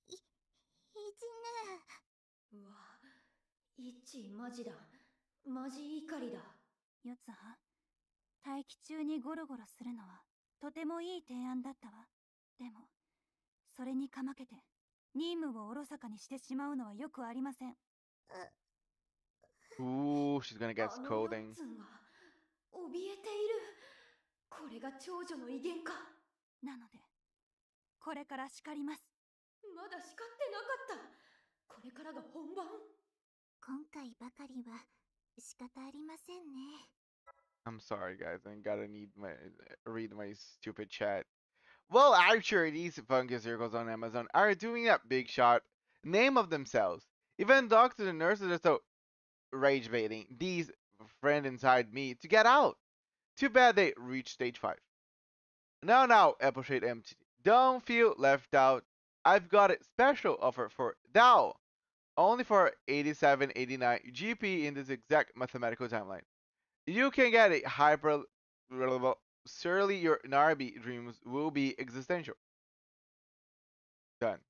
いじね。うわ、イッチマジだ。マジ怒りだ。ヨツハ、待機中にゴロゴロするのはとてもいい提案だったわ。でもそれにかまけて任務をおろそかにしてしまうのはよくありません。 Ooh, she's gonna get あのヨッ scolding. ツンが怯えている。これが長女の威厳か。なのでこれから叱ります。まだ叱ってなかった。これからが本番。今回ばかりは仕方ありませんね。 I'm sorry, guys. I gotta need my read my stupid chat. Well, actually, these fungus circles on Amazon are doing that big shot name of themselves. Even doctors and nurses are so rage baiting these friend inside me to get out. Too bad they reached stage 5. Now, Apple empty. Don't feel left out. I've got a special offer for Thou. Only for 87.89 GP in this exact mathematical timeline. You can get a hyper surely your Narbi dreams will be existential. Done.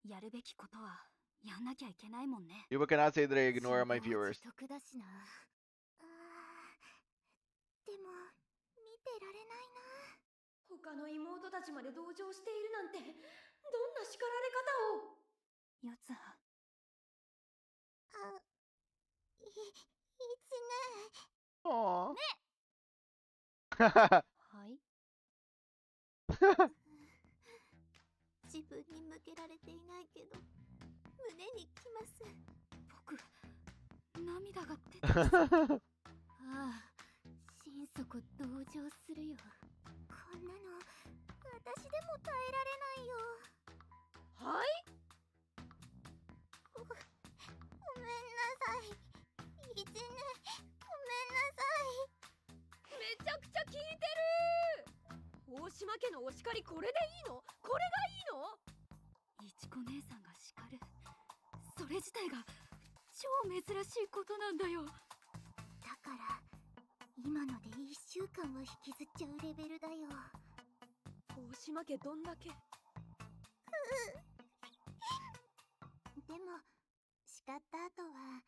やるべきことはやんなきゃいけないもんね。 You cannot say that I ignore my viewers. 自得だしな。でも見てられないな。他の妹たちまで同情しているなんて、どんな叱られ方を。四つ葉、いつね。 Aww. はい。自分に向けられていないけど胸にきます。僕、涙が出てきた。ああ、心底同情するよ。こんなの私でも耐えられないよ。はい。ごめんなさい。いちね、ごめんなさい。めちゃくちゃ聞いてる。大島家のお叱りこれでいいの？これがいいの？いちこ姉さんが叱る。それ自体が超珍しいことなんだよ。だから今ので1週間は引きずっちゃうレベルだよ。大島家どんだけ。でも叱った後は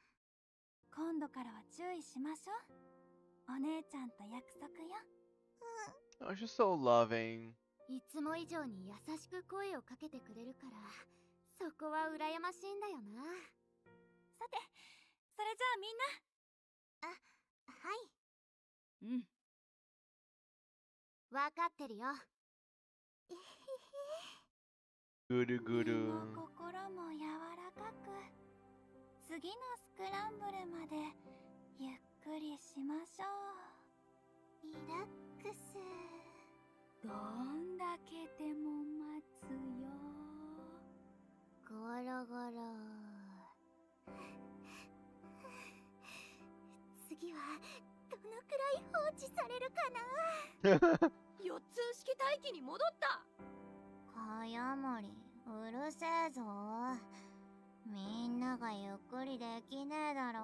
今度からは注意しましょう。お姉ちゃんと約束よ。Oh, she's so loving. いつも以上に優しく声をかけてくれるから、そこは羨ましいんだよな。さて、それじゃあみんな。はい。うん。わかってるよ。グルグル。身も心も柔らかく、次のスクランブルまでゆっくりしましょう。リラックス。どんだけでも待つよ。ゴロゴロ。次はどのくらい放置されるかな。四つ式待機に戻った。かやもり、うるせえぞ。みんながゆっくりできねえだろ。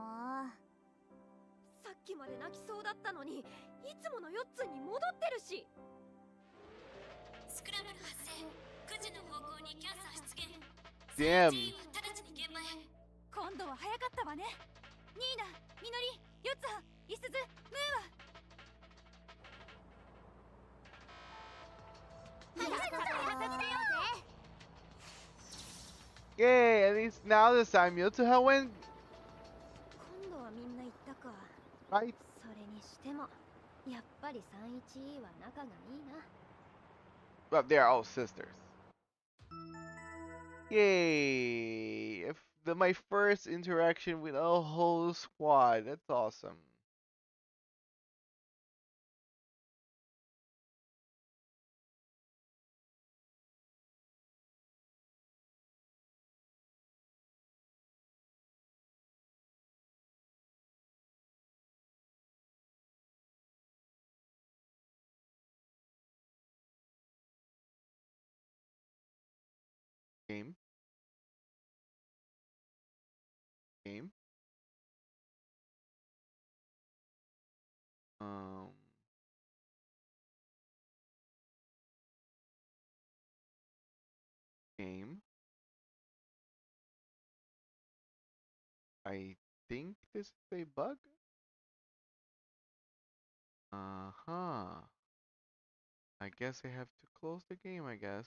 さっきまで泣きそうだったのに、いつもの四つに戻ってるし。スクランブル発生。9時の方向にキャンサー出現。 Damn. チーム直ちに現場へ。今度は早かったわね。ニーナ、みのり、四つ葉、いすず、ムーア。 Yay, at least now the Samuel to hell went 今度はみんな言ったか。 right. それにしても、やっぱり312は仲がいいな。 But they are all sisters. Yay! My first interaction with a whole squad. That's awesome. Game. Game. Um. Game. I think this is a bug. Uh-huh. I guess I have to close the game, I guess.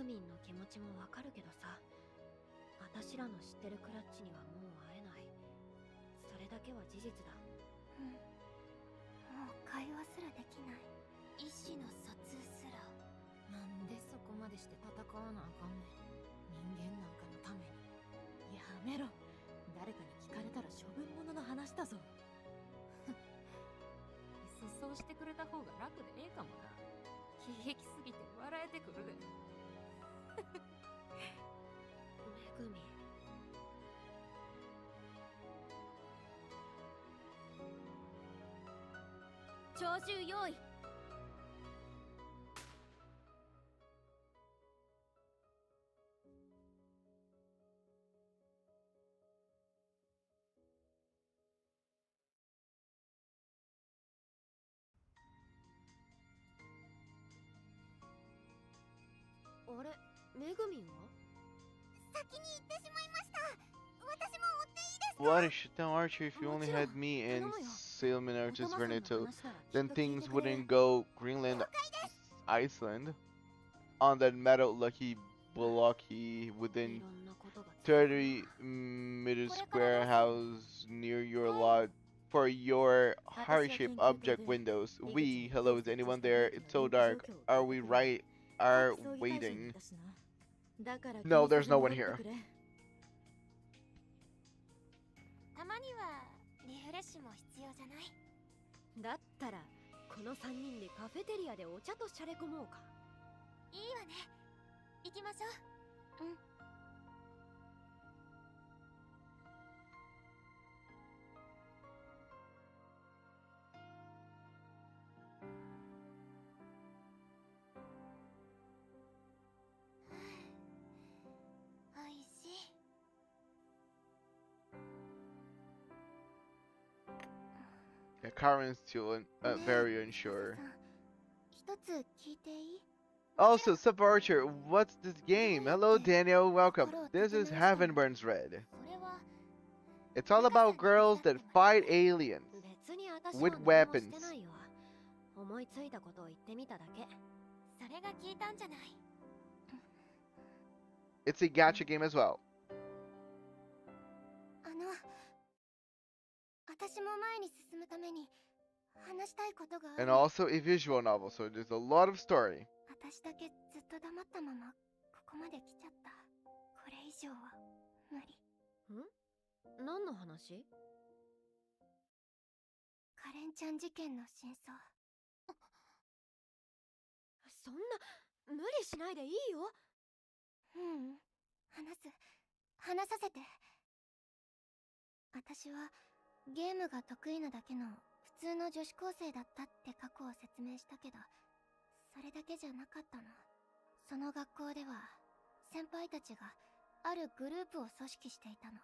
ぐみんの気持ちもわかるけどさ、私らの知ってるクラッチにはもう会えない。それだけは事実だ。うん。もう会話すらできない。意思の疎通すら。なんでそこまでして戦わなあかんねん。人間なんかのために。やめろ。誰かに聞かれたら処分物の話だぞ。そうしてくれた方が楽でええかもな。喜劇すぎて笑えてくるで。めぐみ。鳥獣用意。あれ、めぐみんは？先に行ってしまいました。私も追っていいですか？ What is shit down Archer if you only had me and Sailman Archer's Verneto, then things wouldn't go Greenland, Iceland, on that metal lucky blocky within 30 meter square house near your lot for your hardship object windows. Hello, is anyone there? It's so dark. Are we right? Are waiting? No, there's no one here. たまにはリフレッシュも必要じゃない？だったらこの3人でカフェテリアでお茶としゃれ込もうか。いいわね。行きましょう。うん。おいしい。Yeah, Karen's still very unsure. 一つ聞いていい？ Also, Sup Archer, what's this game? Hello, Daniel, welcome. This is heavenburnsred. それは It's all about girls that fight aliens 別に私は with 何も weapons. してないよ。思いついたことを言ってみただけ。それが聞いたんじゃない。 It's a gacha game as well. 私も前に進むために話したいことがあ And る。 also a visual novel, so there's a lot of story. 私だけずっと黙ったままここまで来ちゃった。これ以上は無理。何の話？カレンちゃん事件の真相。そんな無理しないでいいよ。話させて。私はゲームが得意なだけの普通の女子高生だったって過去を説明したけど、それだけじゃなかったの。その学校では先輩たちがあるグループを組織していたの。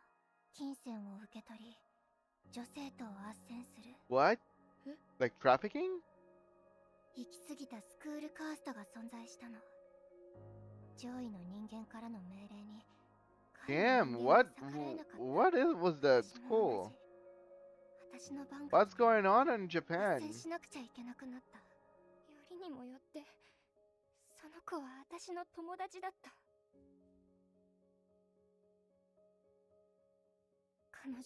金銭を受け取り、女生徒を斡旋する。 What? Like trafficking? 行き過ぎたスクールカーストが存在したの。上位の人間からの命令に Damn, what was that school? What's going on in Japan? しなくちゃいけなくなった。よりにもよってその子は私の友達だった。彼女を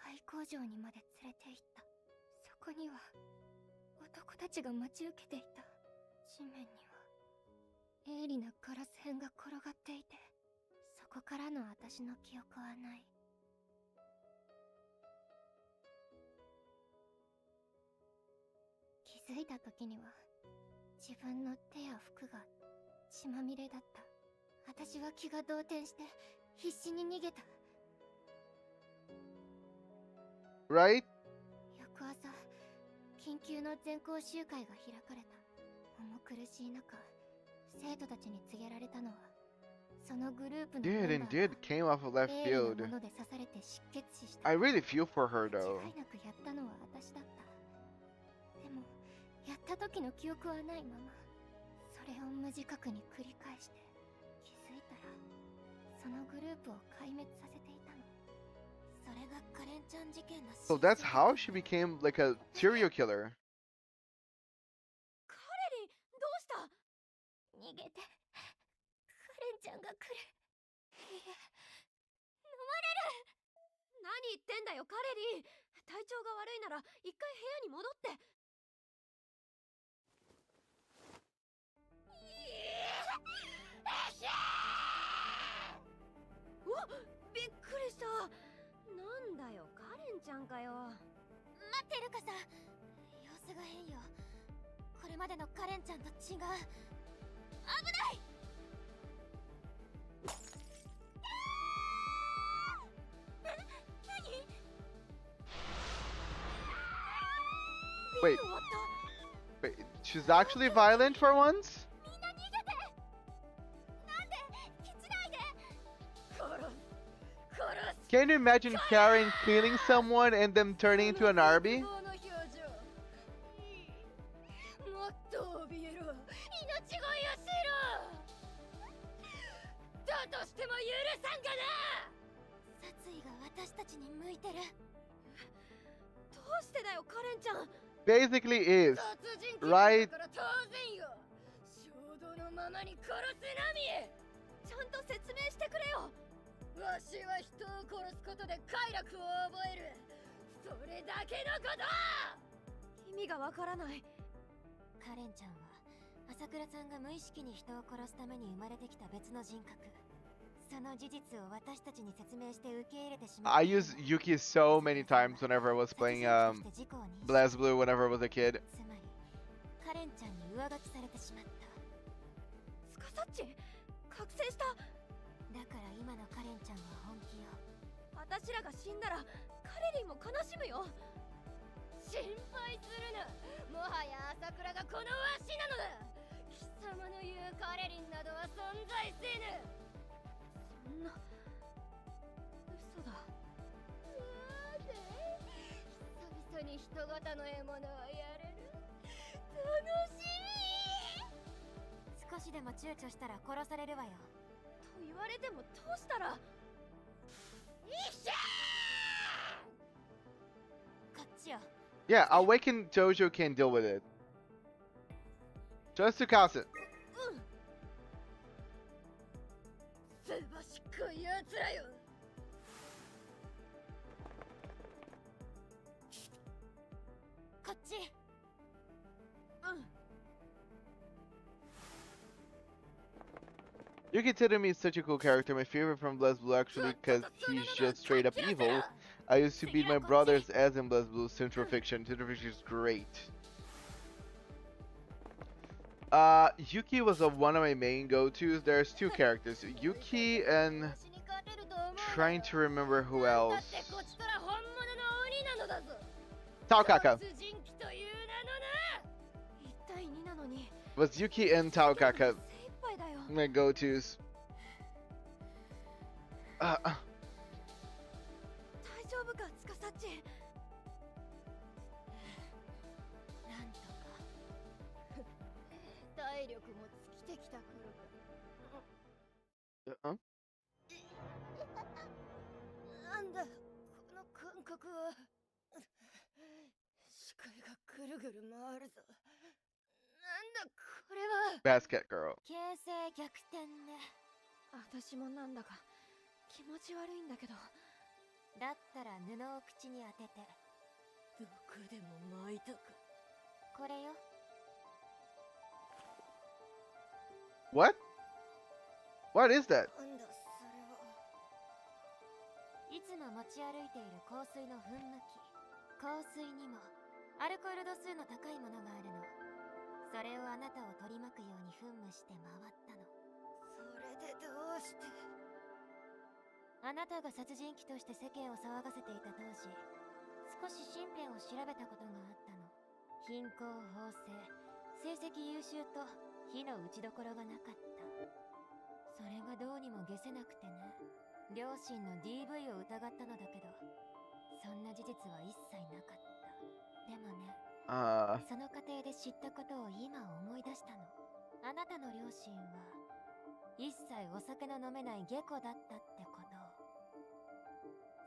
廃工場にまで連れて行った。そこには男たちが待ち受けていた。地面には鋭利なガラス片が転がっていて、そこからの私の記憶はない。気づいた時には自分の手や服が血まみれだった。私は気が動転して必死に逃げた。 Right? 翌朝、緊急の全校集会が開かれた。重苦しい中、生徒たちに告げられたのは、そのグループの Dude, メンバー indeed, came off of left が鋭利 field. なもので刺されて失血死した。 I really feel for her 間 though. 違いなくやったのは私だった。でも、やった時の記憶はないまま、それを無自覚に繰り返して、気づいたら、そのグループを壊滅させていたの。それがカレンちゃん事件の So that's how she became like a serial killer. カレリン、どうした？逃げて。ってんだよカレリー。体調が悪いなら一回部屋に戻って。おっ、びっくりした。なんだよカレンちゃんかよ。待ってルカさん、様子が変よ。これまでのカレンちゃんと違う。危ない。何？ Wait, wait, she's actually violent for once? みんな逃げて。なんで基地内で。殺す。 Can you imagine Karen killing someone and them turning into an Arby? もっと怯えろ。命乞いをしろ。だとしても許さんがな。殺意が私たちに向いてる。どうしてだよカレンちゃん。 Basically is, 殺人鬼 right? だから当然よ。衝動のままに殺すなみ。ちゃんと説明してくれよ。わしは人を殺すことで快楽を覚える。それだけのこと。意味がわからない。カレンちゃんは朝倉さんが無意識に人を殺すために生まれてきた別の人格。その事実を私たちに説明して受け入れてしまった。 I used Yuki so many times whenever I was playing BlazBlue whenever I was a kid. つまりカレンちゃんに上書きされてしまった。スカサッチ覚醒した。だから今のカレンちゃんは本気よ。私らが死んだらカレリンも悲しむよ。心配するな。もはや朝倉がこのわしなのだ。貴様の言うカレリンなどは存在せぬ。そんな嘘だ。なんで久々に人型の獲物をやれる。楽しみ。少しでも躊躇したら殺されるわよ。と言われてもどうしたら。いっしゃー。こっちよ。 Yeah, Awakened Dojo can deal with it. Just to cast it. すばしっこいやつらよ。こっち。Yuki Tadami is such a cool character. My favorite from BlazBlue actually because he's just straight up evil. I used to beat my brothers as in BlazBlue. Central Fiction. Central Fiction is great. Yuki was one of my main go-tos. There's two characters, Yuki and trying to remember who else. Taokaka. Was Yuki and Taokaka my go-tos. 大丈夫かスカサッチ。なんとか体力も尽きてきた頃か。なんだこの感覚は。視界がぐるぐる回るぞ。なんだこれは。 Basket Girl. 形勢逆転ね。私もなんだか気持ち悪いんだけど。だったら布を口に当てて。どこでも巻いたか。これよ。 What? What is that? なんだそれは。いつも持ち歩いている香水の噴霧器。香水にもアルコール度数の高いものがあるの。それをあなたを取り巻くように噴霧して回ったの。それでどうして。あなたが殺人鬼として世間を騒がせていた当時、少し身辺を調べたことがあったの。貧困法制、成績優秀と火の打ちどころがなかった。それがどうにも解せなくてね。両親の DV を疑ったのだけど、そんな事実は一切なかった。でもね、その過程で知ったことを今思い出したの。あなたの両親は一切お酒の飲めない下戸だったってこと。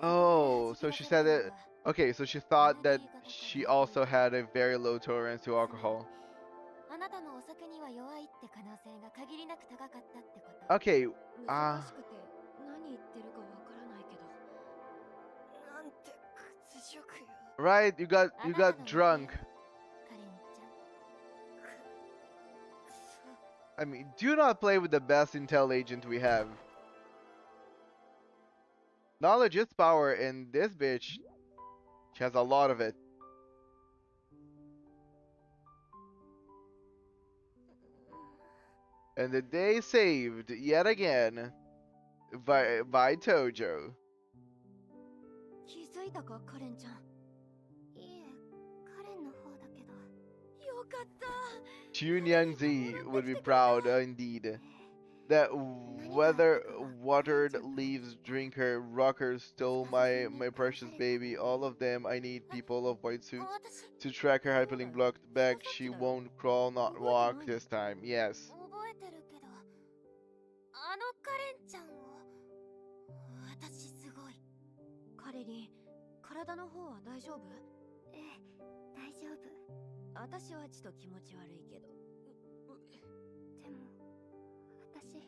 Oh, so she said that. Okay, so she thought that she also had a very low tolerance to alcohol. あなたもお酒には弱いって可能性が限りなく高かったってこと。 Okay, 難しくて何言ってるかわからないけど。なんて Right? You got drunk. カレンちゃん。I mean, do not play with the best intel agent we have. Knowledge is power, and this bitch, she has a lot of it. And the day saved yet again by Tojo. 気づいたか、カレンちゃん。いえ、カレンの方だけど。よかった。 Chunyang Z would be proud, indeed. That watered leaves drinker rocker stole my precious baby. All of them. I need people of white suits 私 to track her hyperlink blocked back. She won't crawl, not walk this time. Yes. 覚えてるけど、あのカレンちゃんを。私すごい。カレリン、体の方は大丈夫？ええ、大丈夫。私はちと気持ち悪いけど。でも、私、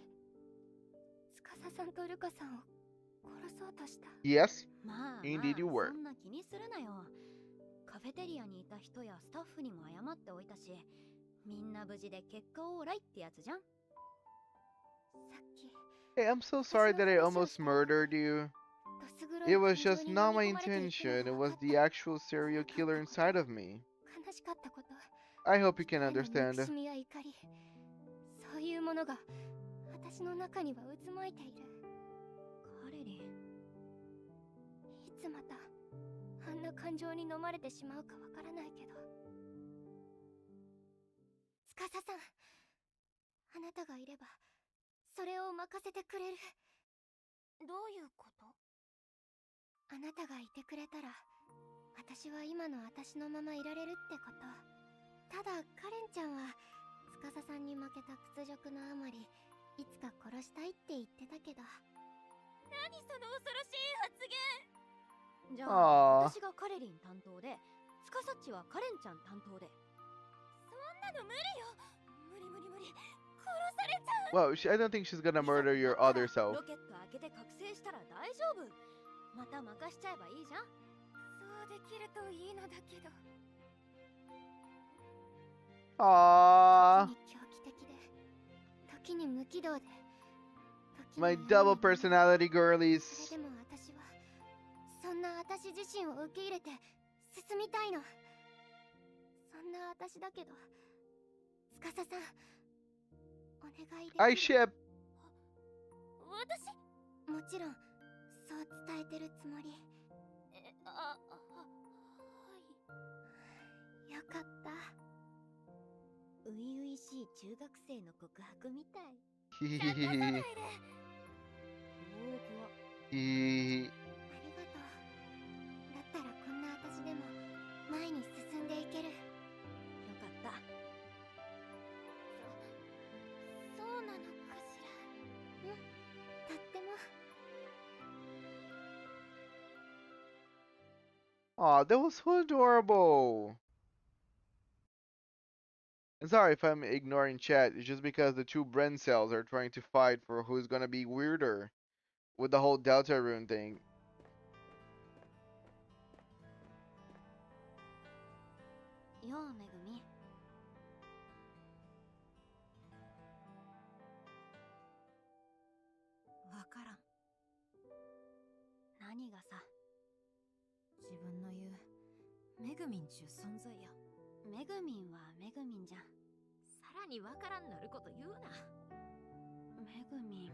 司さんとルカさんを殺そうとした。Yes. まあ、 Indeed you were. そんな気にするなよ。カフェテリアにいた人やスタッフにも謝っておいたし、みんな無事で結果オーライってやつじゃん。さっき、 Hey, I'm so sorry that I almost murdered you. どす黒い It was 感情 just に not 飲 my み込まれていく intention. の It が was 分か the った。 actual serial killer inside of me. 悲しかったこと。 I hope you can 人への憎 understand. しみや怒り、そういうものが私の中には渦巻いている。カレリン、いつまたあんな感情に飲まれてしまうかわからないけど。司さん、あなたがいればそれを任せてくれる。どういうこと？あなたがいてくれたら、私は今の私のままいられるってこと。ただカレンちゃんは司さんに負けた屈辱のあまり、いつか殺したいって言ってたけど。何その恐ろしい発言。じゃああー私がカレリン担当で、スカサッチはカレンちゃん担当で。そんなの無理よ。無理無理無理。殺されちゃう。 Well, I don't think she's gonna murder your other self. ロケット開けて覚醒したら大丈夫。また任しちゃえばいいじゃん。そうできるといいのだけど。 Aww. 時に狂気的で、時に無軌道で、時に My 闇に double personality そ girlies. れでも私は、そんな私自身を受け入れて進みたいの。そんな私だけど、司さん、お願いできる？ I ship. 私、もちろんそう伝えてるつもり。はい。よかった。初々しい中学生の告白みたい。Hehehehe. おお、怖っ。ありがとう。だったらこんな私でも前に進んでいける。よかった。そうなのかしら。うん、とっても。 Aw, that was so adorable. And sorry if I'm ignoring chat. It's just because the two brain cells are trying to fight for who's gonna be weirder with the whole Delta Rune thing. よう、めぐみ。わからん。何がさ。自分の言うめぐみんちゅう存在や。めぐみんはめぐみんじゃん。さらにわからんなること言うな。めぐみん。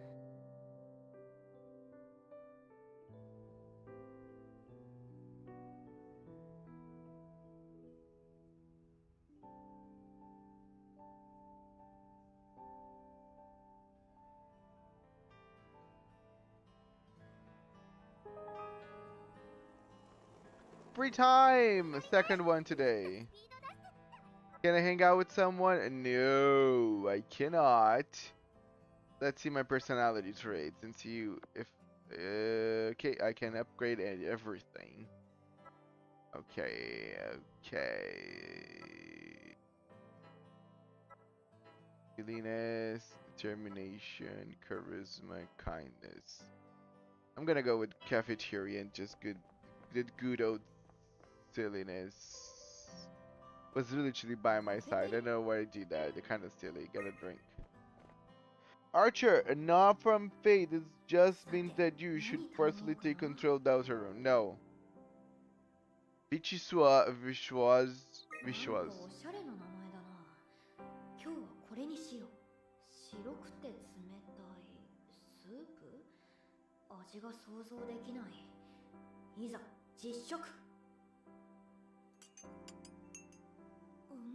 Free time! Second one today. Can I hang out with someone? No, I cannot. Let's see my personality traits and see if... okay, I can upgrade everything. Okay, okay. Silliness, determination, charisma, kindness. I'm gonna go with cafeteria and just good old silliness. Was literally by my side. I don't know why I did that. They're kind of silly. Get a drink. Archer, a nod from fate. This just means that you should personally take control of the outer room. No. Vichiswa, Vishwas, なんか Vishwas. おしゃれな名前だな。今日はこれにしよう。白くて冷たいスープ？味が想像できない。いざ実食。う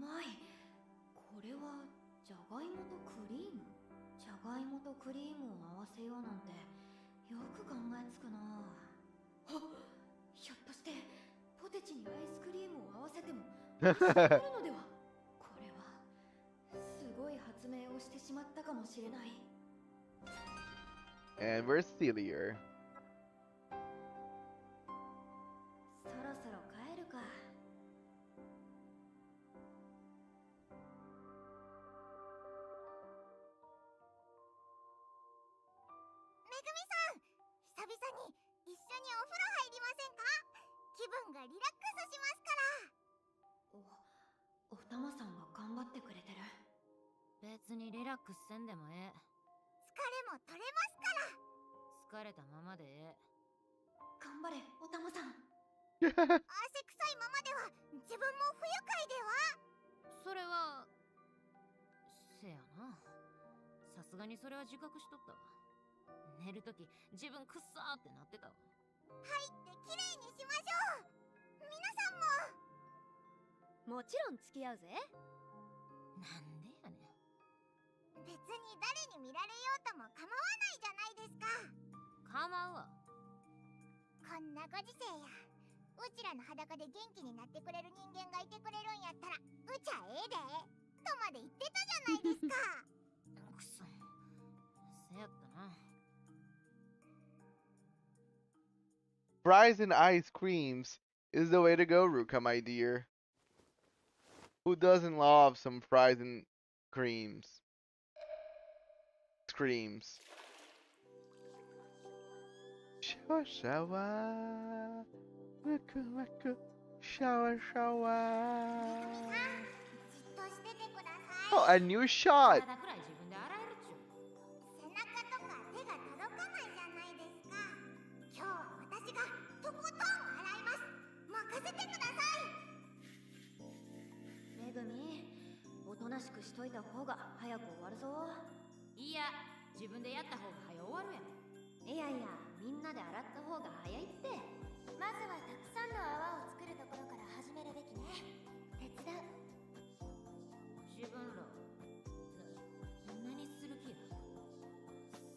まい。これはじゃがいもとクリーム？じゃがいもとクリームを合わせようなんてよく考えつくな。あ、ひょっとしてポテチにアイスクリームを合わせても美味しくなるのでは？これはすごい発明をしてしまったかもしれない。 And we're sillier. そろそろ帰るか。めぐみさん、久々に一緒にお風呂入りませんか？気分がリラックスしますから。おたまさんが頑張ってくれてる。別にリラックスせんでもええ。疲れも取れますから。疲れたままでええ。頑張れ、おたまさん。汗臭いままでは自分も不愉快では？それはせやな。さすがにそれは自覚しとったわ。寝るとき自分くっさーってなってたわ。入ってきれいにしましょう。皆さんも。もちろん付き合うぜ。なんでやねん。別に誰に見られようとも構わないじゃないですか。構うわ。こんなご時世や、うちらの裸で元気になってくれる人間がいてくれるんやったらうちゃええでとまで言ってたじゃないですか。くそ、せやったな。Fries and ice creams is the way to go, Ruka, my dear. Who doesn't love some fries and creams? Screams. Shower, shower. Ruka, ruka. Shower, shower. じっとしててください。 Oh, a new shot. 体くらい自分で洗えるっちゅう。背中とか手が届かないじゃないですか。今日は私がとことん洗います。任せてください。めぐみ、おとなしくしといた方が早く終わるぞ。いや、自分でやった方が早終わるやん。いやいや、みんなで洗った方が早いって。まずはたくさんの泡を作るところから始めるべきね。手伝う。自分ら何する気や。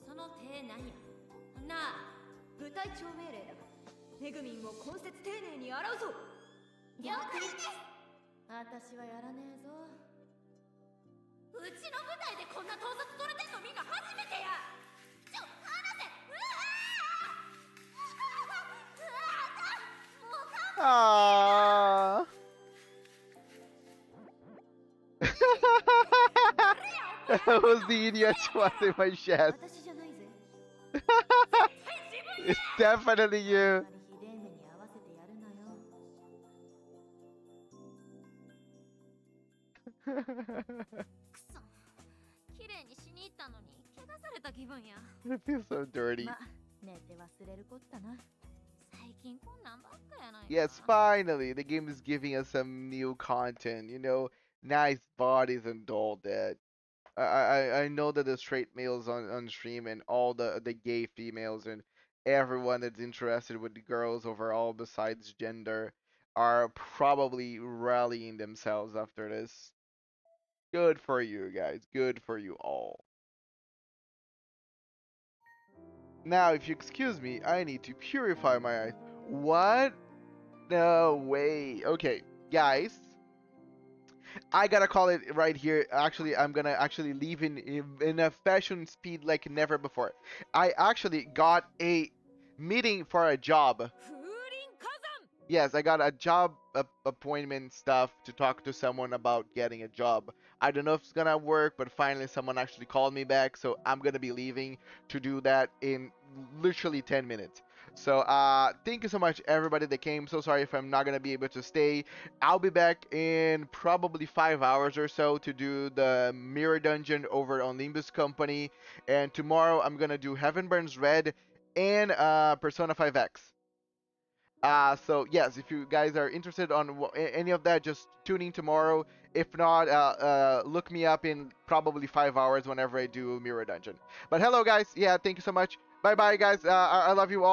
その手なんや。なあ、部隊長命令だ。めぐみんを根節丁寧に洗うぞ。了解です。私はやらねえぞ。うちの舞台でこんな盗撮撮れてんのみんな初めてや。ちょ、離せ。うわー。うわー。もう Aww. That was the idiot was in my chest. 私じゃないぜ。It's definitely you. あまりひでえ目に合わせてやるなよ。くそ、綺麗にしに行ったのに怪我された気分や。 It feels so dirty. ま、寝て忘れるこったな。最近こんなんばっかやないか。 Yes, finally, the game is giving us some new content. You know, nice bodies and all that. I know that the straight males on stream and all the gay females and everyone that's interested with the girls overall besides gender are probably rallying themselves after this. Good for you guys. Good for you all. Now, if you excuse me, I need to purify my eyes. What? No way. Okay, guys. I gotta call it right here. Actually, I'm gonna actually leave in a fashion speed like never before. I actually got a meeting for a job. 風林火山。 Yes, I got a job appointment stuff to talk to someone about getting a job. I don't know if it's gonna work, but finally someone actually called me back, so I'm gonna be leaving to do that in literally 10 minutes. So thank you so much everybody that came. So sorry if I'm not gonna be able to stay. I'll be back in probably 5 hours or so to do the mirror dungeon over on Limbus Company, and tomorrow I'm gonna do Heaven Burns Red and Persona 5X. So yes, if you guys are interested on any of that, just tune in tomorrow. If not, look me up in probably 5 hours whenever I do Mirror Dungeon. But hello guys, yeah, thank you so much. Bye bye guys. I love you all.